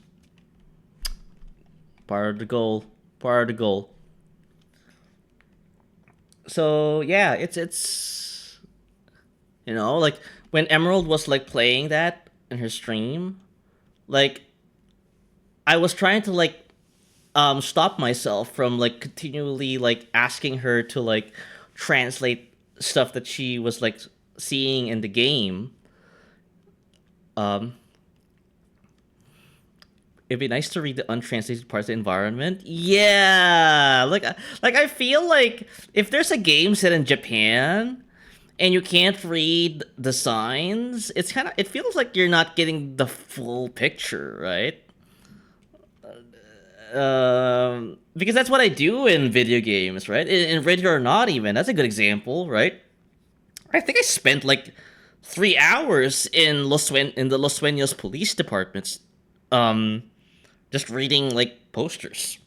Part of the goal. So yeah, it's you know, like when Emerald was like playing that in her stream, like I was trying to like stop myself from like continually like asking her to like translate stuff that she was like seeing in the game. It'd be nice to read the untranslated parts of the environment. Yeah, like I feel like if there's a game set in Japan and you can't read the signs, it feels like you're not getting the full picture, right? Because that's what I do in video games, right? In Radio or Not, even that's a good example, right? I think I spent like 3 hours in the Los Sueños police departments, just reading like posters.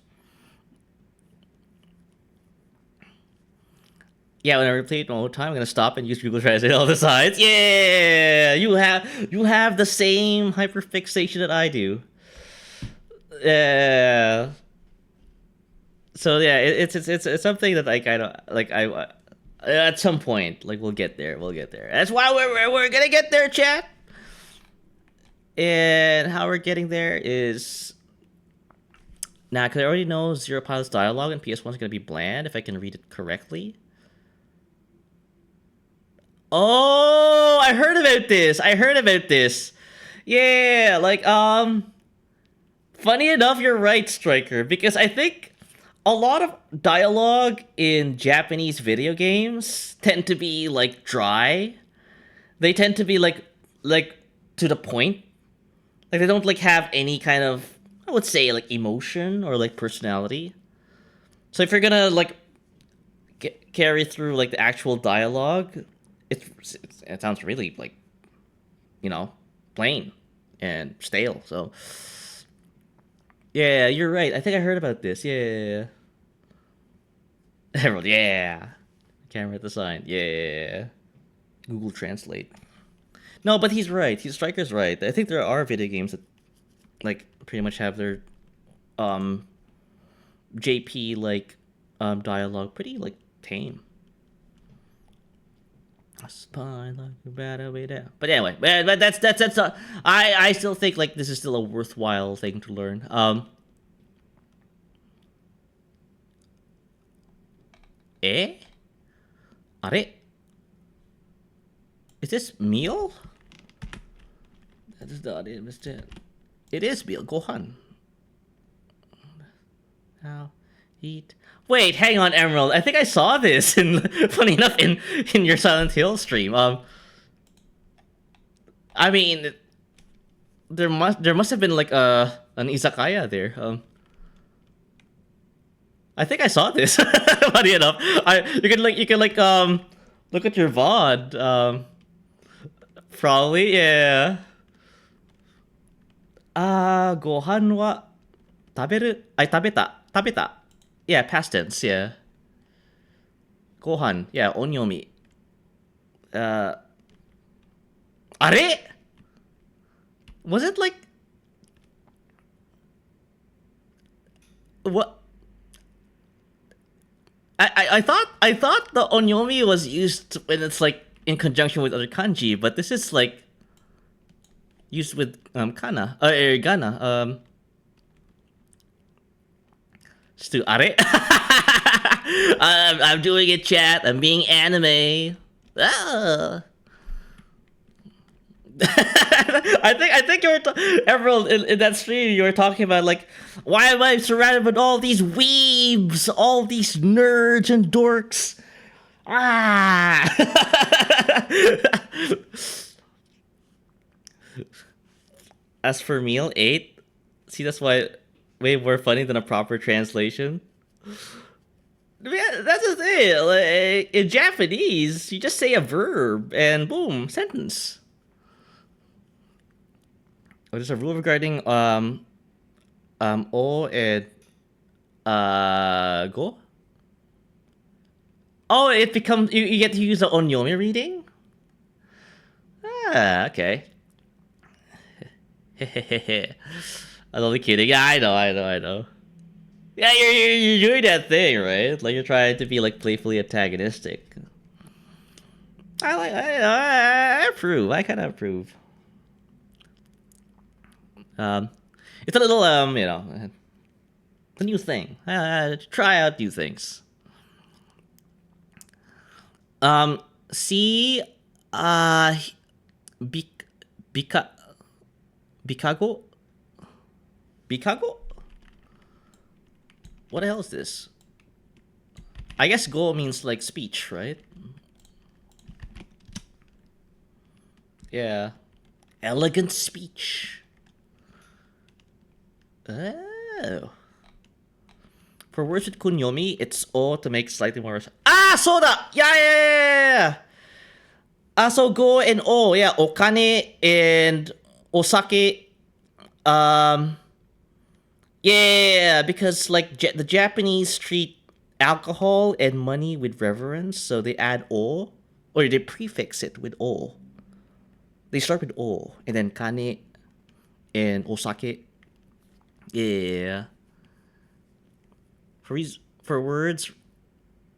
Yeah, when I replay it all the time, I'm gonna stop and use Google Translate all the signs. Yeah, you have the same hyperfixation that I do. Yeah. So yeah, it's something that I kind of like. At some point, like we'll get there. We'll get there. That's why we're gonna get there, chat. And how we're getting there is now, because I already know Zero Pilot's dialogue and PS1 is gonna be bland if I can read it correctly. Oh, I heard about this. Yeah, like funny enough, you're right, Striker, because I think a lot of dialogue in Japanese video games tend to be like dry. They tend to be like to the point. Like they don't like have any kind of, I would say, like emotion or like personality. So if you're gonna like carry through like the actual dialogue, it sounds really like, plain and stale. So yeah, you're right. I think I heard about this. Yeah. Everyone, yeah. Camera at the sign. Yeah. Google Translate. No, but he's right. Striker's right. I think there are video games that like pretty much have their JP like dialogue pretty like tame. A spine like a better way down. But anyway, but that's I still think like this is still a worthwhile thing to learn. Are is this meal? That is not it, Mr. It is meal. Gohan. How eat? Wait, hang on, Emerald. I think I saw this. Funny enough, in your Silent Hill stream. I mean, there must have been like an izakaya there. I think I saw this. Funny enough, you can look at your VOD. Probably, yeah. Gohan wa taberu? Tabeta. Yeah, past tense, yeah. Gohan, yeah, onyomi. Are? Was it like what? I thought the onyomi was used when it's like in conjunction with other kanji, but this is like used with kana gana. Are? I'm doing it, chat. I'm being anime. Ah. I think you were Emerald in that stream. You were talking about like, why am I surrounded with all these weebs, all these nerds and dorks? Ah. As for meal 8, see that's why way more funny than a proper translation. Yeah, that's the thing. Like, in Japanese, you just say a verb and boom, sentence. Oh, there's a rule regarding o and go. Oh, it becomes you get to use the onyomi reading. Ah, okay. I'm only kidding. Yeah, I know. Yeah, you're doing that thing, right? Like you're trying to be like playfully antagonistic. I approve. I kind of approve. It's a little The new thing. Try out new things. See, Bika, Bikago? Bikago? What the hell is this? I guess go means like speech, right? Yeah. Elegant speech. Oh. For words with kunyomi, it's O to make slightly more... Ah, soda! Yeah! So go and O, yeah, okane and osake. Yeah, because like the Japanese treat alcohol and money with reverence, so they add O, or they prefix it with O. They start with O, and then kane and osake. Yeah. For words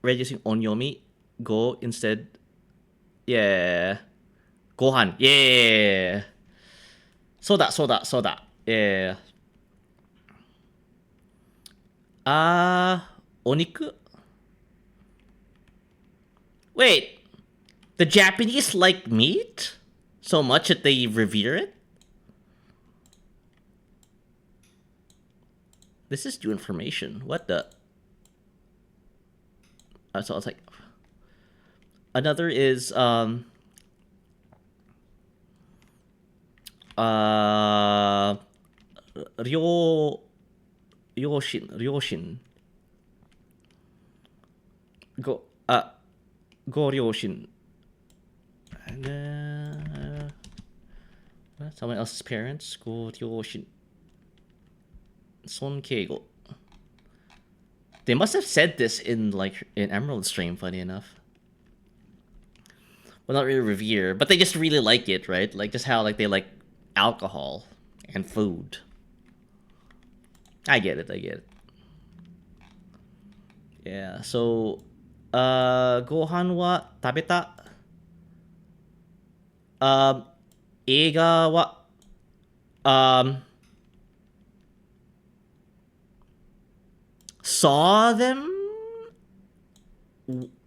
read using onyomi, go instead. Yeah. Gohan. Yeah. Soda. Yeah. Oniku? Wait. The Japanese like meat so much that they revere it? This is new information. What the? So it's like... Another is, Ryoshin. Go Ryoshin. And, someone else's parents. Go Ryoshin. Son Keigo. They must have said this in Emerald Stream, funny enough. Well, not really revere, but they just really like it, right? Like just how like they like alcohol and food. I get it. Yeah, so gohan wa tabeta. Eiga wa saw them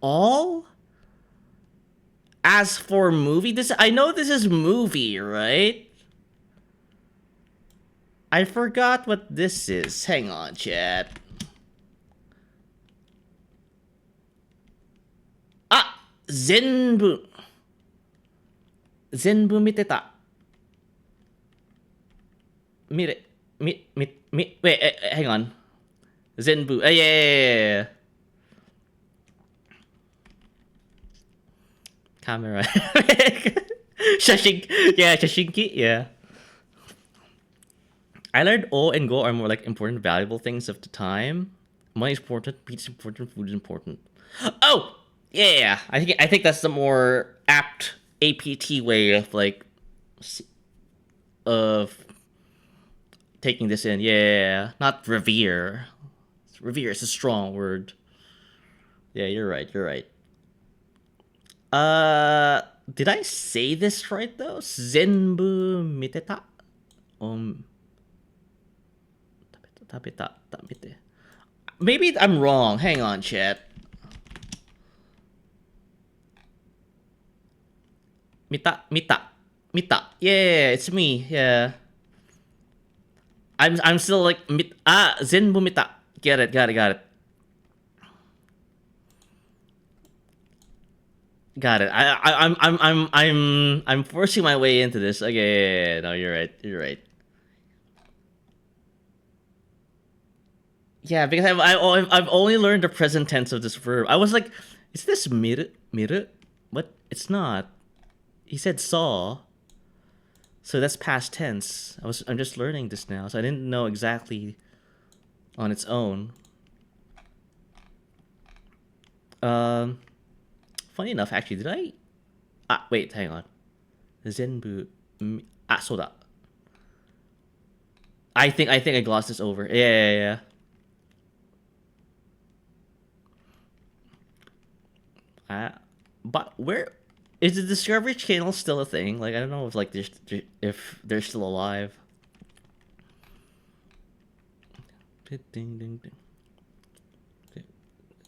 all. As for movie, I know this is movie, right? I forgot what this is. Hang on, chat. Zenbu miteta. Wait, hang on. Zenbu. Yeah. Camera. Shashinki, yeah. I learned O and Go are more like important, valuable things of the time. Money is important, beats important, food is important. Oh! Yeah, I think that's the more apt APT way of taking this in. Yeah, not revere. Revere is a strong word. Yeah, you're right. Did I say this right though? Zenbu miteta? Tabeta. Maybe I'm wrong. Hang on, chat. Mita. Yeah, it's me. Yeah. I'm still like Zenbu mita. Got it. Got it. I'm forcing my way into this. Okay, yeah. No, you're right. Yeah, because I've only learned the present tense of this verb. I was like, is this mir? What? It's not. He said saw. So that's past tense. I'm just learning this now, so I didn't know exactly on its own. Funny enough, actually, did I? Wait, hang on. Zenbu. Soda. I think I glossed this over. Yeah. But where is the Discovery Channel still a thing? Like, I don't know if they're still alive. Ding ding ding.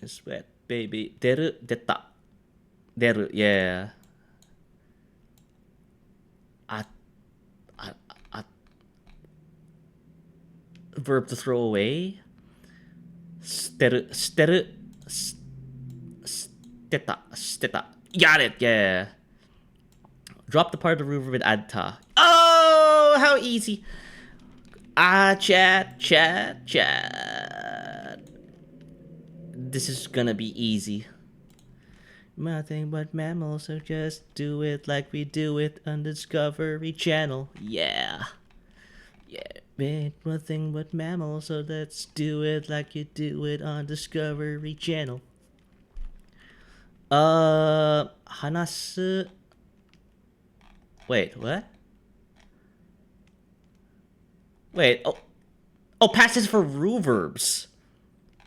Sweat baby. Deru detta. Deru, yeah. At, at. Verb to throw away. Steru, steru, steta, steta. Got it, yeah. Drop the part of the verb and add ta. Oh, how easy. Chat. This is gonna be easy. Nothing but mammals, so just do it like we do it on Discovery Channel. Yeah. Ain't nothing but mammals, so let's do it like you do it on Discovery Channel. Hanasu. Wait, what? Wait, oh, past is for verbs.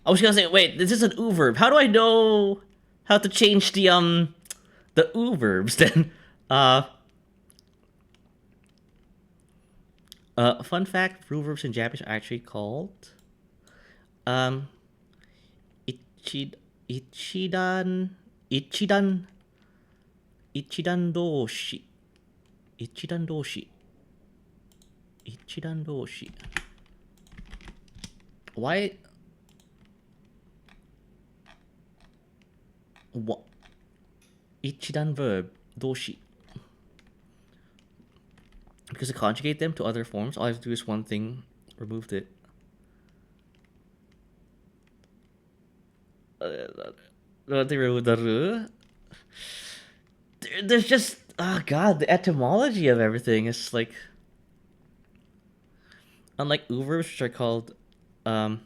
I was gonna say, wait, this is an verb. How do I know how to change the verbs then? Fun fact, verbs in Japanese are actually called ichidan doshi. Ichidan doshi. Why? What? Ichidan verb doshi. Because to conjugate them to other forms, all I have to do is one thing, removed it. There's just, oh god, the etymology of everything is like, unlike verbs, which are called wait,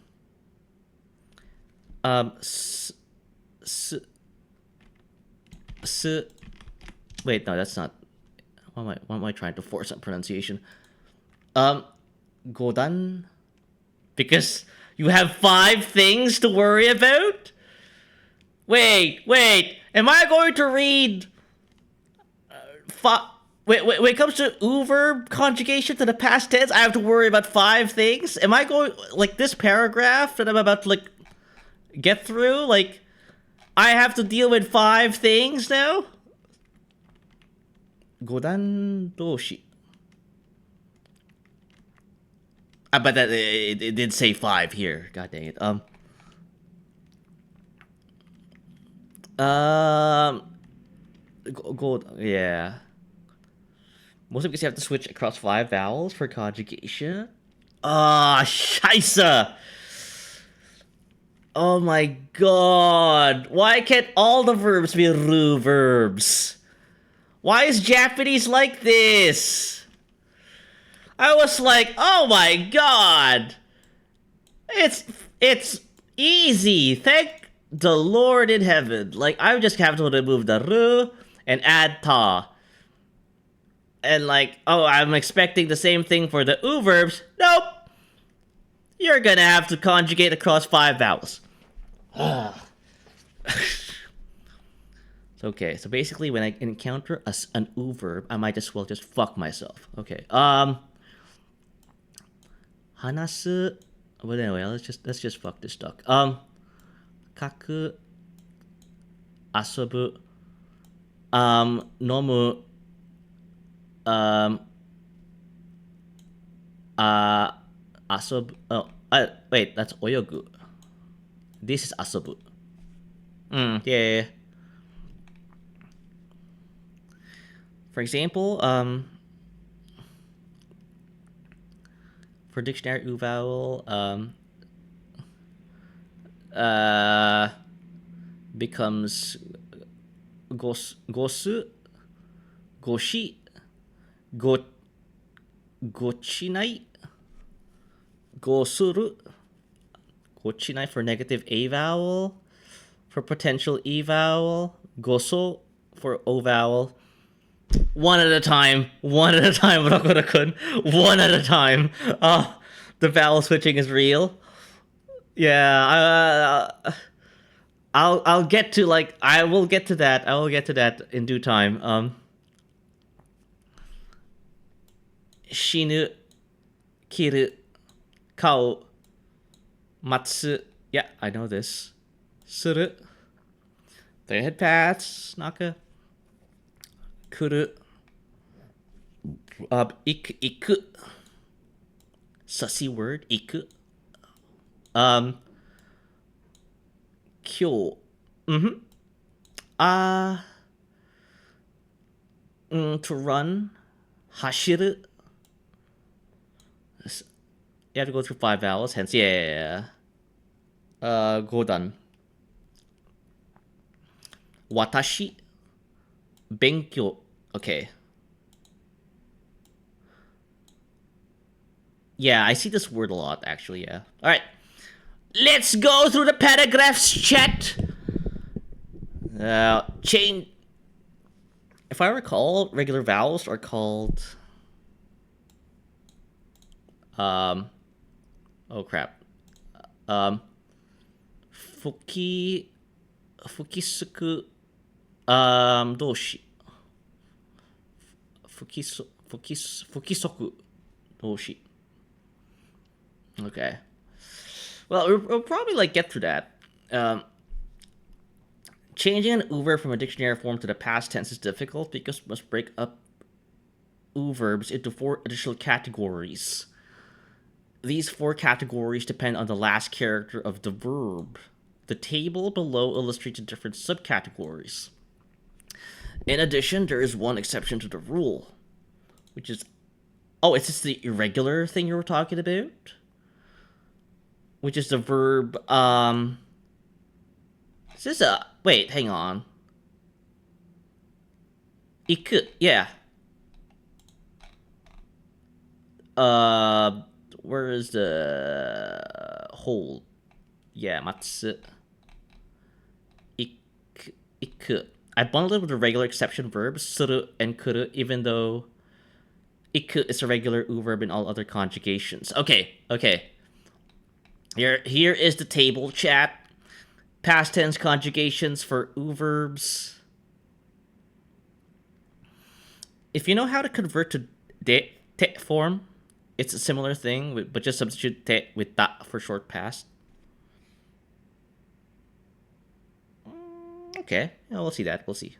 no, that's not. Why am I trying to force on pronunciation? Godan, because you have 5 things to worry about. Wait, am I going to read? Wait, when it comes to verb conjugation to the past tense, I have to worry about 5 things. Am I going like this paragraph that I'm about to like get through? Like, I have to deal with 5 things now. Godan doshi. But that it did say 5 here. God dang it. Yeah. Mostly because you have to switch across 5 vowels for conjugation. Scheisse. Oh my god. Why can't all the verbs be ru verbs? Why is Japanese like this? I was like, oh my god. It's easy. Thank the Lord in heaven. Like, I just have to remove the ru and add ta. And like, oh, I'm expecting the same thing for the verbs. Nope. You're gonna have to conjugate across 5 vowels. Okay, so basically when I encounter an verb, I might as well just fuck myself. Okay. Hanasu. But anyway, let's just fuck this duck. Kaku. Asobu. Nomu. Asobu. Oh, wait, that's oyogu. This is asobu. Yeah. For example, for dictionary vowel, becomes gosu, goshi, gochinai, gosuru, gochinai for negative a vowel, for potential e vowel, goso for o vowel. One at a time, Rakura-kun. One at a time. The vowel switching is real. Yeah, I'll get to like I will get to that in due time. Shinu, kiru, kao, matsu. Yeah, I know this. Suru. Three head paths. Naka. Kuru. Iku. Sussy word. Iku. Kyo. Mm-hmm. To run. Hashiru. You have to go through 5 vowels, hence, yeah. Godan. Watashi. Benkyo. Okay. Yeah, I see this word a lot, actually, yeah. Alright. Let's go through the paragraphs, chat. Chain. If I recall, regular vowels are called... Oh crap. Fukisuku. Doshi. Fukisoku. Doshi. Okay. Well, we'll probably like get through that. Changing an uber from a dictionary form to the past tense is difficult because we must break up verbs into 4 additional categories. These 4 categories depend on the last character of the verb. The table below illustrates the different subcategories. In addition, there is one exception to the rule, which is... Oh, is this the irregular thing you were talking about? Which is the verb, Is this a... Wait, hang on. Iku, yeah. Where is the... hold? Yeah, matsu. Iku. I bundled it with the regular exception verbs, suru and kuru, even though iku is a regular verb in all other conjugations. Okay. Here is the table, chat. Past tense conjugations for verbs. If you know how to convert to te form, it's a similar thing, but just substitute te with ta for short past. Okay, yeah, we'll see that. We'll see.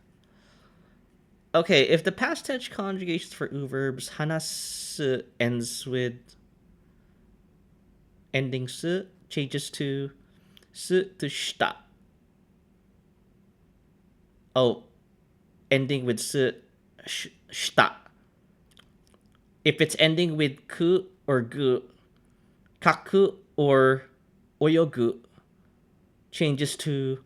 Okay, if the past tense conjugations for verbs hanasu ends with ending su, changes to su to shita. Oh, ending with su, shita. If it's ending with ku or gu, kaku or oyogu changes to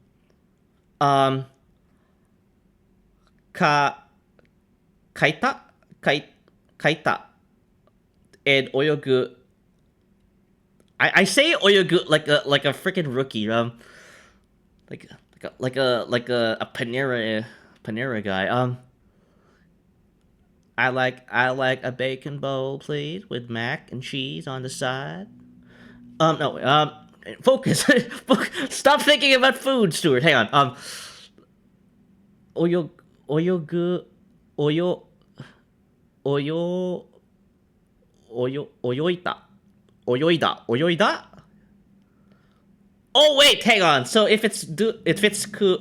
kaita, and oyogu. I say oyogu like a freaking rookie, like a Panera guy. I like a bacon bowl, please, with mac and cheese on the side. No, focus. Stop thinking about food, Stuart. Hang on. Oyogu, oyoida. Oh wait, hang on. So if it's ku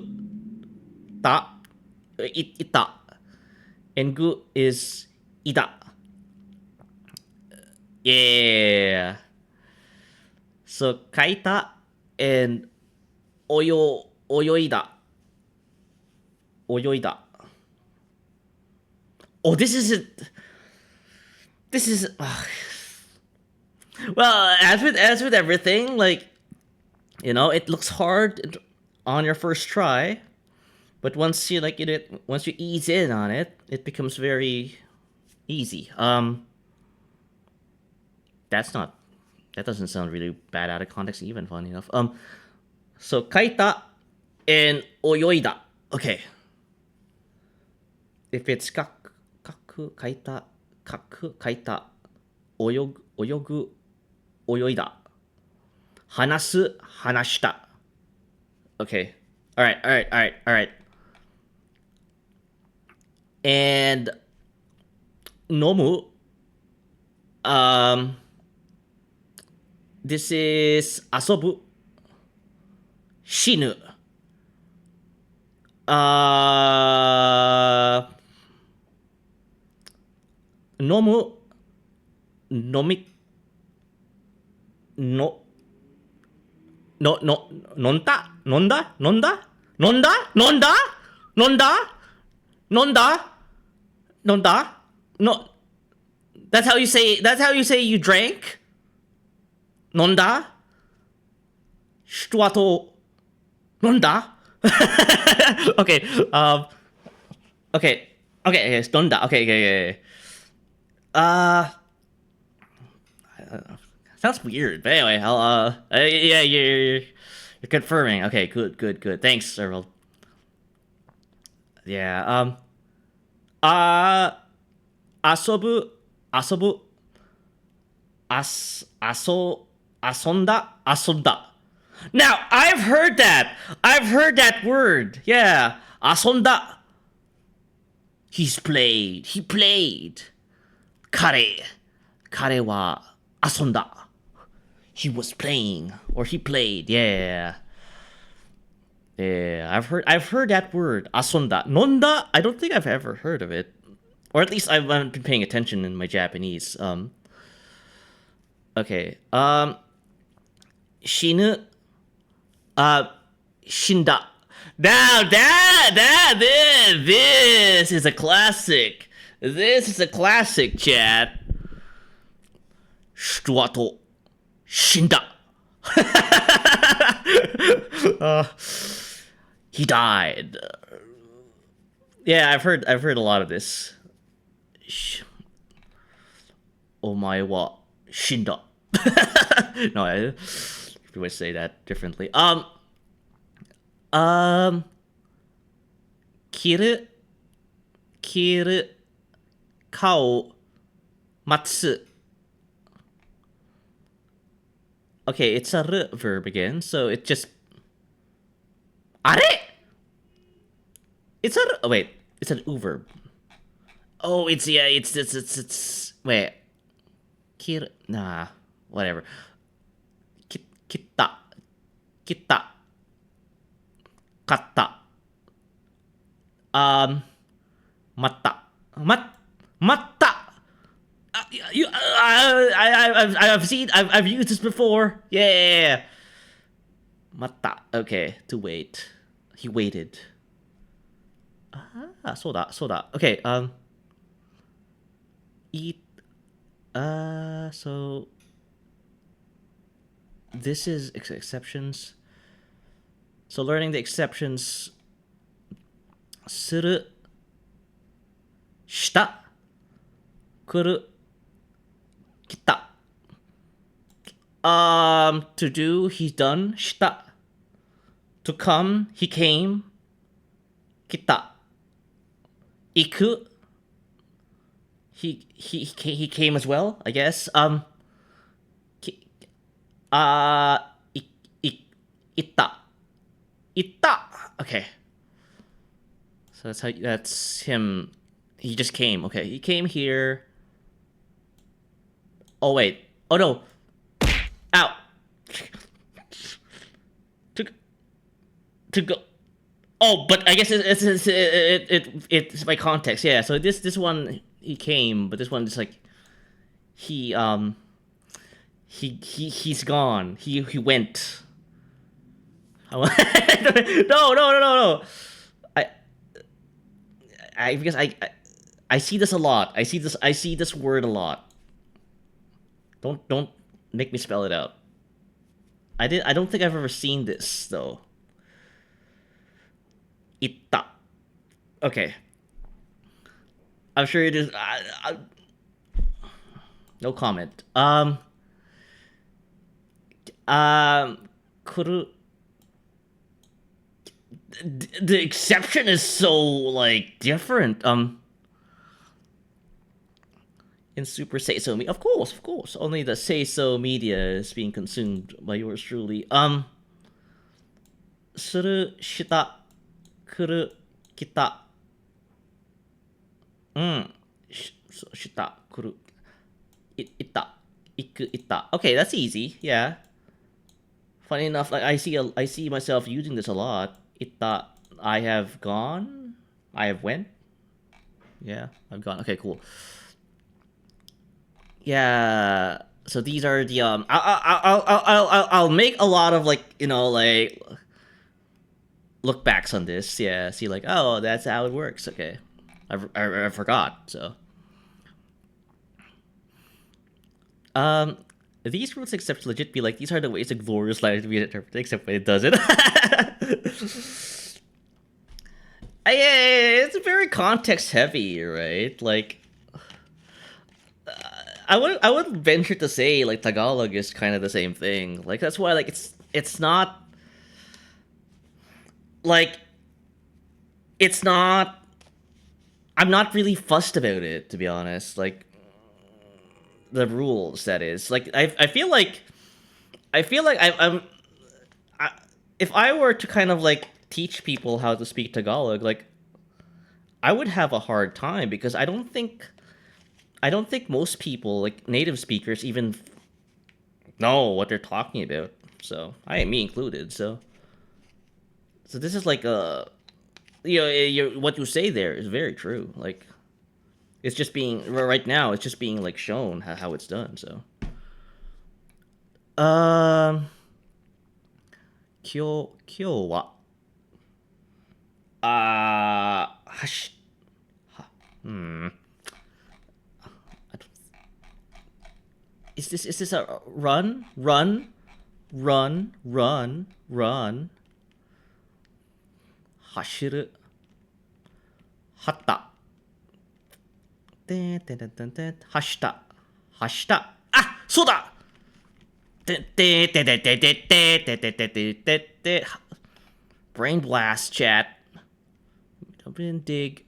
ta, ita, and gu is ida. Yeah. So kaita and oyoida. Oh, this is well, as with everything, like, you know, it looks hard on your first try, but once you once you ease in on it, it becomes very easy. That doesn't sound really bad out of context even, funny enough. So kaita and oyoida. Okay. If it's kaku kaita, oyogu, oyoida. Hanasu, hanashita. Okay. Alright. And nomu, This is 遊ぶ、死ぬ、飲む、飲み、の、飲んだ飲んだ飲んだ飲んだ飲んだ飲んだ飲んだ飲んだの That's how you say you drank? 飲んだ人はと飲んだOkay, okay, okay, 飲んだ Okay, okay, okay. Sounds weird, but anyway, yeah, you're confirming. Okay, good. Thanks, Serval. Yeah, 遊ぶ、遊ぶ、遊んだ、遊んだ。Now, I've heard that word. Yeah, 遊んだ。He played. 彼は遊んだ。He was playing, or he played. Yeah, I've heard that word. 遊んだ。飲んだ? I don't think I've ever heard of it, or at least I haven't been paying attention in my Japanese. Okay. 死ぬ。死んだ。Now this is a classic. This is a classic, chat. 人はと死んだ。He died. Yeah, I've heard a lot of this. お前は死んだ。No, I would say that differently. 切る、顔、待つ。Okay, it's a r verb again, so it just... あれ? It's a... Oh, wait. It's an u verb. Oh, it's... Wait. 切る... Nah. Whatever. 切った。買った。待った。待った。I've used this before. Yeah. 待った。Okay, to wait. He waited. そうだ。Okay, so this is exceptions. So learning the exceptions. する。した。来る。来た。To do, he's done. した。To come, he came. 来た。行く。He came as well, I guess. 行った。Okay. So that's him. He just came. Okay, he came here. Oh wait. Oh no. Ow. To go. Oh, but I guess it's by context. Yeah. So this one he came, but this one is like he's gone. He went. No. Because I see this a lot. I see this word a lot. Don't make me spell it out. I don't think I've ever seen this though. Itta. Okay. I'm sure it is. No comment. Kuru. The exception is so like different. In Super Say So Media, of course. Only the Say So media is being consumed by yours truly. する、した、来る、来た。した、来る、行った。Iku ita. Okay, that's easy. Yeah. Funny enough, like I see myself using this a lot. Ita. I have gone. I have went. Yeah, I've gone. Okay, cool. Yeah. So these are the I'll make a lot of like like look backs on this. Yeah. See like oh that's how it works. Okay. I forgot. So. These rules except legit be like these are the ways a glorious line to be interpreted except when it doesn't. Yeah, it's very context heavy, right? Like, I would venture to say like Tagalog is kind of the same thing. Like that's why like it's not like it's not. I'm not really fussed about it to be honest. Like the rules that is like I feel like I'm if I were to kind of like teach people how to speak Tagalog, like I would have a hard time because I don't think most people like native speakers even know what they're talking about. So I me included. So this is like a what you say there is very true. Like it's just being right now. It's just being like shown how it's done. So kyo wa hash is this a run hashiru hatta hashita ah soda brain blast chat dig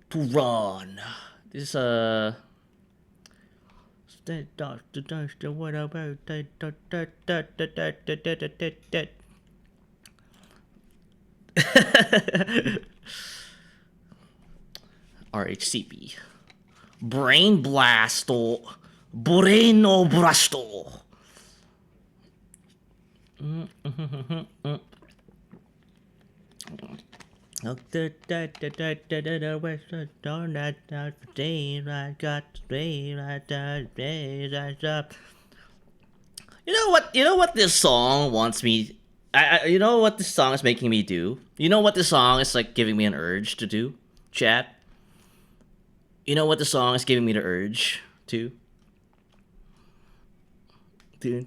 to run. This is a what about RHCP brain blasto Boreno Brasto. You know what? You know what this song wants me. You know what this song is making me do. You know what this song is like giving me an urge to do. Chat. You know what the song is giving me the urge to. I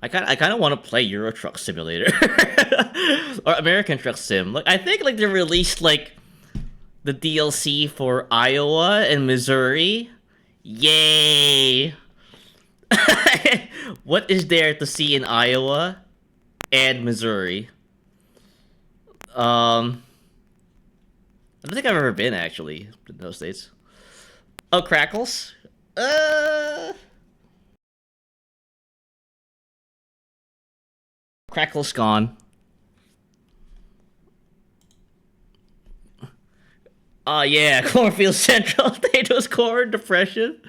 kind of want to play Euro Truck Simulator or American Truck Sim. Like I think like they released like the DLC for Iowa and Missouri. Yay! What is there to see in Iowa and Missouri? I don't think I've ever been actually in those states. Oh, Crackles. Crackle's gone. Oh yeah, Cornfield Central, Potatoes, Corn, Depression.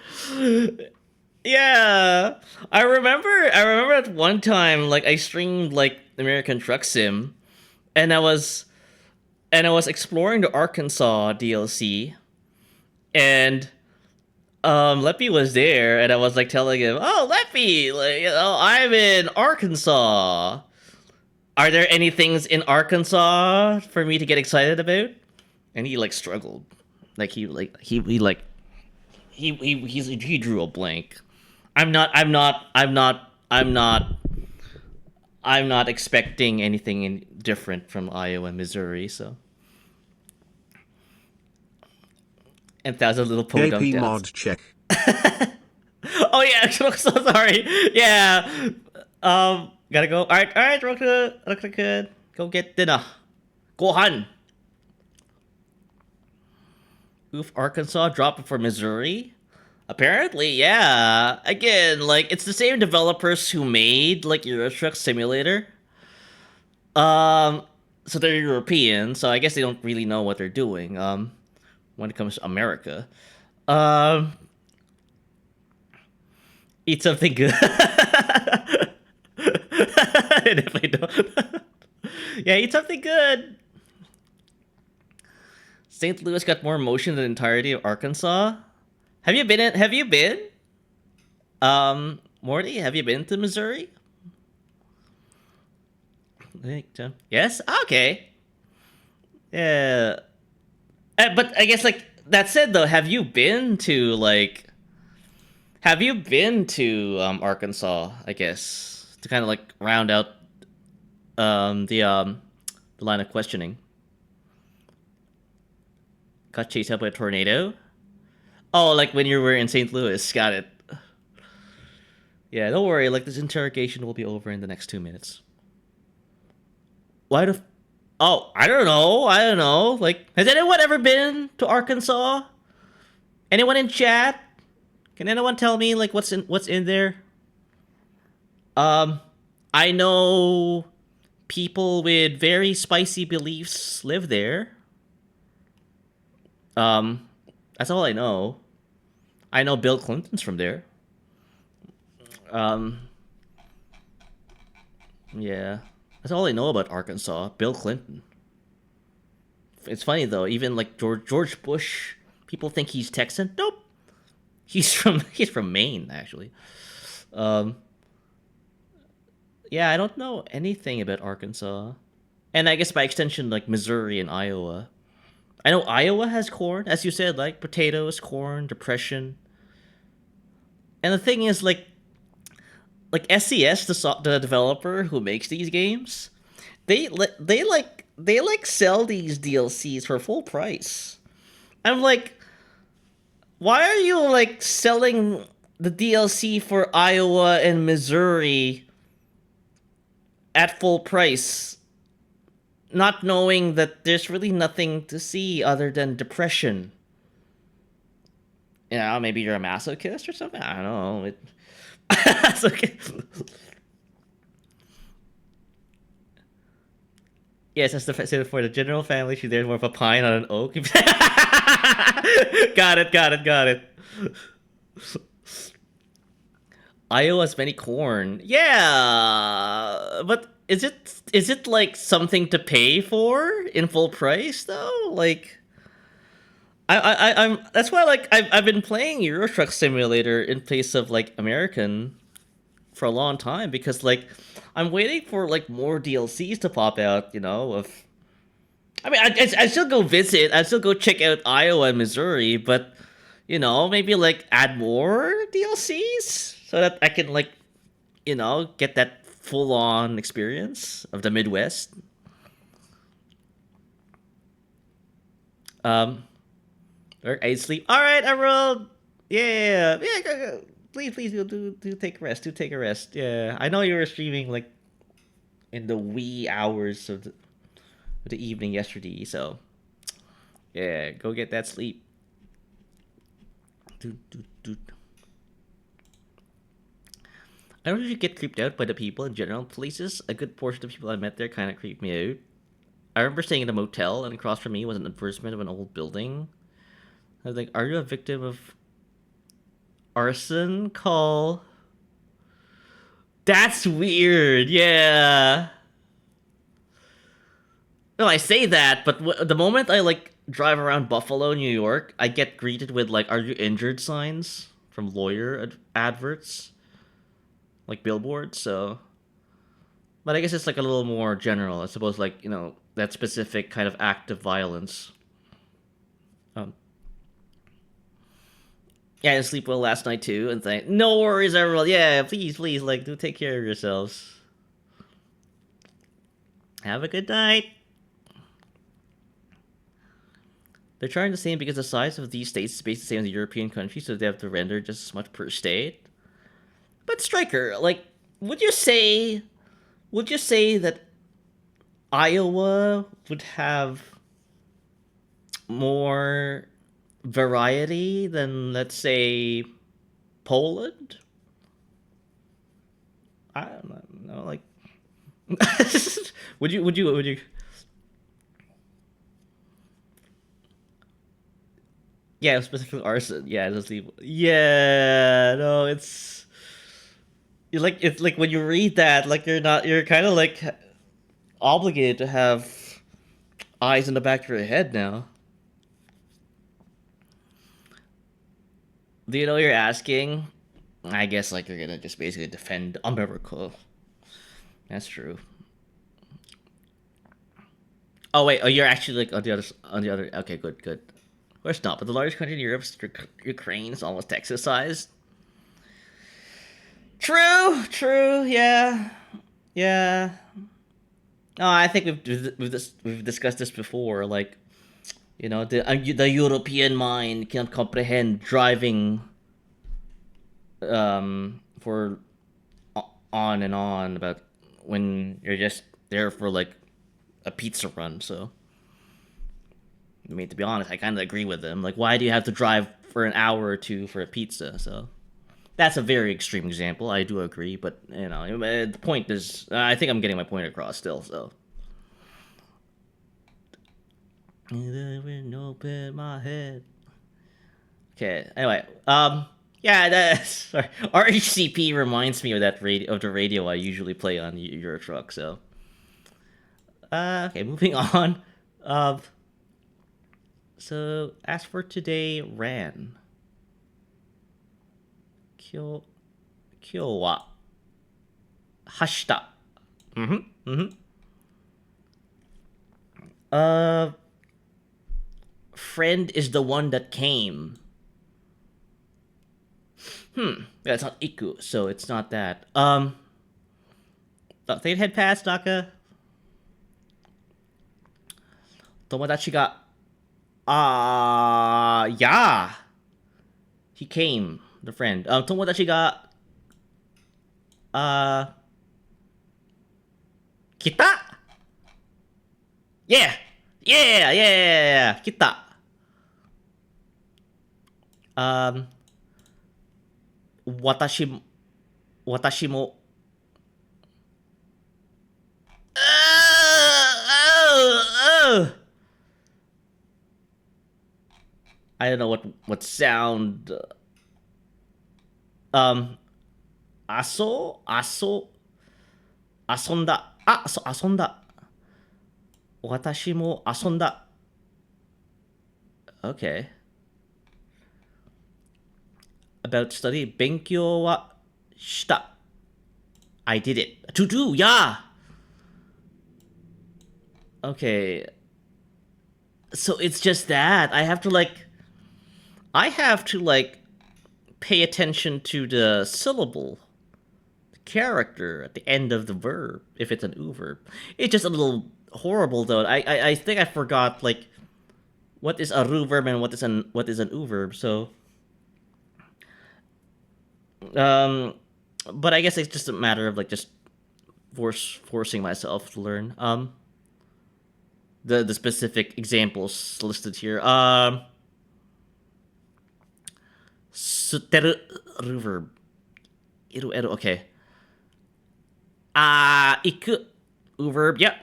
Yeah, I remember at one time like I streamed like American Truck Sim, and I was exploring the Arkansas DLC, and Leppy was there, and I was like telling him, "Oh, Leppy, like I'm in Arkansas. Are there any things in Arkansas for me to get excited about?" And he like struggled, like he drew a blank. I'm not expecting anything different from Iowa and Missouri, so. And that was a little podunk JP dance. mod check. Oh yeah, I'm so sorry. Yeah. Gotta go. Alright, Roku. Go get dinner. Gohan. Oof, Arkansas dropped for Missouri. Apparently, yeah. Again, like it's the same developers who made like Euro Truck Simulator. Um, so they're European, so I guess they don't really know what they're doing. When it comes to America, um, eat something good. And if I don't, yeah, eat something good. St. Louis got more motion than the entirety of Arkansas. Have you been? Have you been? Morty, have you been to Missouri? Yes. Okay. Yeah. But I guess like that said though, have you been to like? Have you been to Arkansas? I guess to kind of like round out the line of questioning. Got chased out by a tornado. Oh, like when you were in St. Louis. Got it. Yeah, don't worry. Like this interrogation will be over in the next 2 minutes. Why the? Oh, I don't know. I don't know. Like, has anyone ever been to Arkansas? Anyone in chat? Can anyone tell me like what's in there? I know people with very spicy beliefs live there. That's all I know. I know Bill Clinton's from there. Yeah. That's all I know about Arkansas. Bill Clinton. It's funny though, even like George Bush, people think he's Texan. Nope. He's from Maine, actually. Yeah, I don't know anything about Arkansas. And I guess by extension, like Missouri and Iowa. I know Iowa has corn, as you said, like potatoes, corn, depression. And the thing is, like SCS, the developer who makes these games, they sell these DLCs for full price. I'm like, why are you like selling the DLC for Iowa and Missouri at full price, not knowing that there's really nothing to see other than depression? You know, maybe you're a masochist or something. I don't know. That's okay. Yes, that's the for the general family. She's there more of a pine on an oak. Got it. Iowa's many corn. Yeah, but is it like something to pay for in full price though? Like, I'm that's why like I've been playing Euro Truck Simulator in place of like American for a long time because like I'm waiting for like more DLCs to pop out. You know, of I mean I still go visit. I still go check out Iowa and Missouri, but you know maybe like add more DLCs so that I can like you know get that full on experience of the Midwest. I sleep. All right, Emerald. Yeah. Go. Please do take a rest. Do take a rest. Yeah, I know you were streaming like in the wee hours of the evening yesterday, so yeah, go get that sleep. I don't usually get creeped out by the people in general places. A good portion of the people I met there kind of creeped me out. I remember staying in a motel, and across from me was an advertisement of an old building. I was like, "Are you a victim of arson call?" That's weird. Yeah. No, I say that, but the moment I like drive around Buffalo, New York, I get greeted with like "Are you injured?" signs from lawyer adverts, like billboards. So, but I guess it's like a little more general. I suppose like you know that specific kind of act of violence. Yeah, I didn't sleep well last night too, and think no worries, everyone. Yeah, please, like do take care of yourselves. Have a good night. They're trying the same because the size of these states is basically the same as the European countries, so they have to render just as much per state. But Striker, like, would you say that Iowa would have more variety than, let's say, Poland. I don't know, like. Would you? Yeah, specifically arson. Yeah, just leave. Yeah, no, it's like when you read that, like you're kind of like obligated to have eyes in the back of your head now. Do you know what you're asking? I guess like you're gonna just basically defend America. That's true. Oh wait, oh you're actually like on the other. Okay, good, good. Of course not, but the largest country in Europe, Ukraine, is almost Texas sized. True, true, yeah, yeah. No, I think we've discussed this before. Like, the European mind can't comprehend driving for on and on about when you're just there for like a pizza run. So, I mean, to be honest, I kind of agree with them. Like, why do you have to drive for an hour or two for a pizza? So, that's a very extreme example. I do agree, but the point is, I think I'm getting my point across still. So, open my head. Okay. Anyway, yeah, sorry. RHCP reminds me of the radio I usually play on Euro Truck. So, okay, moving on. So as for today, ran. 今日走った. Friend is the one that came. That's not iku, so it's not that. They'd head past Naka. 友達が yeah. He came, the friend. 友達が 来た Yeah! Yeah! Yeah! 来た 私も I don't know what sound. Asonda. 遊んだ. 私も遊んだ. Okay. About study. 勉強はした. I did it. To do, yeah. Okay. So it's just that I have to pay attention to the syllable, the character at the end of the verb, if it's an verb. It's just a little horrible though. I think I forgot what is a verb and what is an verb. So, but I guess it's just a matter of just forcing myself to learn. The specific examples listed here. 吸ってる verb. いる okay. 行く verb. Yeah.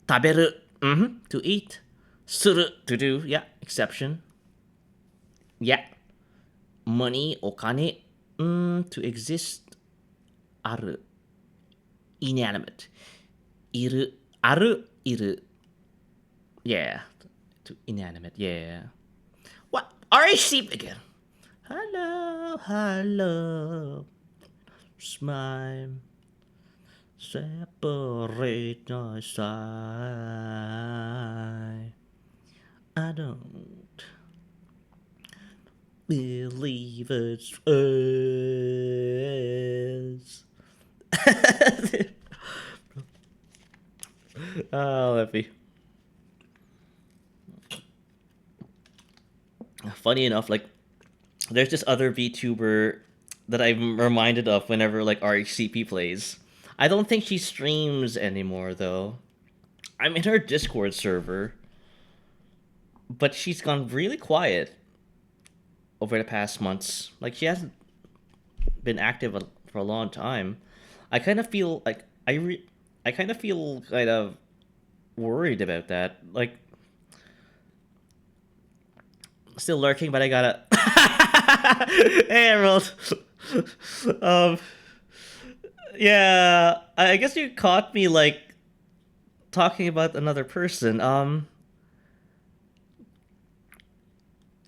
食べる to eat. する to do. Yeah. Exception. Yeah. Money お金 to exist. ある inanimate. いる Yeah. To inanimate. Yeah. What? RHC again. Hello. Smile. Separate our side. I don't believe it's us. Oh, Effie. Funny enough, there's this other VTuber that I'm reminded of whenever RHCP plays. I don't think she streams anymore though. I'm in her Discord server, but she's gone really quiet over the past months. Like she hasn't been active for a long time. I kind of feel like I kind of feel kind of worried about that. Like still lurking, but I gotta. Hey, Emerald. um, yeah, I guess you caught me like talking about another person.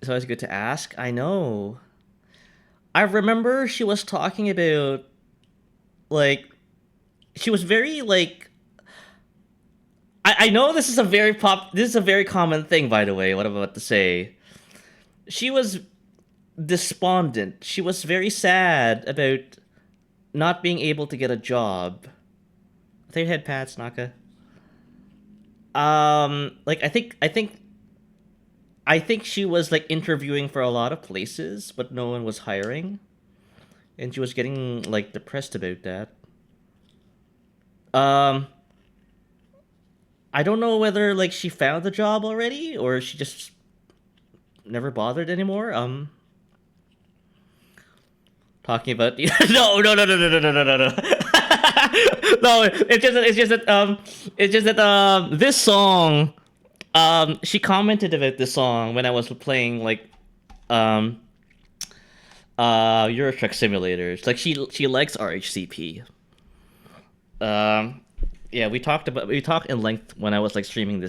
It's always good to ask. I know. I remember she was talking about like she was very like I know this is a very common thing, by the way, what I'm about to say. She was despondent. She was very sad about not being able to get a job. I think head pats, Naka. Like I think she was like interviewing for a lot of places, but no one was hiring. And she was getting like depressed about that. Um I don't know whether like she found the job already or she just never bothered anymore. Talking about no. No, it's just that this song she commented about this song when I was playing like um Euro Truck simulators. Like she likes RHCP. Yeah, we talked in length when I was like streaming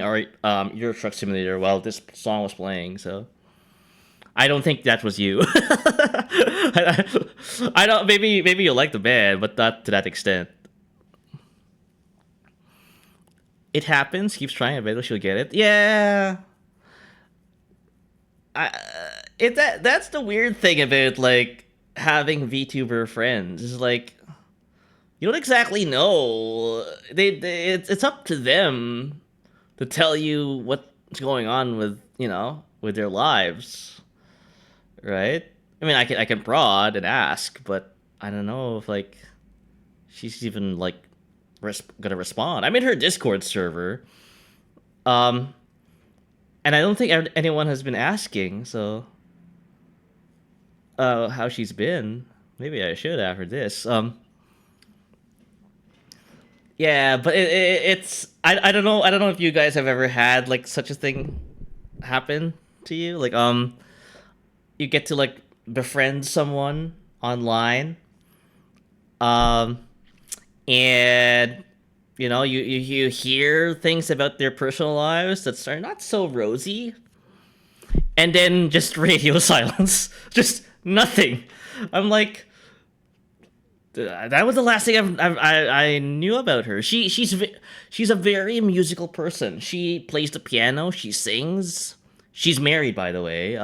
our Euro Truck Simulator while this song was playing. So I don't think that was you. I don't. Maybe you like the band, but not to that extent. It happens. Keeps trying. Eventually she'll get it. Yeah. That's the weird thing about like having VTuber friends. Is like you don't exactly know. It's up to them to tell you what's going on with with their lives, right? I mean, I can prod and ask, but I don't know if like she's even like gonna respond. I'm in her Discord server, and I don't think anyone has been asking. So, how she's been? Maybe I should after this. Yeah, but it's I don't know if you guys have ever had like such a thing happen to you. Like you get to like befriend someone online, um, and you hear things about their personal lives that are not so rosy, and then just radio silence, just nothing. I'm like. That was the last thing I knew about her. She's a very musical person. She plays the piano. She sings. She's married, by the way.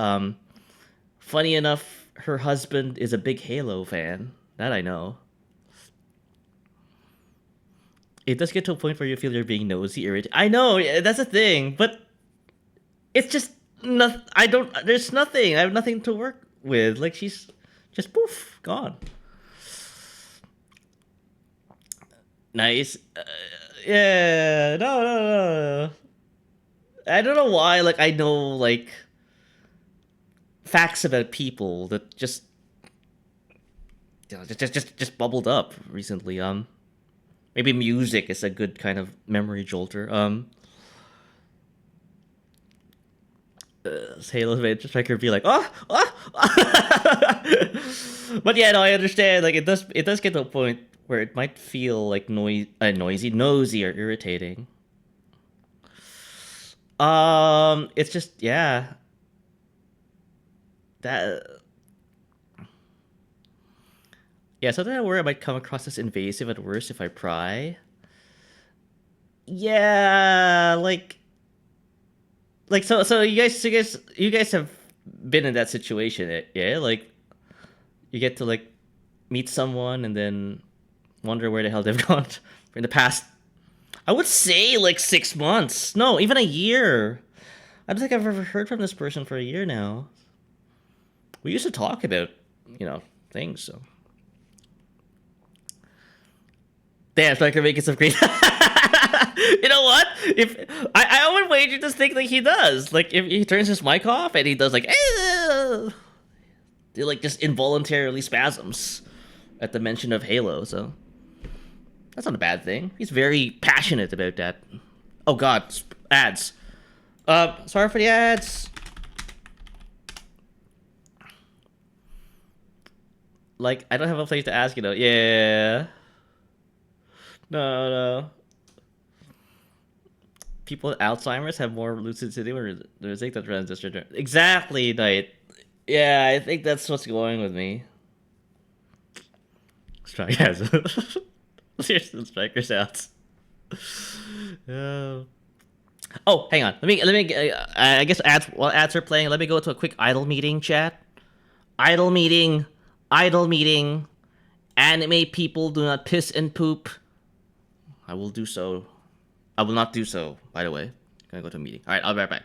Funny enough, her husband is a big Halo fan. That I know. It does get to a point where you feel you're being nosy, irritated. I know that's a thing, but it's just not. I don't. There's nothing. I have nothing to work with. Like she's just poof gone. Nice. Yeah. No. I don't know why. Like I know like facts about people that just just bubbled up recently. Maybe music is a good kind of memory jolter. Halo Adventure Striker be like, but yeah, no, I understand. Like it does get to a point where it might feel like noisy, nosy, or irritating. It's just that. Yeah, something I worry I might come across as invasive at worst if I pry. Yeah, so you guys have been in that situation, yeah? Like you get to like meet someone and then wonder where the hell they've gone in the past. I would say like 6 months. No, even a year. I don't think I've ever heard from this person for a year now. We used to talk about, things, so. Damn, Striker making some great. You know what? If I would wager this thing like he does. Like if he turns his mic off and he does like, they like just involuntarily spasms at the mention of Halo. So that's not a bad thing. He's very passionate about that. Oh God, ads. Sorry for the ads. Like I don't have a place to ask, you know. Yeah. No. People with Alzheimer's have more lucidity when they're sick than transistor. Exactly, Knight. Yeah, I think that's what's going with me. Strike has here's some striker sounds. Oh, hang on. Let me. I guess ads. While ads are playing, let me go to a quick idle meeting chat. Idle meeting. Anime people do not piss and poop. I will do so. I will not do so, by the way. I'm gonna go to a meeting. Alright, I'll be right back.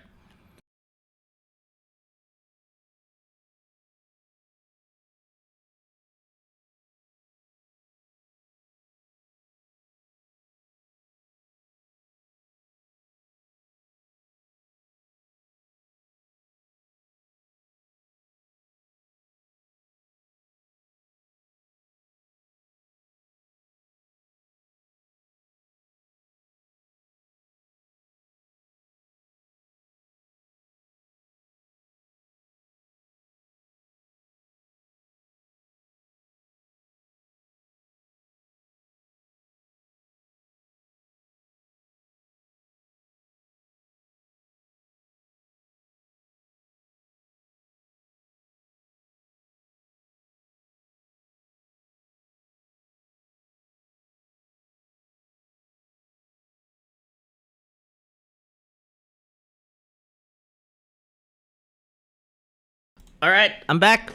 Alright, I'm back.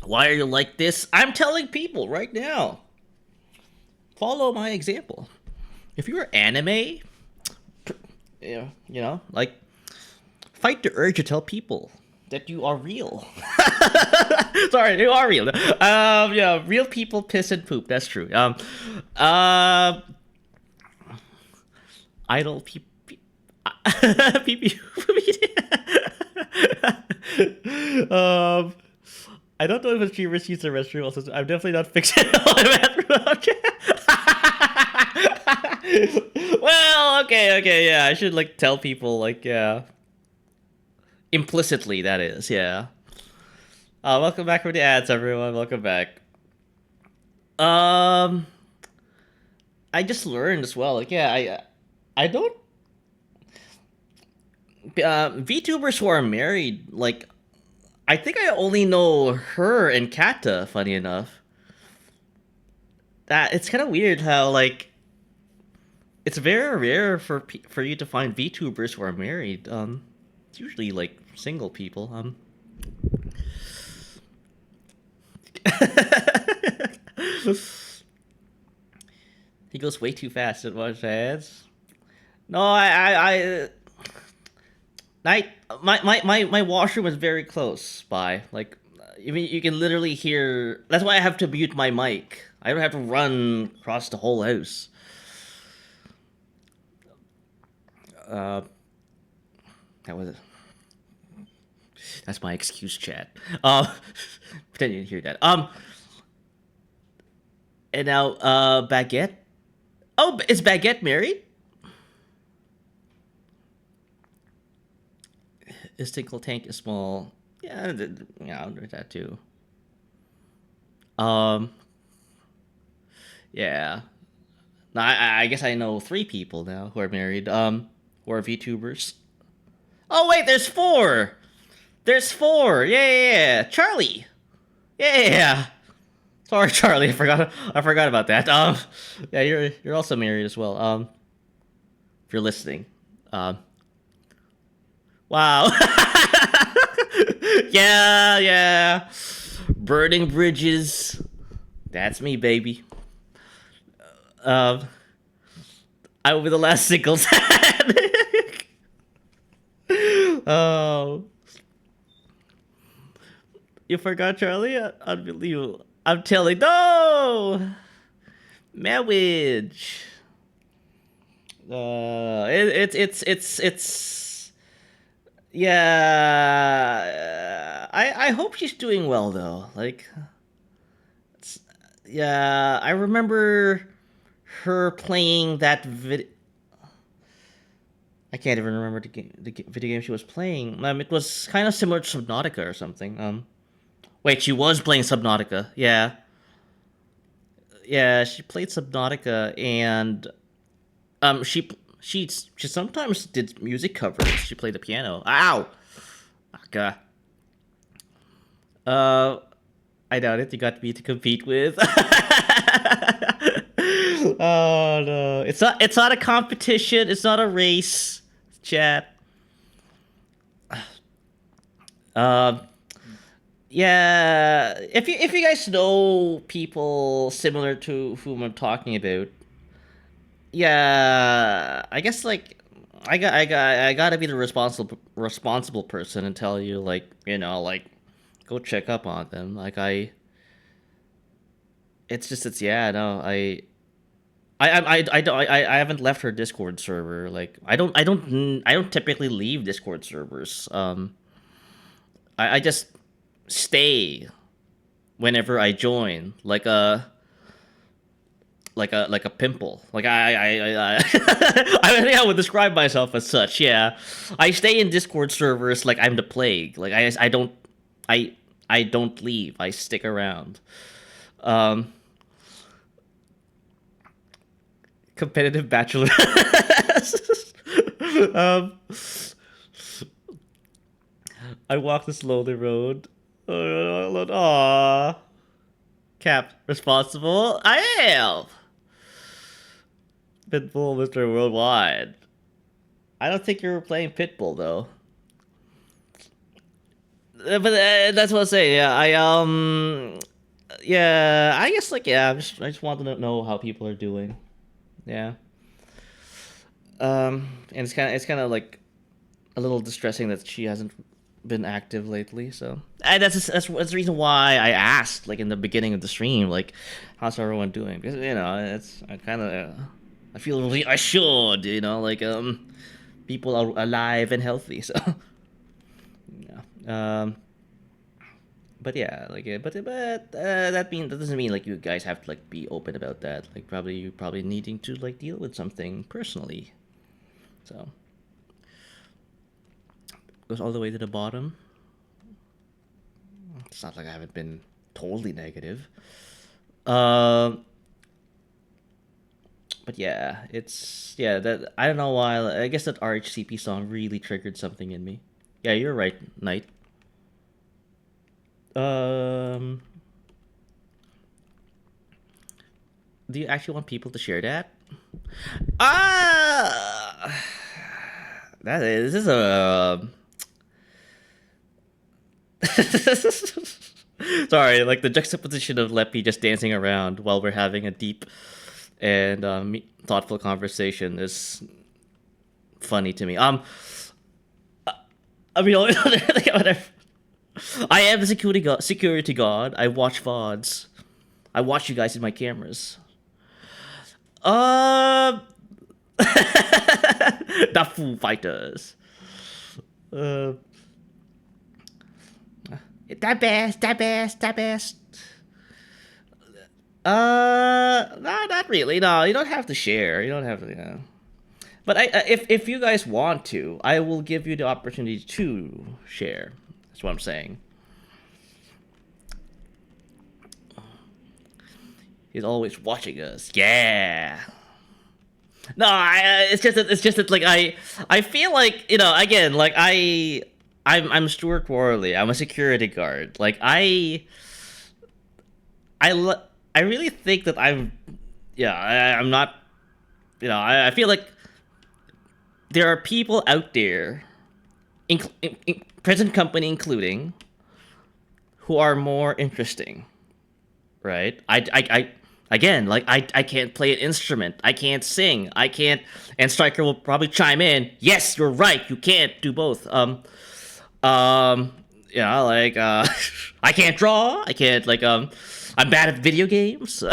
Why are you like this? I'm telling people right now. Follow my example. If you're anime, you know, like, fight the urge to tell people that you are real. Sorry, you are real. Yeah, real people piss and poop. That's true. Idle people. I don't know if it's cheapers use the restroom. Also, I'm definitely not fixing it on the bathroom. Well, okay, yeah. I should like tell people, like, yeah, implicitly. That is, yeah. Welcome back from the ads, everyone. Welcome back. I just learned as well. Like, yeah, I don't. VTubers who are married, like, I think I only know her and Kata, funny enough. That it's kind of weird how, like, it's very rare for you to find VTubers who are married. It's usually like single people. He goes way too fast at watch ads. No, my washroom is very close by. Like, you can literally hear. That's why I have to mute my mic. I don't have to run across the whole house. That was it. That's my excuse, chat. Pretend you didn't hear that. And now, Baguette. Oh, is Baguette married? His tinkle tank is small. Yeah, there's that too. Yeah. Now, I guess I know 3 people now who are married. Who are VTubers. Oh wait, there's 4. There's 4. Yeah. Charlie. Yeah. Sorry, Charlie. I forgot about that. Yeah, you're also married as well. If you're listening. Wow. Yeah. Burning bridges. That's me, baby. I will be the last single. Oh. You forgot Charlie? Unbelievable. I'm telling. No! Marriage. It's yeah. I hope she's doing well though. Like, yeah, I remember her playing that I can't even remember the video game she was playing. It was kind of similar to Subnautica or something. Wait, she was playing Subnautica. Yeah, yeah, she played Subnautica, and she sometimes did music covers. She played the piano. Ow! Okay. I doubt it. You got me to compete with. Oh no! It's not a competition. It's not a race. Chat. Yeah. If you guys know people similar to whom I'm talking about, yeah, I guess like I gotta be the responsible person and tell you, like, like, go check up on them. Like, it's yeah, no, I haven't left her Discord server. Like, I don't typically leave Discord servers. I just stay whenever I join, like a pimple. Like, I think I would describe myself as such. Yeah, I stay in Discord servers like I'm the plague. Like, I don't leave. I stick around. Competitive bachelor. I walk the slowly road. Aww. Cap, responsible? I am! Pitbull, Mr. Worldwide. I don't think you were playing Pitbull, though. But that's what I'm saying, yeah, yeah, I guess, like, yeah, I just want to know how people are doing. Yeah. And it's kind of like a little distressing that she hasn't been active lately. So that's the reason why I asked, like, in the beginning of the stream, like, how's everyone doing? Because I feel really I should, like, people are alive and healthy. So yeah. But yeah, like, that doesn't mean like you guys have to, like, be open about that. Like, you probably needing to, like, deal with something personally. So goes all the way to the bottom. It's not like I haven't been totally negative. But yeah, that I don't know why. I guess that RHCP song really triggered something in me. Yeah, you're right, Knight. Do you actually want people to share that? This is a sorry, like, the juxtaposition of Leppy just dancing around while we're having a deep and thoughtful conversation is funny to me. I mean, whatever. I am the security guard. I watch VODs. I watch you guys in my cameras. The Foo Fighters. The best. No, not really. No, you don't have to share. You don't have to. But if you guys want to, I will give you the opportunity to share. That's what I'm saying. He's always watching us. Yeah. No, it's just that like I feel like, again, like I'm Stuart Worley. I'm a security guard. Like, I really think that I'm not. I feel like there are people out there, in present company including, who are more interesting, right? Again, like, I can't play an instrument, I can't sing, I can't, and Striker will probably chime in, yes, you're right, you can't do both. Like, I can't draw, I can't, like, I'm bad at video games.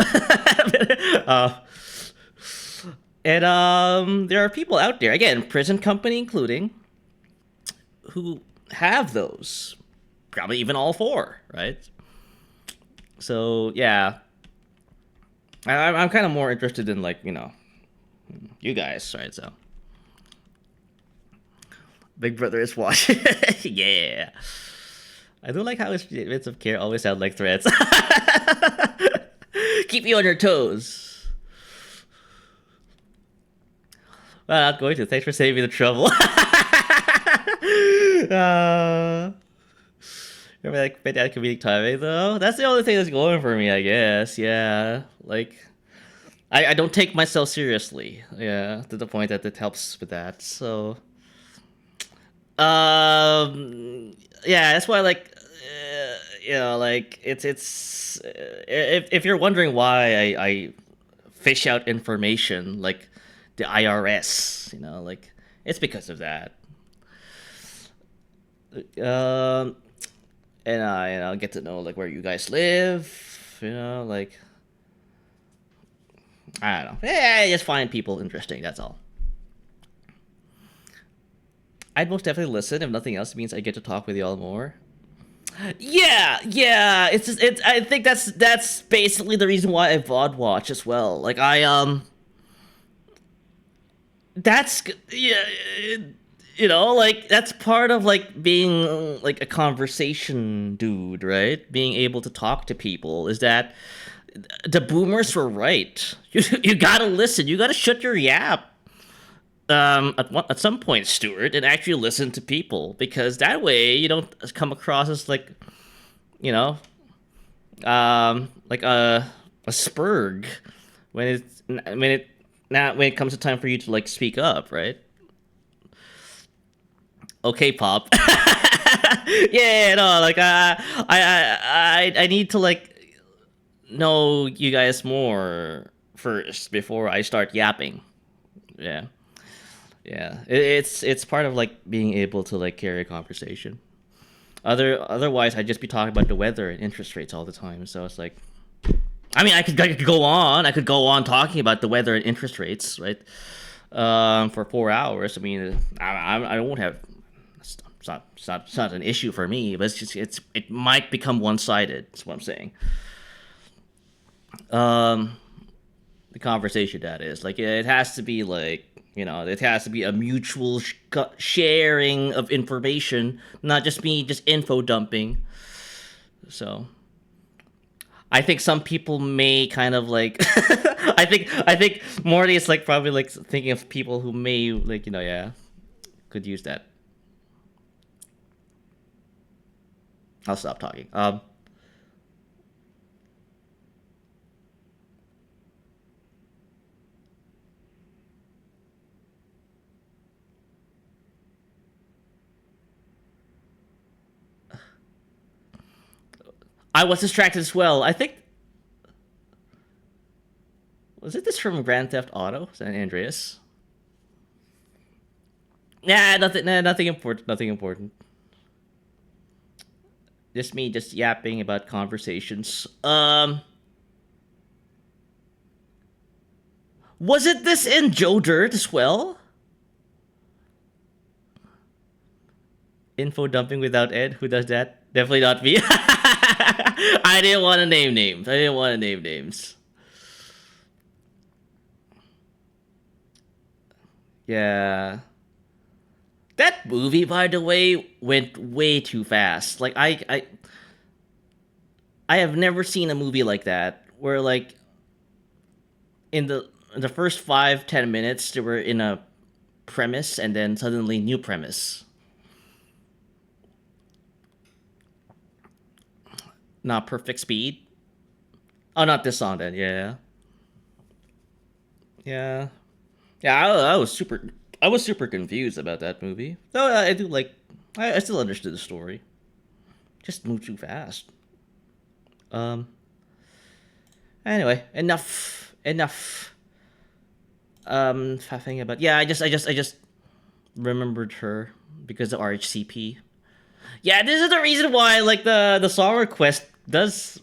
And there are people out there, again, prison company including, who have those. Probably even all four, right? So, yeah. I'm kind of more interested in, like, you know, you guys, right? So, Big Brother is watching. Yeah. I do like how his statements of care always sound like threats. Keep you on your toes. Well, not going to. Thanks for saving me the trouble. Remember that bad comedic timing, though? That's the only thing that's going for me, I guess. Yeah. Like, I don't take myself seriously. Yeah, to the point that it helps with that. So, yeah, that's why, like, you know, like, it's if you're wondering why I fish out information, like the IRS, you know, like, it's because of that. And I get to know, like, where you guys live, you know, like, I don't know. Yeah, I just find people interesting, that's all. I'd most definitely listen. If nothing else, it means I get to talk with y'all more. Yeah, it's just, I think that's basically the reason why I VOD watch as well. Like, that's, yeah, you know, like, that's part of, like, being, like, a conversation dude, right? Being able to talk to people is that the boomers were right. You gotta listen. You gotta shut your yap at some point, Stuart, and actually listen to people, because that way you don't come across as, like, you know, like a spurg when it comes to time for you to, like, speak up, right? Okay, Pop. Yeah, no, like, I need to, like, know you guys more first before I start yapping. Yeah. It's part of, like, being able to, like, carry a conversation. Otherwise, I'd just be talking about the weather and interest rates all the time. So it's like, I mean, I could go on talking about the weather and interest rates, right? For 4 hours. I mean, I won't have. It's not an issue for me, but it might become one-sided. That's what I'm saying. The conversation, that is, like, it has to be, like, you know, it has to be a mutual sharing of information, not just me just info dumping. So, I think some people may kind of, like, I think Morty is, like, probably, like, thinking of people who may, like, you know, yeah, could use that. I'll stop talking. I was distracted as well. I think, was it this from Grand Theft Auto, San Andreas? Nothing important. Nothing important. Just me, just yapping about conversations. Was it this in Joe Dirt as well? Info dumping without Ed? Who does that? Definitely not me. I didn't want to name names. Yeah. That movie, by the way, went way too fast. Like, I have never seen a movie like that where, like, in the first 5-10 minutes they were in a premise and then suddenly new premise. Not Perfect Speed. Oh, not this song then. Yeah. I was super confused about that movie. Though I do like, I still understood the story. Just moved too fast. Anyway, enough. Faffing about. Yeah, I just remembered her because of RHCP. Yeah, this is the reason why, like, the song request does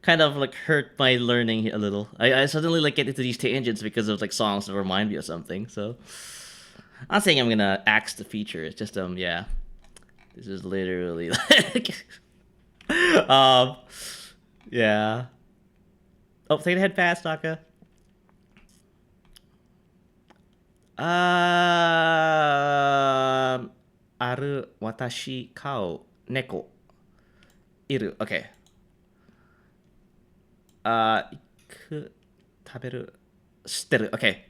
kind of like hurt my learning a little. I suddenly like get into these tangents because of like songs that remind me of something. So I'm not saying I'm gonna axe the feature. It's just yeah, this is literally like yeah. Oh, take the head fast, Taka. Aru watashi kao neko iru. Okay. Iku taberu shiteru. Okay.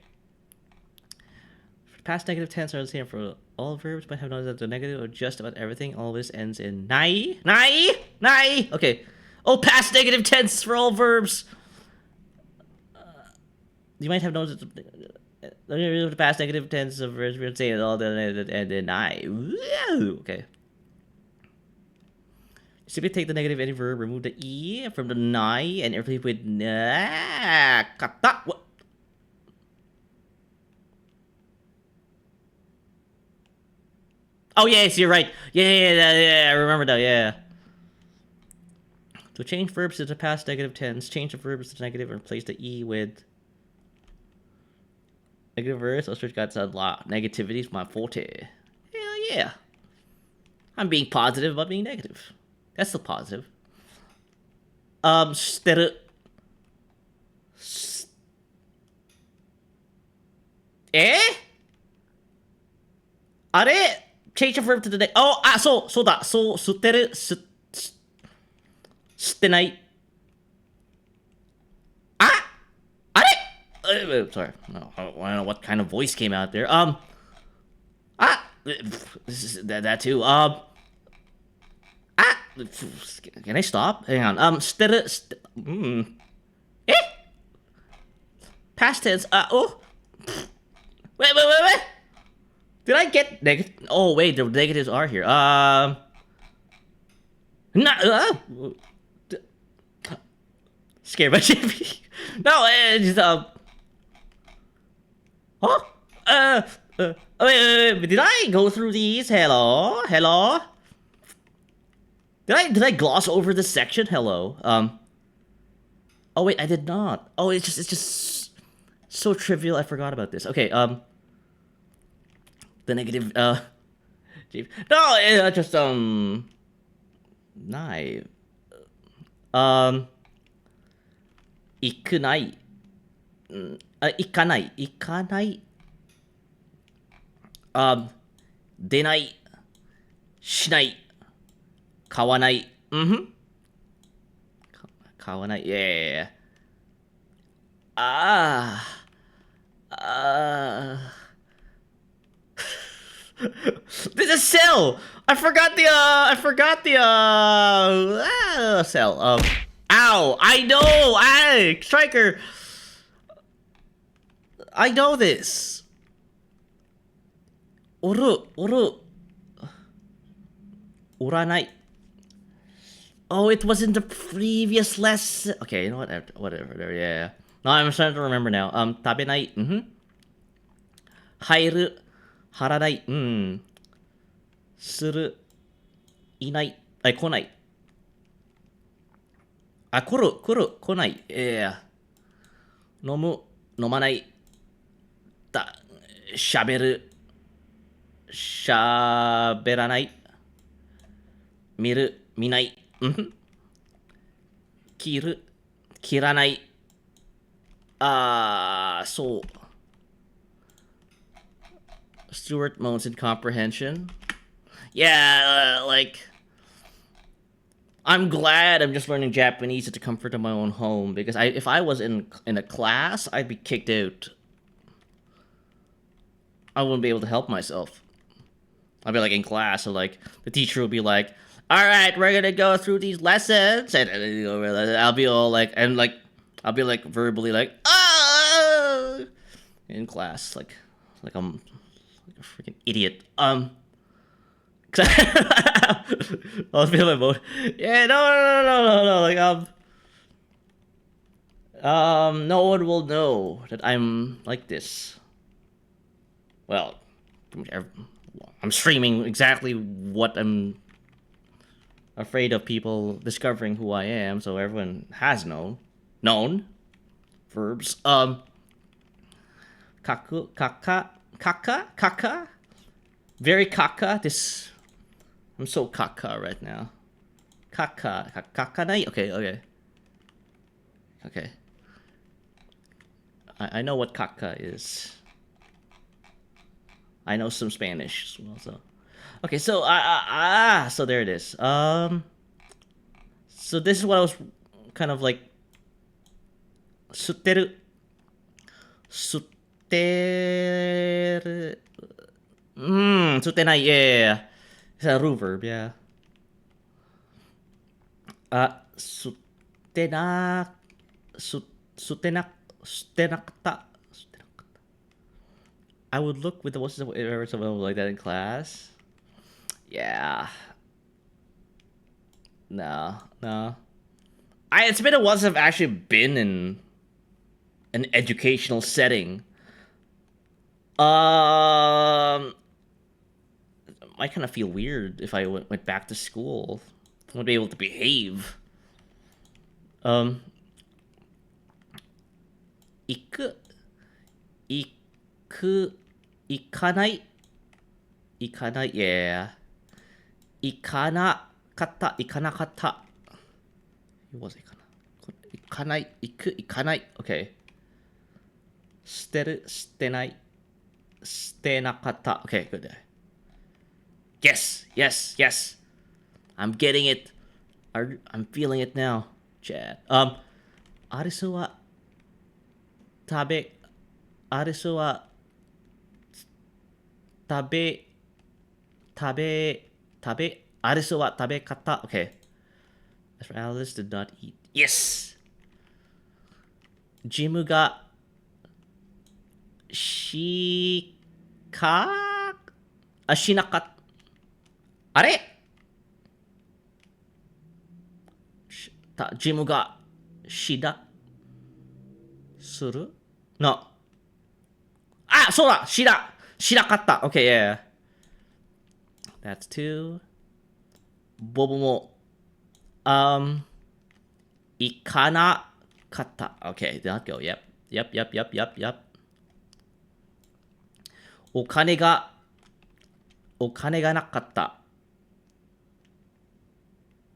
Past negative tense are the same for all verbs, but have noticed that the negative of just about everything always ends in nai. Nai. Nai. Okay. Oh, past negative tense for all verbs. You might have noticed the past negative tense of verbs we're saying all the and then I. Okay. Simply take the negative any verb, remove the e from the nai, and replace with na kata. What? Oh yes, you're right. Yeah. I remember that. Yeah. So change verbs to the past negative tense. Change the verbs to negative and replace the e with negative verbs. Ostrich got a lot. Negativity is my forte. Hell yeah. I'm being positive about being negative. That's the positive. Steru. Eh? Are? Change the verb to the next. Oh, so da. So, suteru, sutenai. Sorry. No, I don't know what kind of voice came out there. This is that too. Can I stop? Hang on. Eh? Past tense. Oh. Wait. Did I get negative? Oh, wait, the negatives are here. Scared by JP. No, it's just, wait, did I go through these? Hello? Did I gloss over this section? Hello? Oh, wait, I did not. Oh, it's just so trivial, I forgot about this. Okay, the negative, no, just, nai. Ikunai. Ikanai. Denai. Shinai. Kawanai. Kawanai. Yeah. There's a cell. I forgot the cell. Ow! I know! Striker! I know this! Oru. Uranai. Oh, it was in the previous lesson. Okay, you know what? Whatever, yeah. No, I'm starting to remember now. Tabenai. Hairu. Haranai. Suru. Inai. Konai. Kuru, konai. Yeah. Nomu, nomanai. Shaberu. Shaberanai. Miru, minai. Kiru, kiranai. So. Stuart moans in comprehension. Yeah, like. I'm glad I'm just learning Japanese at the comfort of my own home, because if I was in a class, I'd be kicked out. I wouldn't be able to help myself. I'd be like in class, so like the teacher would be like, "All right, we're gonna go through these lessons," and I'll be all like, I'll be like verbally like, "Ah!" in class, like I'm like a freaking idiot. I'll feel my mode. Yeah, no. Like, no one will know that I'm like this. Well, I'm streaming exactly what I'm afraid of people discovering who I am, so everyone has known verbs. Kaku, kaka, very kaka. I'm so kaka right now. Kakanai. Okay. I know what kaka is. I know some Spanish as well, so. Okay, so so there it is. So this is what I was kind of like. Sutteru. Sutenai, yeah. It's a root verb, yeah. Sutenakta. I would look with the what's something like that in class. Yeah. No. It's been a while since I've actually been in an educational setting. I kind of feel weird if I went back to school. I wouldn't be able to behave. Ikanai. Ikanai, yeah. Ikanakata. It was ikanai. Ikanai. Okay. Stenai. Stenakata. Okay, good. Yes. I'm getting it. I'm feeling it now, Chad. Arisu wa tabe. Arisu wa tabe. Arisu wa tabe kata. Okay. As for Alice did not eat. Yes. Jimu ga shinakat. Are? Jimu ga suru? No. So da. Shirakatta. Okay, yeah. That's 2. Bobo mo. Ikanakata. Okay, that'll go. Yep. Okane ga nakatta.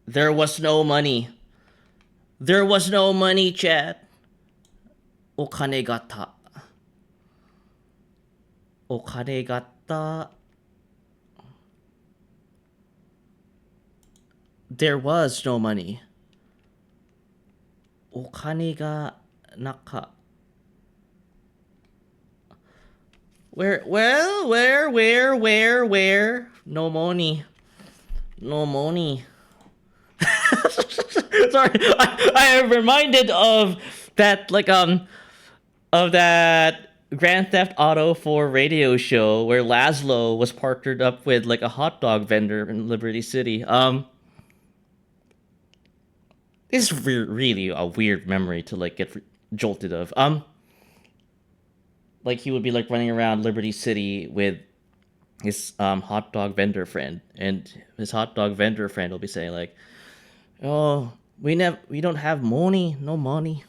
There was no money. There was no money, Chad. Okane gata. Okane gata. There was no money. Okane ga naka. Where? No money. Sorry, I am reminded of that, of that Grand Theft Auto 4 radio show where Laszlo was partnered up with a hot dog vendor in Liberty City. It's really a weird memory to get jolted of. He would be running around Liberty City with his hot dog vendor friend, and his hot dog vendor friend will be saying "Oh, we don't have money, no money."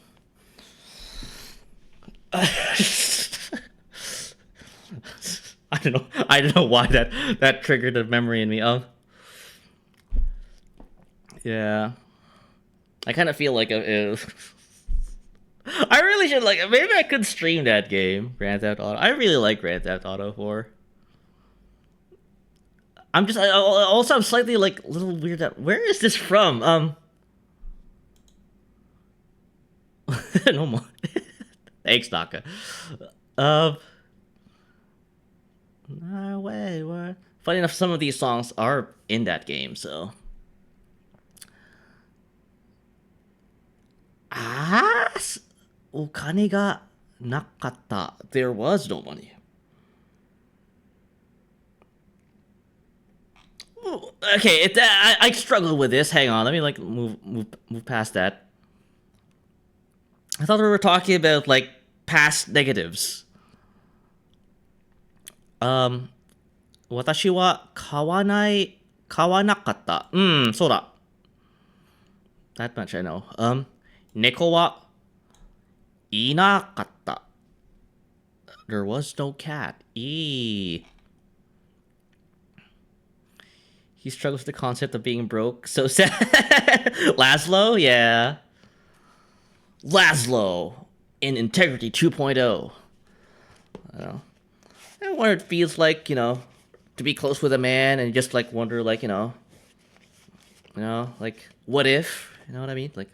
I don't know why that triggered a memory in me. Yeah, I kind of feel like I really should maybe I could stream that game, Grand Theft Auto. I really like Grand Theft Auto 4. I'm slightly a little weird at where is this from? No more. Thanks, Naka. No way. What? Funny enough, some of these songs are in that game, so. Okane ga nakatta. There was no money. Okay, I struggle with this. Hang on, let me move past that. I thought we were talking about past negatives. Watashi wa kawanakatta. そうだ. That much I know. 猫はいなかった. There was no cat. He struggles with the concept of being broke. So sad. Laszlo, yeah. Laszlo in Integrity 2.0. I don't know. I wonder what it feels like, to be close with a man and just like wonder, like, like, what if? You know what I mean? Like,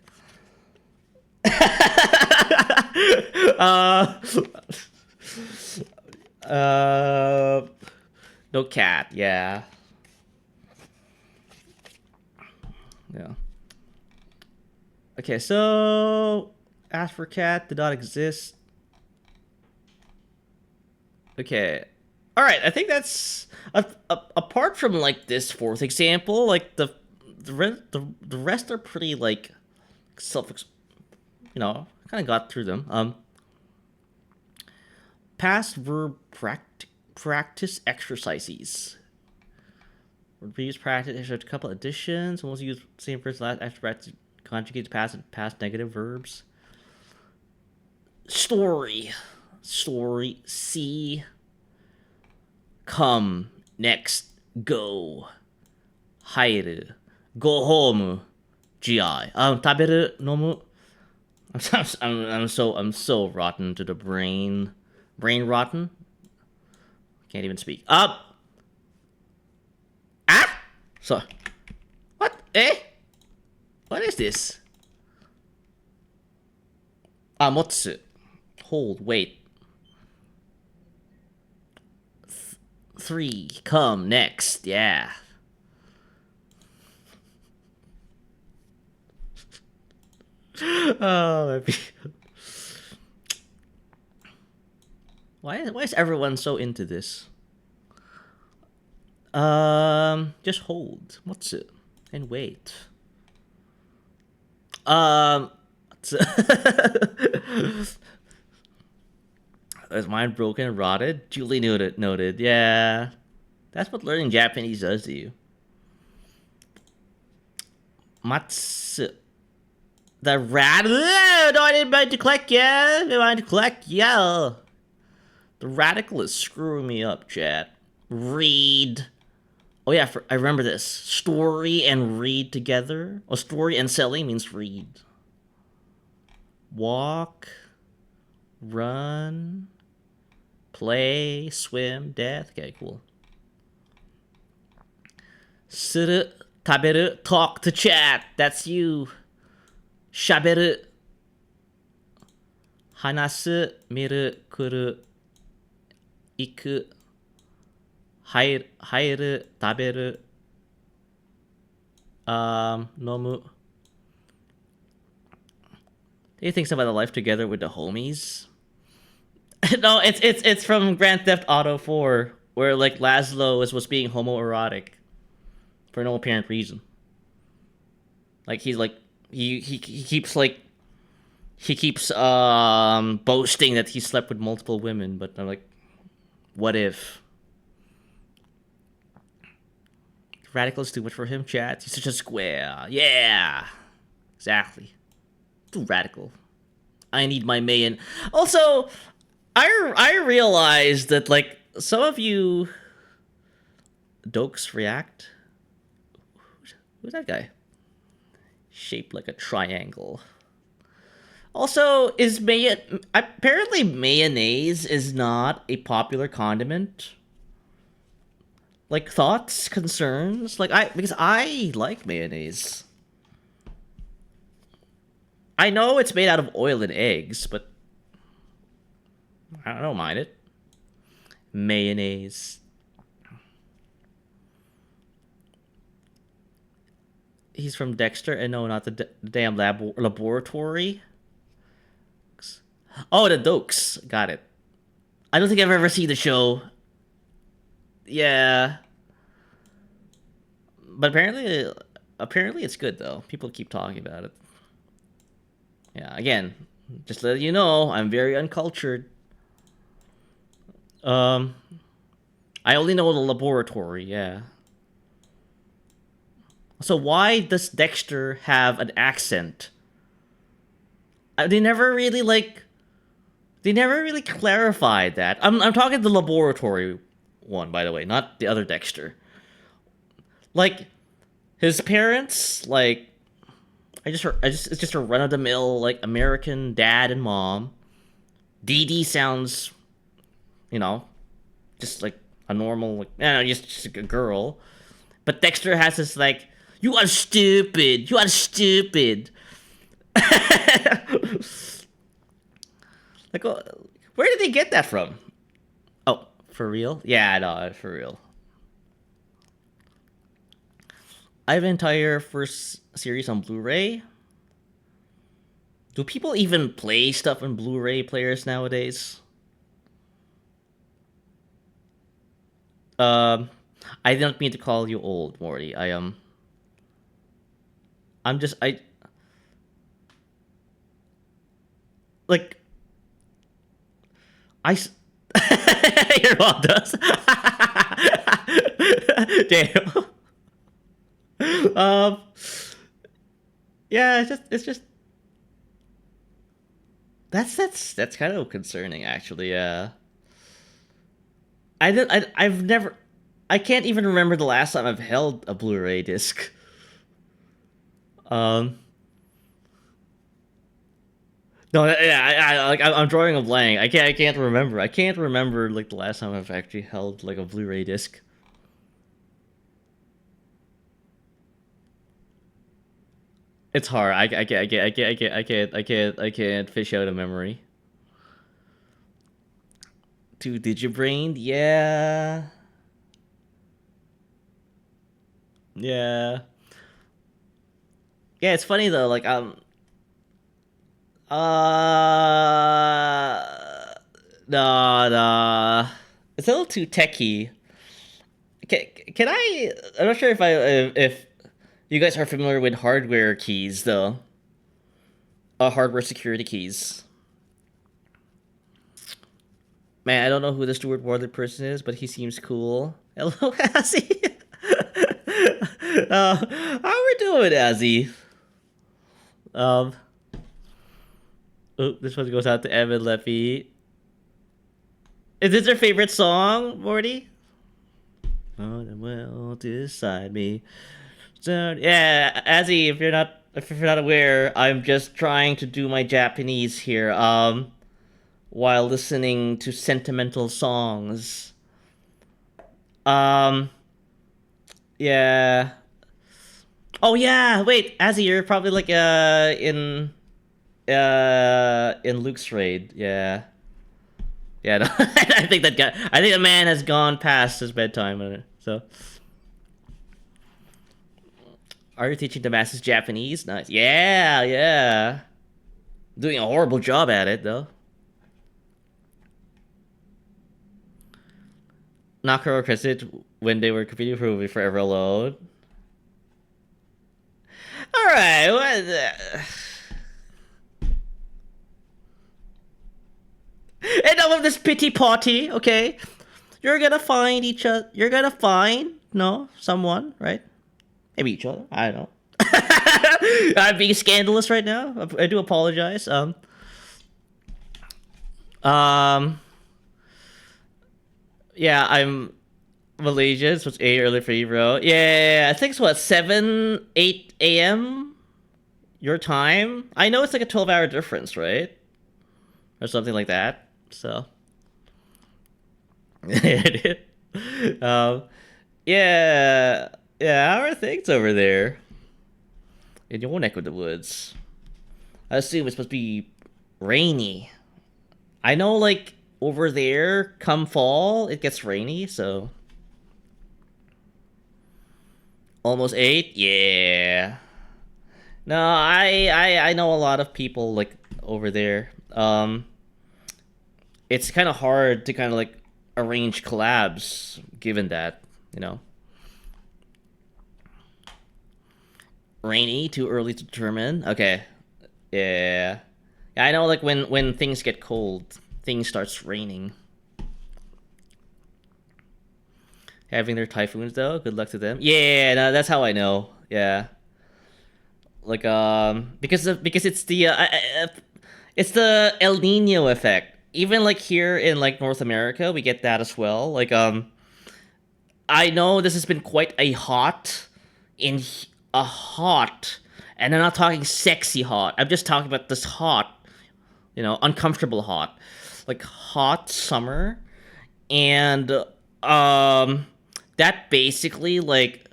no cat, yeah. Yeah. Okay, so ask for cat did not exist. Okay. All right, I think that's apart from like this fourth example, like the rest are pretty like self, kind of got through them. Past verb practice exercises. Previous practice, there's a couple additions. Once you use same first last after practice conjugate past and past negative verbs. Story. See. Come. Next. Go. 入る. Go home. GI. 食べる. 飲む. I'm so rotten to the brain. Brain rotten. Can't even speak. Up. So. What? What is this? 持つ. Hold. Wait. 3. Come. Next. Yeah. Oh, why is everyone so into this? Just hold. What's it? And wait. Is mine broken and rotted? Julie noted. Yeah. That's what learning Japanese does to you. Matsu. The rat. No, I didn't mean to click, yeah. I didn't mean to click, yeah. The radical is screwing me up, chat. Read. Oh yeah, I remember this. Story and read together. Oh, story and selling means read. Walk. Run. Play. Swim. Death. Okay, cool. Suru. Taberu. Talk to chat. That's you. Shaberu. Hanasu. Miru. Kuru. Iku. 入る 食べる 飲む. Do you think about the life together with the homies? No, it's from Grand Theft Auto 4, where like Laszlo was being homoerotic for no apparent reason. Like he's like he keeps boasting that he slept with multiple women, but I'm like, what if? Radical is too much for him, chat. He's such a square. Yeah. Exactly. Too radical. I need my main. Also, I realized that, like, some of you dokes react. Who's that guy? Shaped like a triangle. Also, apparently mayonnaise is not a popular condiment. Like, thoughts, concerns? Because I like mayonnaise. I know it's made out of oil and eggs, but I don't mind it. Mayonnaise. He's from Dexter, and no, not the damn laboratory. Oh, the Dokes. Got it. I don't think I've ever seen the show. Yeah. But apparently it's good, though. People keep talking about it. Yeah, again, just let you know, I'm very uncultured. I only know the laboratory, yeah. So why does Dexter have an accent? They never really like. They never really clarified that. I'm talking the laboratory one, by the way, not the other Dexter. Like his parents, like it's just a run of the mill like American dad and mom. Dee Dee sounds, you know, just like a normal, like, just a girl. But Dexter has this like, you are stupid, you are stupid. Like, where did they get that from? Oh, for real? Yeah, no, for real. I have an entire first series on Blu-ray. Do people even play stuff in Blu-ray players nowadays? I didn't mean to call you old, Morty. I'm just like your mom does. Damn. Um. Yeah, it's just that's kind of concerning, actually. Yeah. I've never. I can't even remember the last time I've held a Blu-ray disc. Um. No, yeah, I'm drawing a blank. I can't remember. I can't remember like the last time I've actually held like a Blu-ray disc. It's hard. I can't fish out a memory. Two Digibrained, yeah, yeah, yeah. It's funny though. Like nah. It's a little too techy. Can I? I'm not sure if you guys are familiar with hardware keys though. Hardware security keys. Man, I don't know who the Stuart Wardley person is, but he seems cool. Hello, Azzy. How we doing, Azzy? Um. Oh, this one goes out to Evan Leffy. Is this your favorite song, Morty? Oh, well, decide me. So yeah, Azzy, if you're not aware, I'm just trying to do my Japanese here. While listening to sentimental songs. Um. Yeah. Oh yeah. Wait, Azzy, you're probably like in Luke's raid. Yeah. Yeah. No, I think that guy. I think the man has gone past his bedtime. So. Are you teaching the masses Japanese? Nice. Yeah. Yeah. Doing a horrible job at it though. Nakaro Crescent when they were competing for movie Forever Alone. Alright, enough of this pity party, okay? You're gonna find each other. You're gonna find, no, someone, right? Maybe each other. I don't know. I'm being scandalous right now. I do apologize. Yeah, I'm Malaysian, so it's 8 early for you, bro. Yeah, I think it's what, 7, 8 a.m. your time? I know it's like a 12-hour difference, right? Or something like that. So. um, yeah. Yeah, how are things over there? In your neck of the woods. I assume it's supposed to be rainy. I know, like, over there, come fall, it gets rainy, so... Almost 8? Yeah. No, I know a lot of people, like, over there. It's kind of hard to kind of, like, arrange collabs, given that, you know? Rainy, too early to determine? Okay. Yeah. Yeah, I know, like, when things get cold, things starts raining. having their typhoons though. Good luck to them. Yeah, no, that's how I know. Yeah. Like because it's the El Nino effect. Even like here in like North America, we get that as well. Like I know this has been quite a hot and I'm not talking sexy hot. I'm just talking about this hot, uncomfortable hot. Like hot summer, and that basically like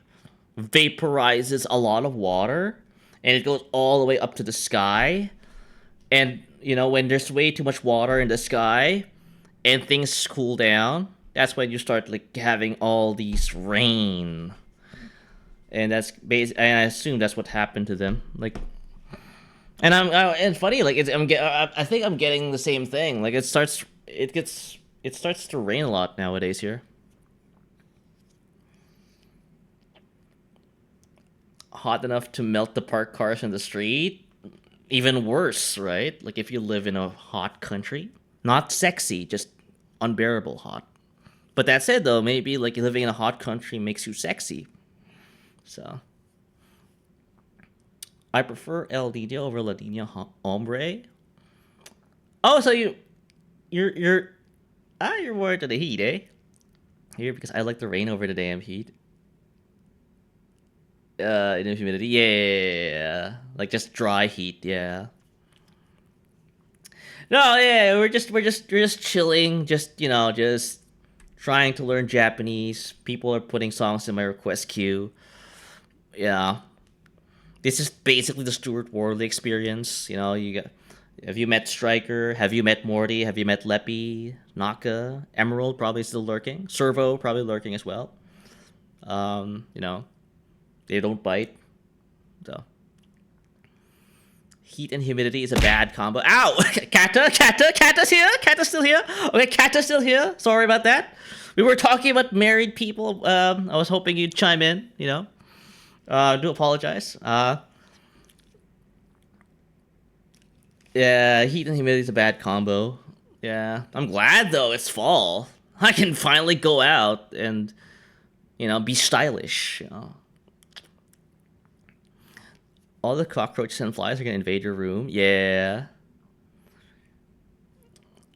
vaporizes a lot of water, and it goes all the way up to the sky. And when there's way too much water in the sky and things cool down, that's when you start like having all these rain. And and I assume that's what happened to them. Like, and and funny, like I think I'm getting the same thing. Like it starts to rain a lot nowadays here. Hot enough to melt the parked cars in the street. Even worse, right? Like if you live in a hot country, not sexy, just unbearable hot. But that said, though, maybe like living in a hot country makes you sexy. So I prefer El Nino over La Nina Hombre. Oh, so you're more into the heat, eh? Here because I like the rain over the damn heat. In the humidity, yeah, like just dry heat, yeah. No, yeah, we're just chilling, just trying to learn Japanese. People are putting songs in my request queue. Yeah, this is basically the Stuart Worley experience. Have you met Striker? Have you met Morty? Have you met Leppy? Naka? Emerald probably still lurking. Servo probably lurking as well. They don't bite. So heat and humidity is a bad combo. Ow! Kata's here? Kata's still here? Okay, Kata's still here. Sorry about that. We were talking about married people. I was hoping you'd chime in, do apologize. Yeah, heat and humidity is a bad combo. Yeah. I'm glad though it's fall. I can finally go out and be stylish, All the cockroaches and flies are gonna invade your room. Yeah.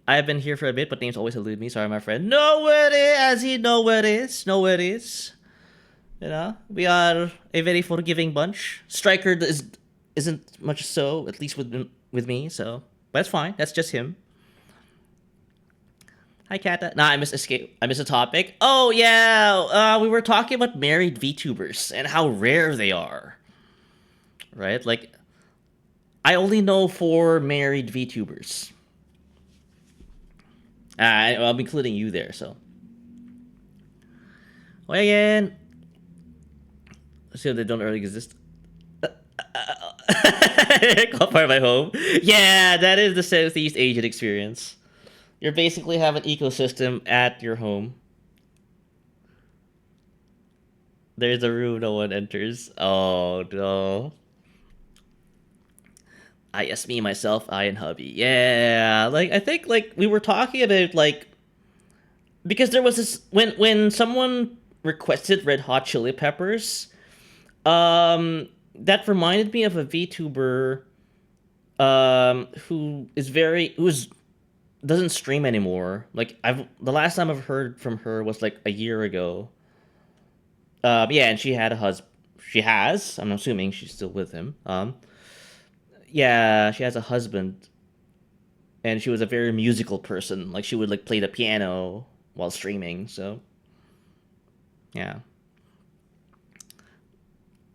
I've been here for a bit, but names always elude me. Sorry, my friend. No, it is. As you know where it is. Know where it is. We are a very forgiving bunch. Striker isn't much so, at least with me. So that's fine. That's just him. Hi, Kata. Nah, I missed a topic. Oh yeah. We were talking about married VTubers and how rare they are. Right? Like, I only know 4 married VTubers. I'm including you there, so. Well, again. So they don't really exist. Call part of my home. Yeah, that is the Southeast Asian experience. You basically have an ecosystem at your home. There's a room no one enters. Oh, no. Yes, me, myself, I, and hubby. Yeah, like, I think, like, we were talking about, like, because there was this, when someone requested Red Hot Chili Peppers, that reminded me of a VTuber, who doesn't stream anymore. Like, the last time I've heard from her was, like, a year ago. Yeah, and she had a I'm assuming she's still with him, yeah, she has a husband, and she was a very musical person. Like, she would, like, play the piano while streaming, so, yeah.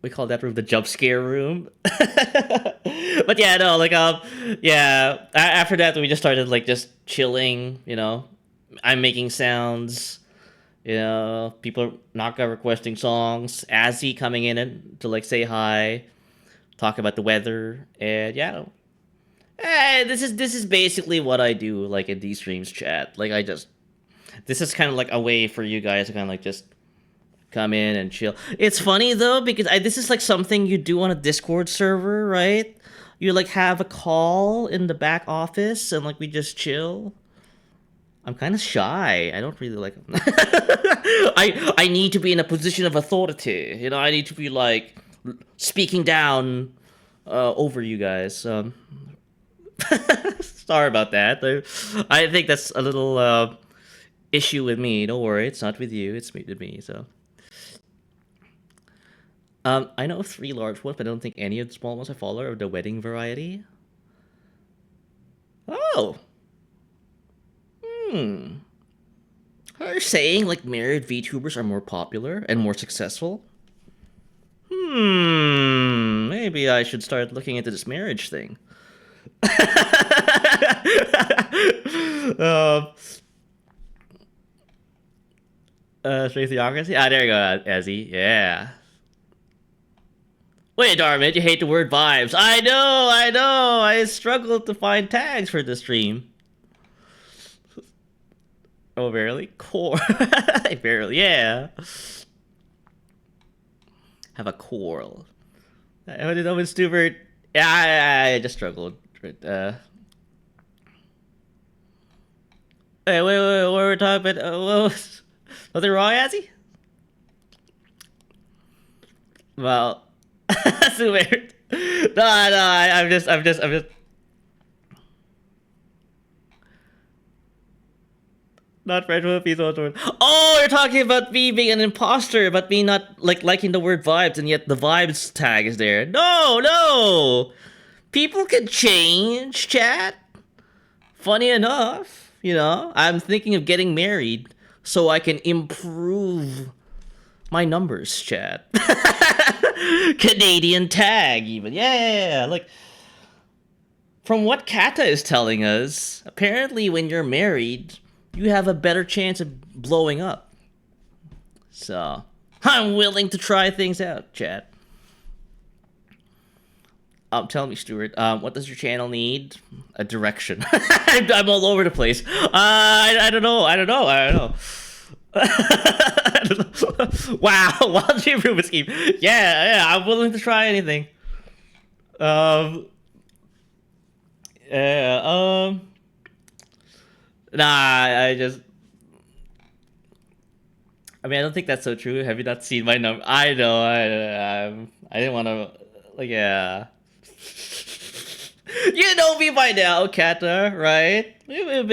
We call that room the jump scare room. But yeah, no, like, yeah, after that, we just started, like, just chilling, I'm making sounds, people Naka requesting songs, Azzy coming in to, like, say hi, talk about the weather, and yeah. This is basically what I do, like, in these streams, chat. Like, this is kind of like a way for you guys to kind of like just come in and chill. It's funny though, because this is like something you do on a Discord server, right? You like have a call in the back office and like we just chill. I'm kind of shy. I don't really like. I need to be in a position of authority. You know, I need to be like speaking down over you guys. Sorry about that. I think that's a little issue with me. Don't worry, it's not with you. It's with me. So. I know of 3 large ones, but I don't think any of the small ones I follow are of the wedding variety. Oh. Are you saying like married VTubers are more popular and more successful? Maybe I should start looking into this marriage thing. Space theocracy? Ah, there you go, Ezzy. Yeah. Wait, Darmit, you hate the word vibes. I know. I struggled to find tags for this stream. Oh, barely? Core. Barely, yeah. Have a quarrel. What did Owen Stewart? Yeah, I just struggled. Hey, wait, what were we talking about? Nothing wrong, Azzy? Well, that's weird. No, I'm just. Not friends with people. Oh, you're talking about me being an imposter, but me not like liking the word vibes, and yet the vibes tag is there. No. People can change, chat. Funny enough, you know, I'm thinking of getting married so I can improve my numbers, chat. Canadian tag, even. Yeah. Like, from what Kata is telling us, apparently when you're married, you have a better chance of blowing up. So, I'm willing to try things out, chat. Tell me, Stuart, what does your channel need? A direction. I'm all over the place. I don't know. Wow, wild improvement scheme. Yeah, I'm willing to try anything. Nah, I mean, I don't think that's so true. Have you not seen my number? I know, I didn't want to, like, yeah. You know me by now, Kata, right? We've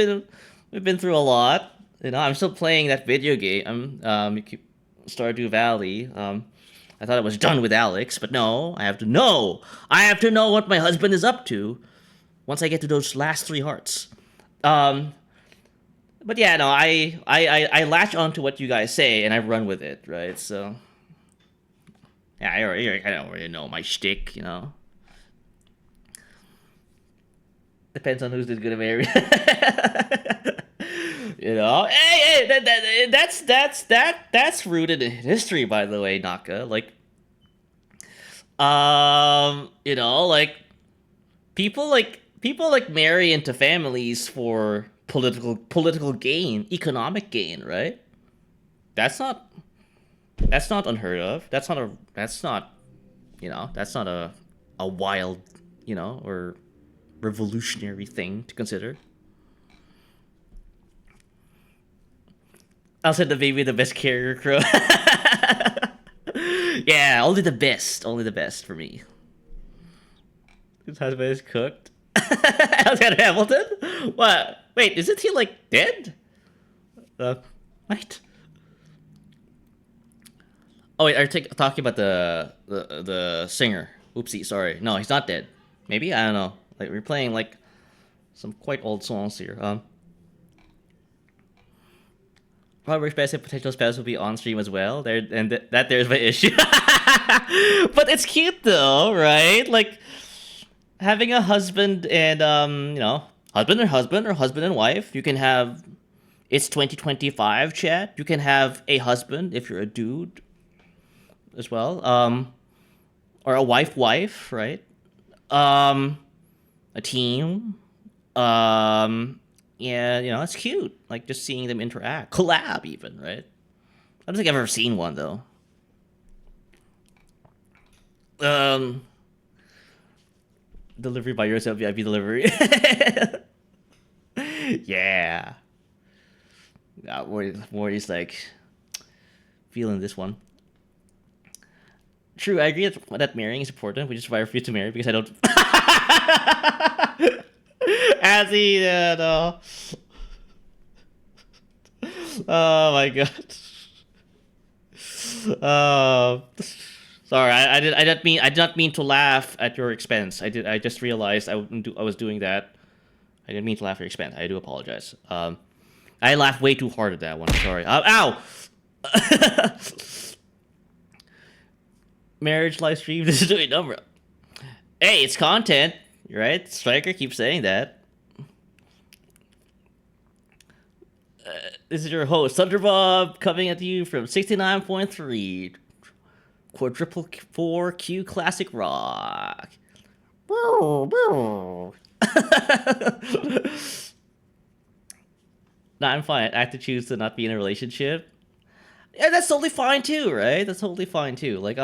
been through a lot. You know, I'm still playing that video game. Stardew Valley. I thought I was done with Alex, but no, I have to know. I have to know what my husband is up to once I get to those last 3 hearts. But yeah, no, I latch on to what you guys say and I run with it, right? So yeah, I don't already know my shtick, you know. Depends on who's gonna marry. You know, hey, that's rooted in history, by the way, Naka. Like, you know, like people marry into families for political gain, economic gain, right? That's not unheard of. That's not a wild, you know, or revolutionary thing to consider. I'll send the baby the best carrier crew. Yeah, only the best for me. His husband is cooked. Alexander Hamilton? What? Wait, isn't he like dead? What? Oh wait, are you talking about the singer? Oopsie, sorry. No, he's not dead. Maybe? I don't know. Like, we're playing like some quite old songs here. Probably expensive potential spells will be on stream as well. There's my issue. But it's cute though, right? Like having a husband and you know, husband or husband and wife. You can have, it's 2025, chat. You can have a husband if you're a dude as well. Or a wife, right? A team. Yeah, you know, it's cute. Like, just seeing them interact. Collab, even, right? I don't think I've ever seen one, though. Delivery by yourself, VIP delivery. Yeah. Morty's like feeling this one. True, I agree that marrying is important, which is why I refuse to marry because I don't. As he, no. Oh my god. Sorry, I did not mean to laugh at your expense. I just realized I was doing that. I didn't mean to laugh at your expense. I do apologize. I laughed way too hard at that one. Sorry. Ow. Marriage live stream. This is doing number. Hey, it's content, right? Striker keeps saying that. This is your host, Thunderbob, coming at you from 69.3 quadruple 4Q Classic Rock. Boo, boo. No, I'm fine. I have to choose to not be in a relationship. Yeah, that's totally fine too, right? That's totally fine too. Like,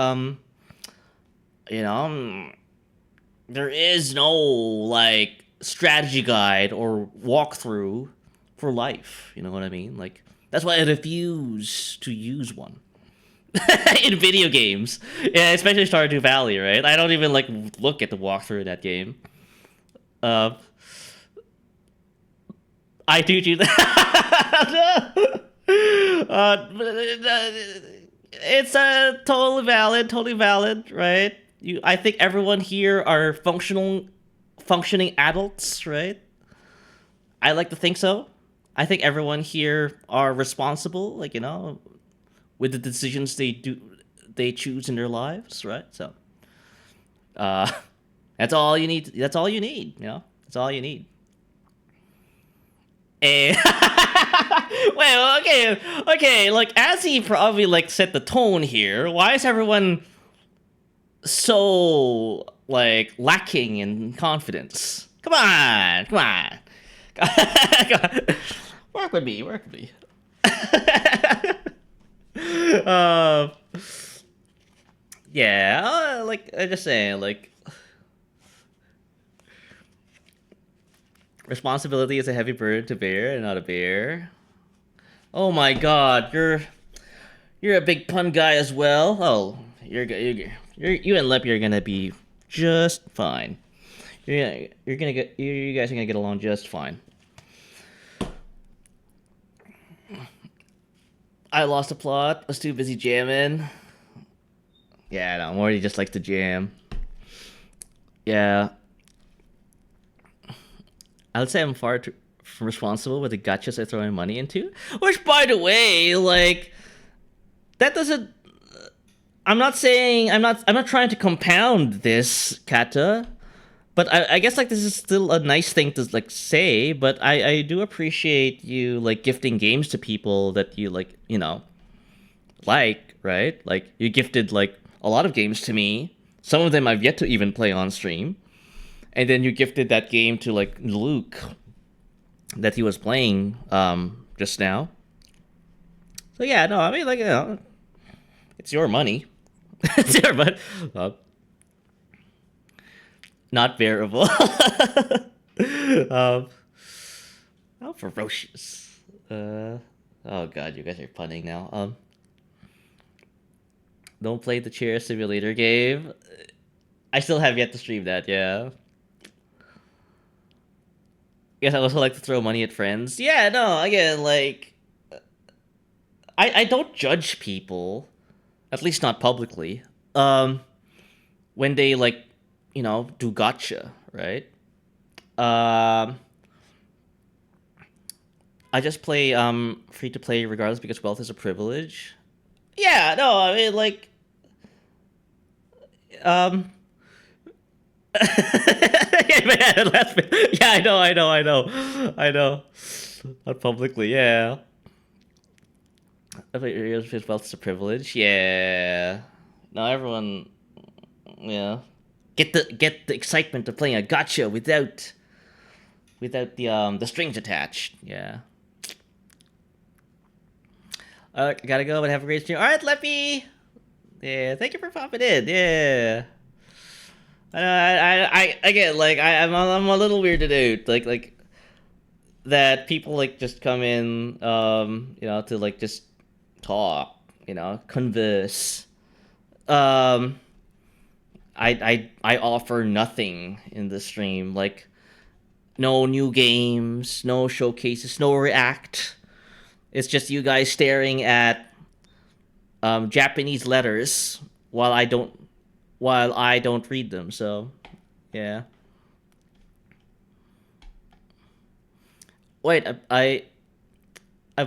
there is no like strategy guide or walkthrough for life. You know what I mean? Like, that's why I refuse to use one in video games. Yeah, especially Stardew Valley, right? I don't even like look at the walkthrough of that game. I do that. It's totally valid, right? I think everyone here are functioning adults, right? I like to think so. I think everyone here are responsible, like, with the decisions they choose in their lives, right? So, that's all you need. That's all you need. That's all you need. And well, okay. Like, as he probably like set the tone here, why is everyone so like lacking in confidence? Come on. Work with me. Yeah, like I just saying, like. Responsibility is a heavy burden to bear and not a bear. Oh my god, you're a big pun guy as well. Oh, you and Leppy are gonna be just fine. You guys are gonna get along just fine. I lost the plot. I was too busy jamming. Yeah, no, Morty just likes to jam. Yeah. I would say I'm far too responsible with the gotchas I throw my money into. Which, by the way, like, that doesn't. I'm not trying to compound this, Kata, but I guess like this is still a nice thing to like say. But I do appreciate you like gifting games to people that you like, right? Like you gifted like a lot of games to me. Some of them I've yet to even play on stream. And then you gifted that game to like Luke that he was playing just now. So yeah, no, I mean like it's your money. It's your money. Not bearable. How ferocious. Oh god, you guys are punning now. Don't play the chair simulator game. I still have yet to stream that, yeah. Guess I also like to throw money at friends. Yeah, no, again, like I don't judge people, at least not publicly, when they like, do gotcha, right? I just play free to play regardless because wealth is a privilege. Yeah, no, I mean like yeah, I know. Not publicly, yeah. I thought your wealth is a privilege. Yeah. No, everyone, yeah. Get the excitement of playing a gotcha without the strings attached. Yeah. Gotta go, but have a great stream. All right, Leppy. Yeah, thank you for popping in. Yeah. I get like I'm a little weirded out. Like that people like just come in, you know, to like just talk, you know, converse. I offer nothing in the stream, like no new games, no showcases, no react. It's just you guys staring at Japanese letters while I don't read them. So, yeah. Wait, I've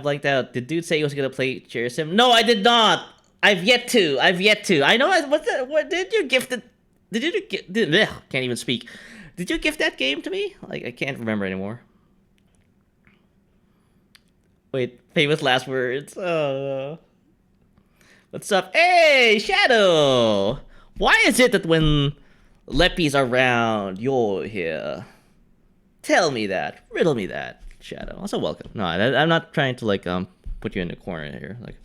liked out. Did dude say he was gonna play Chair Sim? No, I did not. I've yet to. I know. What did you gift it? Can't even speak. Did you gift that game to me? Like, I can't remember anymore. Wait, famous last words. What's up? Hey, Shadow! Why is it that when Leppy's around, you're here? Tell me that. Riddle me that, Shadow. Also, welcome. No, I'm not trying to, like, put you in the corner here. Like,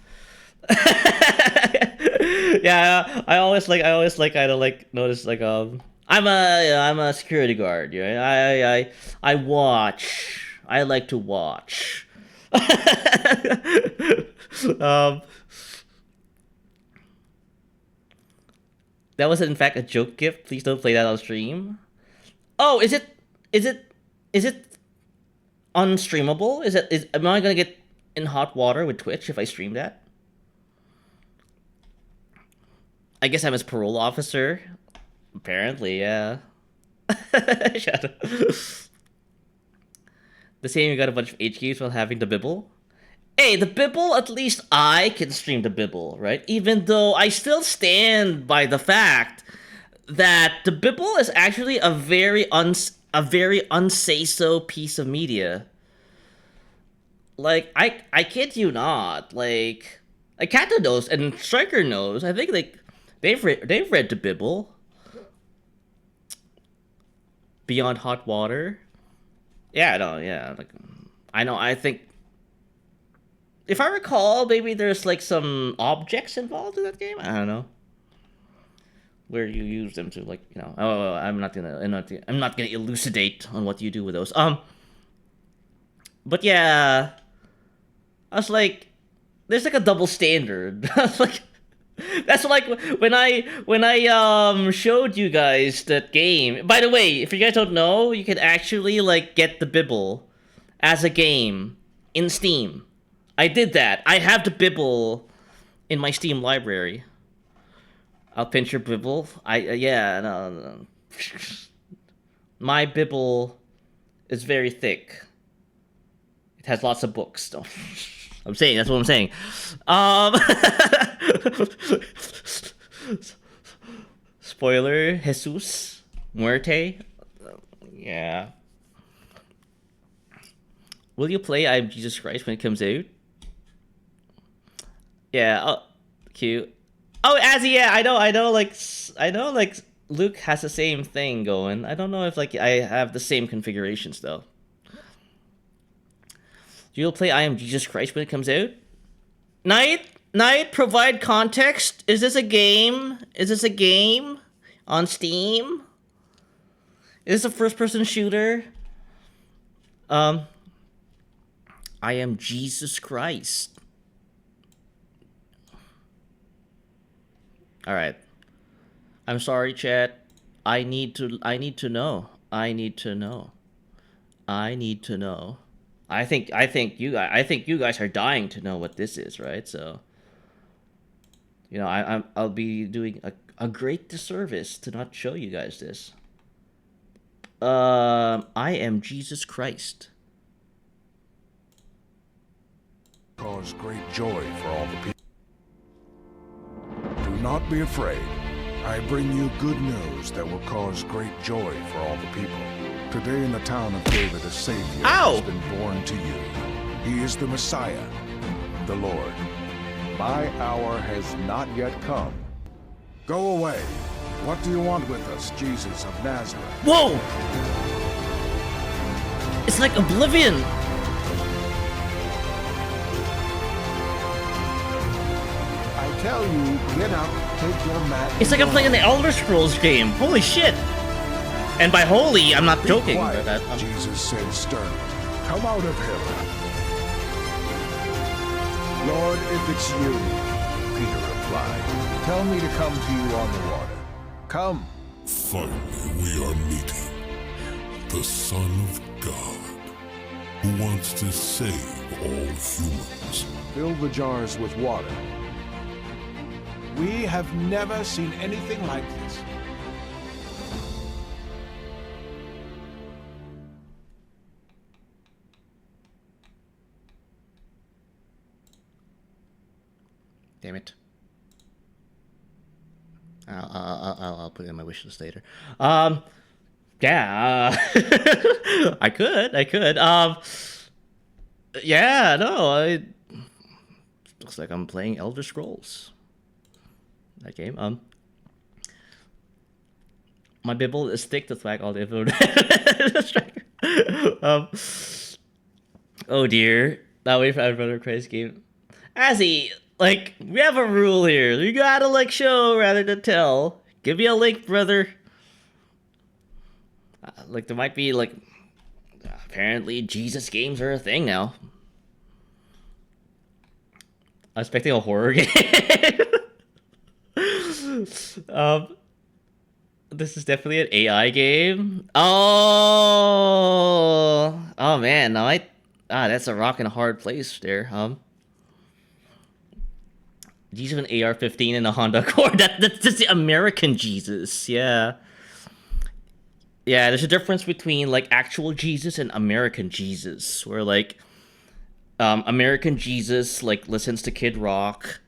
yeah, I always kind of, like, notice, like, I'm a security guard, yeah. I watch. I like to watch. That was in fact a joke gift. Please don't play that on stream. Oh, is it unstreamable? Am I gonna get in hot water with Twitch if I stream that? I guess I'm his parole officer. Apparently, yeah. Shut up. The same, you got a bunch of HQs while having the bibble. Hey, the bibble, at least I can stream the bibble, right? Even though I still stand by the fact that the bibble is actually a very unsay-so piece of media. Like, I kid you not. Like Kato knows and Striker knows. I think like they've read the bibble. Beyond Hot Water. Yeah, no, yeah. Like, I know. I think, if I recall, maybe there's like some objects involved in that game. I don't know. Where you use them to, like, you know. Oh, I'm not gonna elucidate on what you do with those. But yeah, I was like, there's like a double standard. I was like, that's like when I showed you guys that game. By the way, if you guys don't know, you can actually like get the Bibble as a game in Steam. I did that. I have the Bibble in my Steam library. I'll pinch your Bibble. No. My Bibble is very thick. It has lots of books. No. That's what I'm saying. Spoiler, Jesus Muerte. Yeah. Will you play I Am Jesus Christ when it comes out? Yeah, oh, cute. Oh, Azzy, yeah, I know, like, Luke has the same thing going. I don't know if, like, I have the same configurations, though. You'll play I Am Jesus Christ when it comes out? Knight, provide context. Is this a game? Is this a game on Steam? Is this a first-person shooter? I Am Jesus Christ. All right. I'm sorry, chat. I need to know. I need to know. I think you guys are dying to know what this is, right? So, you know, I'll be doing a great disservice to not show you guys this. I Am Jesus Christ. Cause great joy for all the people. Do not be afraid. I bring you good news that will cause great joy for all the people. Today in the town of David, a Savior has been born to you. He is the Messiah, the Lord. My hour has not yet come. Go away. What do you want with us, Jesus of Nazareth? Whoa! It's like Oblivion. I tell you, get up, take your mat. It's like I'm playing the Elder Scrolls game. Holy shit! And by holy, I'm not joking Quiet, about that. Jesus said sternly. Come out of him. Lord, if it's you, Peter replied, tell me to come to you on the water. Come. Finally, we are meeting. The Son of God, who wants to save all humans. Fill the jars with water. We have never seen anything like this. Damn it. I'll put it in my wish list later. Yeah, I could. Yeah, no, looks like I'm playing Elder Scrolls. That game. My Bible is thick to flag all the info. Oh dear. Now wait for another crazy game. Azzy, like, we have a rule here. You gotta, like, show rather than tell. Give me a link, brother. Like, there might be, like, apparently Jesus games are a thing now. I'm expecting a horror game. This is definitely an AI game. Oh man, no, that's a rock and a hard place there, Jesus of an AR-15 and a Honda Accord. That's just the American Jesus, yeah. Yeah, there's a difference between, like, actual Jesus and American Jesus, where, like, American Jesus, like, listens to Kid Rock,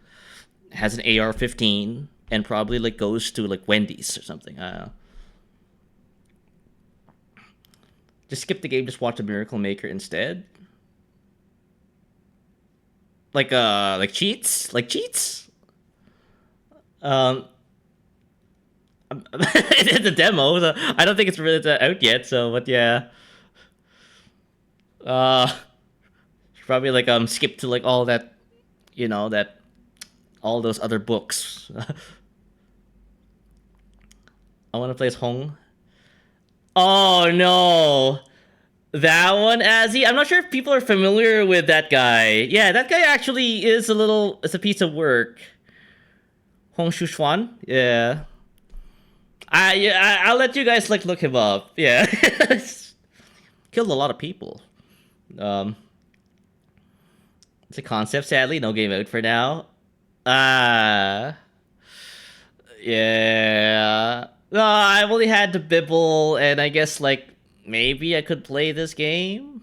has an AR-15, and probably, like, goes to, like, Wendy's or something. I don't know. Just skip the game, just watch a Miracle Maker instead. Like cheats? Like cheats? It's a demo, so I don't think it's really out yet, so, but yeah. Probably, like, skip to, like, all that, you know, all those other books. I want to play as Hong. Oh, no. That one, Azzy? I'm not sure if people are familiar with that guy. Yeah, that guy actually is it's a piece of work. Hong Shuchuan? Yeah. I'll let you guys, like, look him up. Yeah. Killed a lot of people. It's a concept, sadly. No game out for now. Yeah. No, I've only had the Bibble, and I guess, like, maybe I could play this game.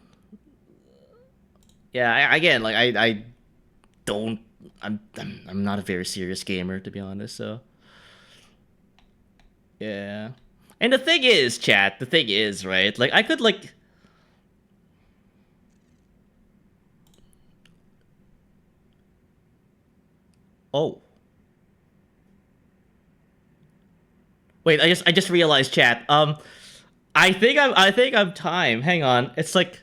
Yeah, again, like, I don't. I'm not a very serious gamer, to be honest. So, yeah. And the thing is, chat. The thing is, right? Like, I could, like. Oh. Wait, I just realized, chat. I think I'm time. Hang on. It's like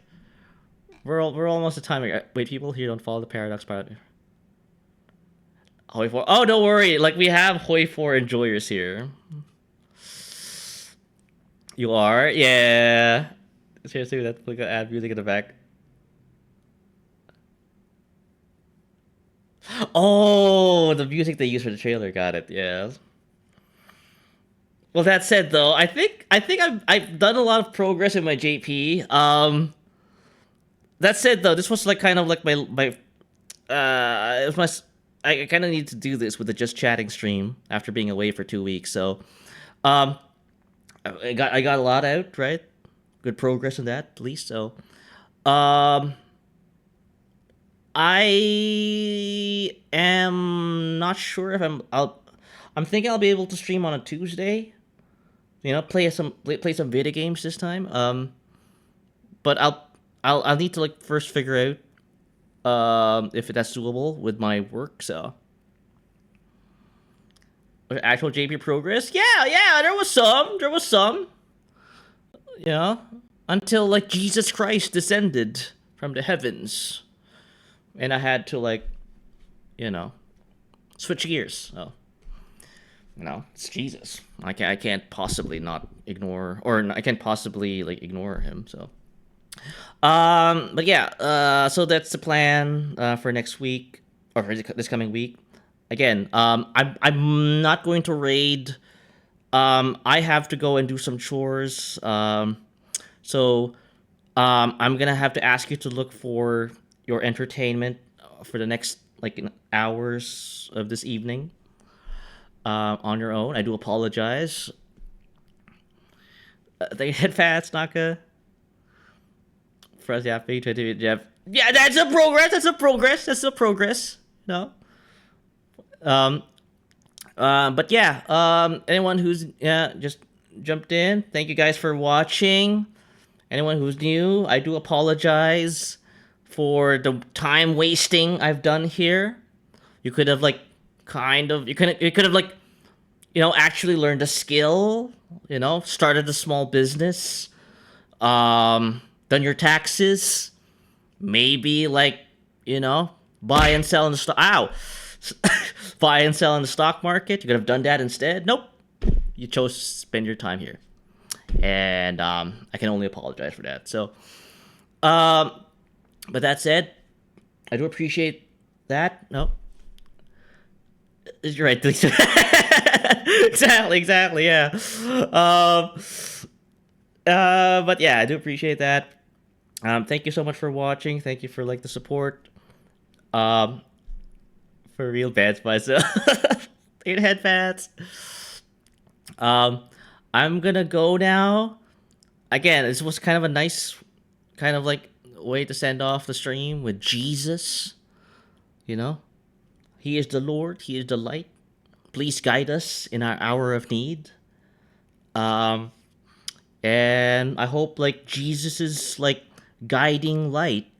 we're almost at time. Wait, people here don't follow the paradox part. Hoi 4. Oh, don't worry. Like, we have Hoi 4 enjoyers here. You are? Yeah. Seriously, that's like add music in the back. Oh, the music they use for the trailer. Got it. Yeah. Well, that said, though, I think I've done a lot of progress in my JP. That said, though, this was, like, kind of like it was my. I kind of need to do this with the Just Chatting stream after being away for 2 weeks. So, I got a lot out, right? Good progress in that, at least. So, I am not sure if I'm thinking I'll be able to stream on a Tuesday. You know, play some video games this time. But I'll need to, like, first figure out if that's doable with my work. So, actual JP progress, yeah, there was some. Yeah, until, like, Jesus Christ descended from the heavens, and I had to, like, you know, switch gears. So, you know, it's Jesus. I can't possibly not ignore, or I can't possibly, like, ignore him. So, But yeah, so that's the plan for next week or for this coming week. Again, I'm not going to raid. I have to go and do some chores. So I'm gonna have to ask you to look for your entertainment for the next like hours of this evening on your own. I do apologize. They hit fats, Naka. First, yeah, Jeff. Yeah, that's a progress. That's a progress. That's a progress. No. But yeah. Anyone who's just jumped in, thank you guys for watching. Anyone who's new, I do apologize for the time wasting I've done here. You could have like you could have like actually learned a skill. Started a small business. Done your taxes. Maybe like buy and sell in the stock. Ow. Buy and sell in the stock market. You could have done that instead. Nope. You chose to spend your time here. And I can only apologize for that. So, but that said, I do appreciate that. No, you're right. exactly. Yeah. But yeah, I do appreciate that. Thank you so much for watching. Thank you for like the support. For real, bad myself. 8 head fats. I'm gonna go now. Again, this was kind of a nice kind of like way to send off the stream with Jesus. He is the Lord, He is the light. Please guide us in our hour of need. And I hope like Jesus's like guiding light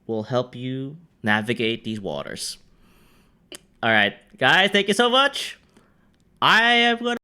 will help you navigate these waters. All right, guys, thank you so much. I am gonna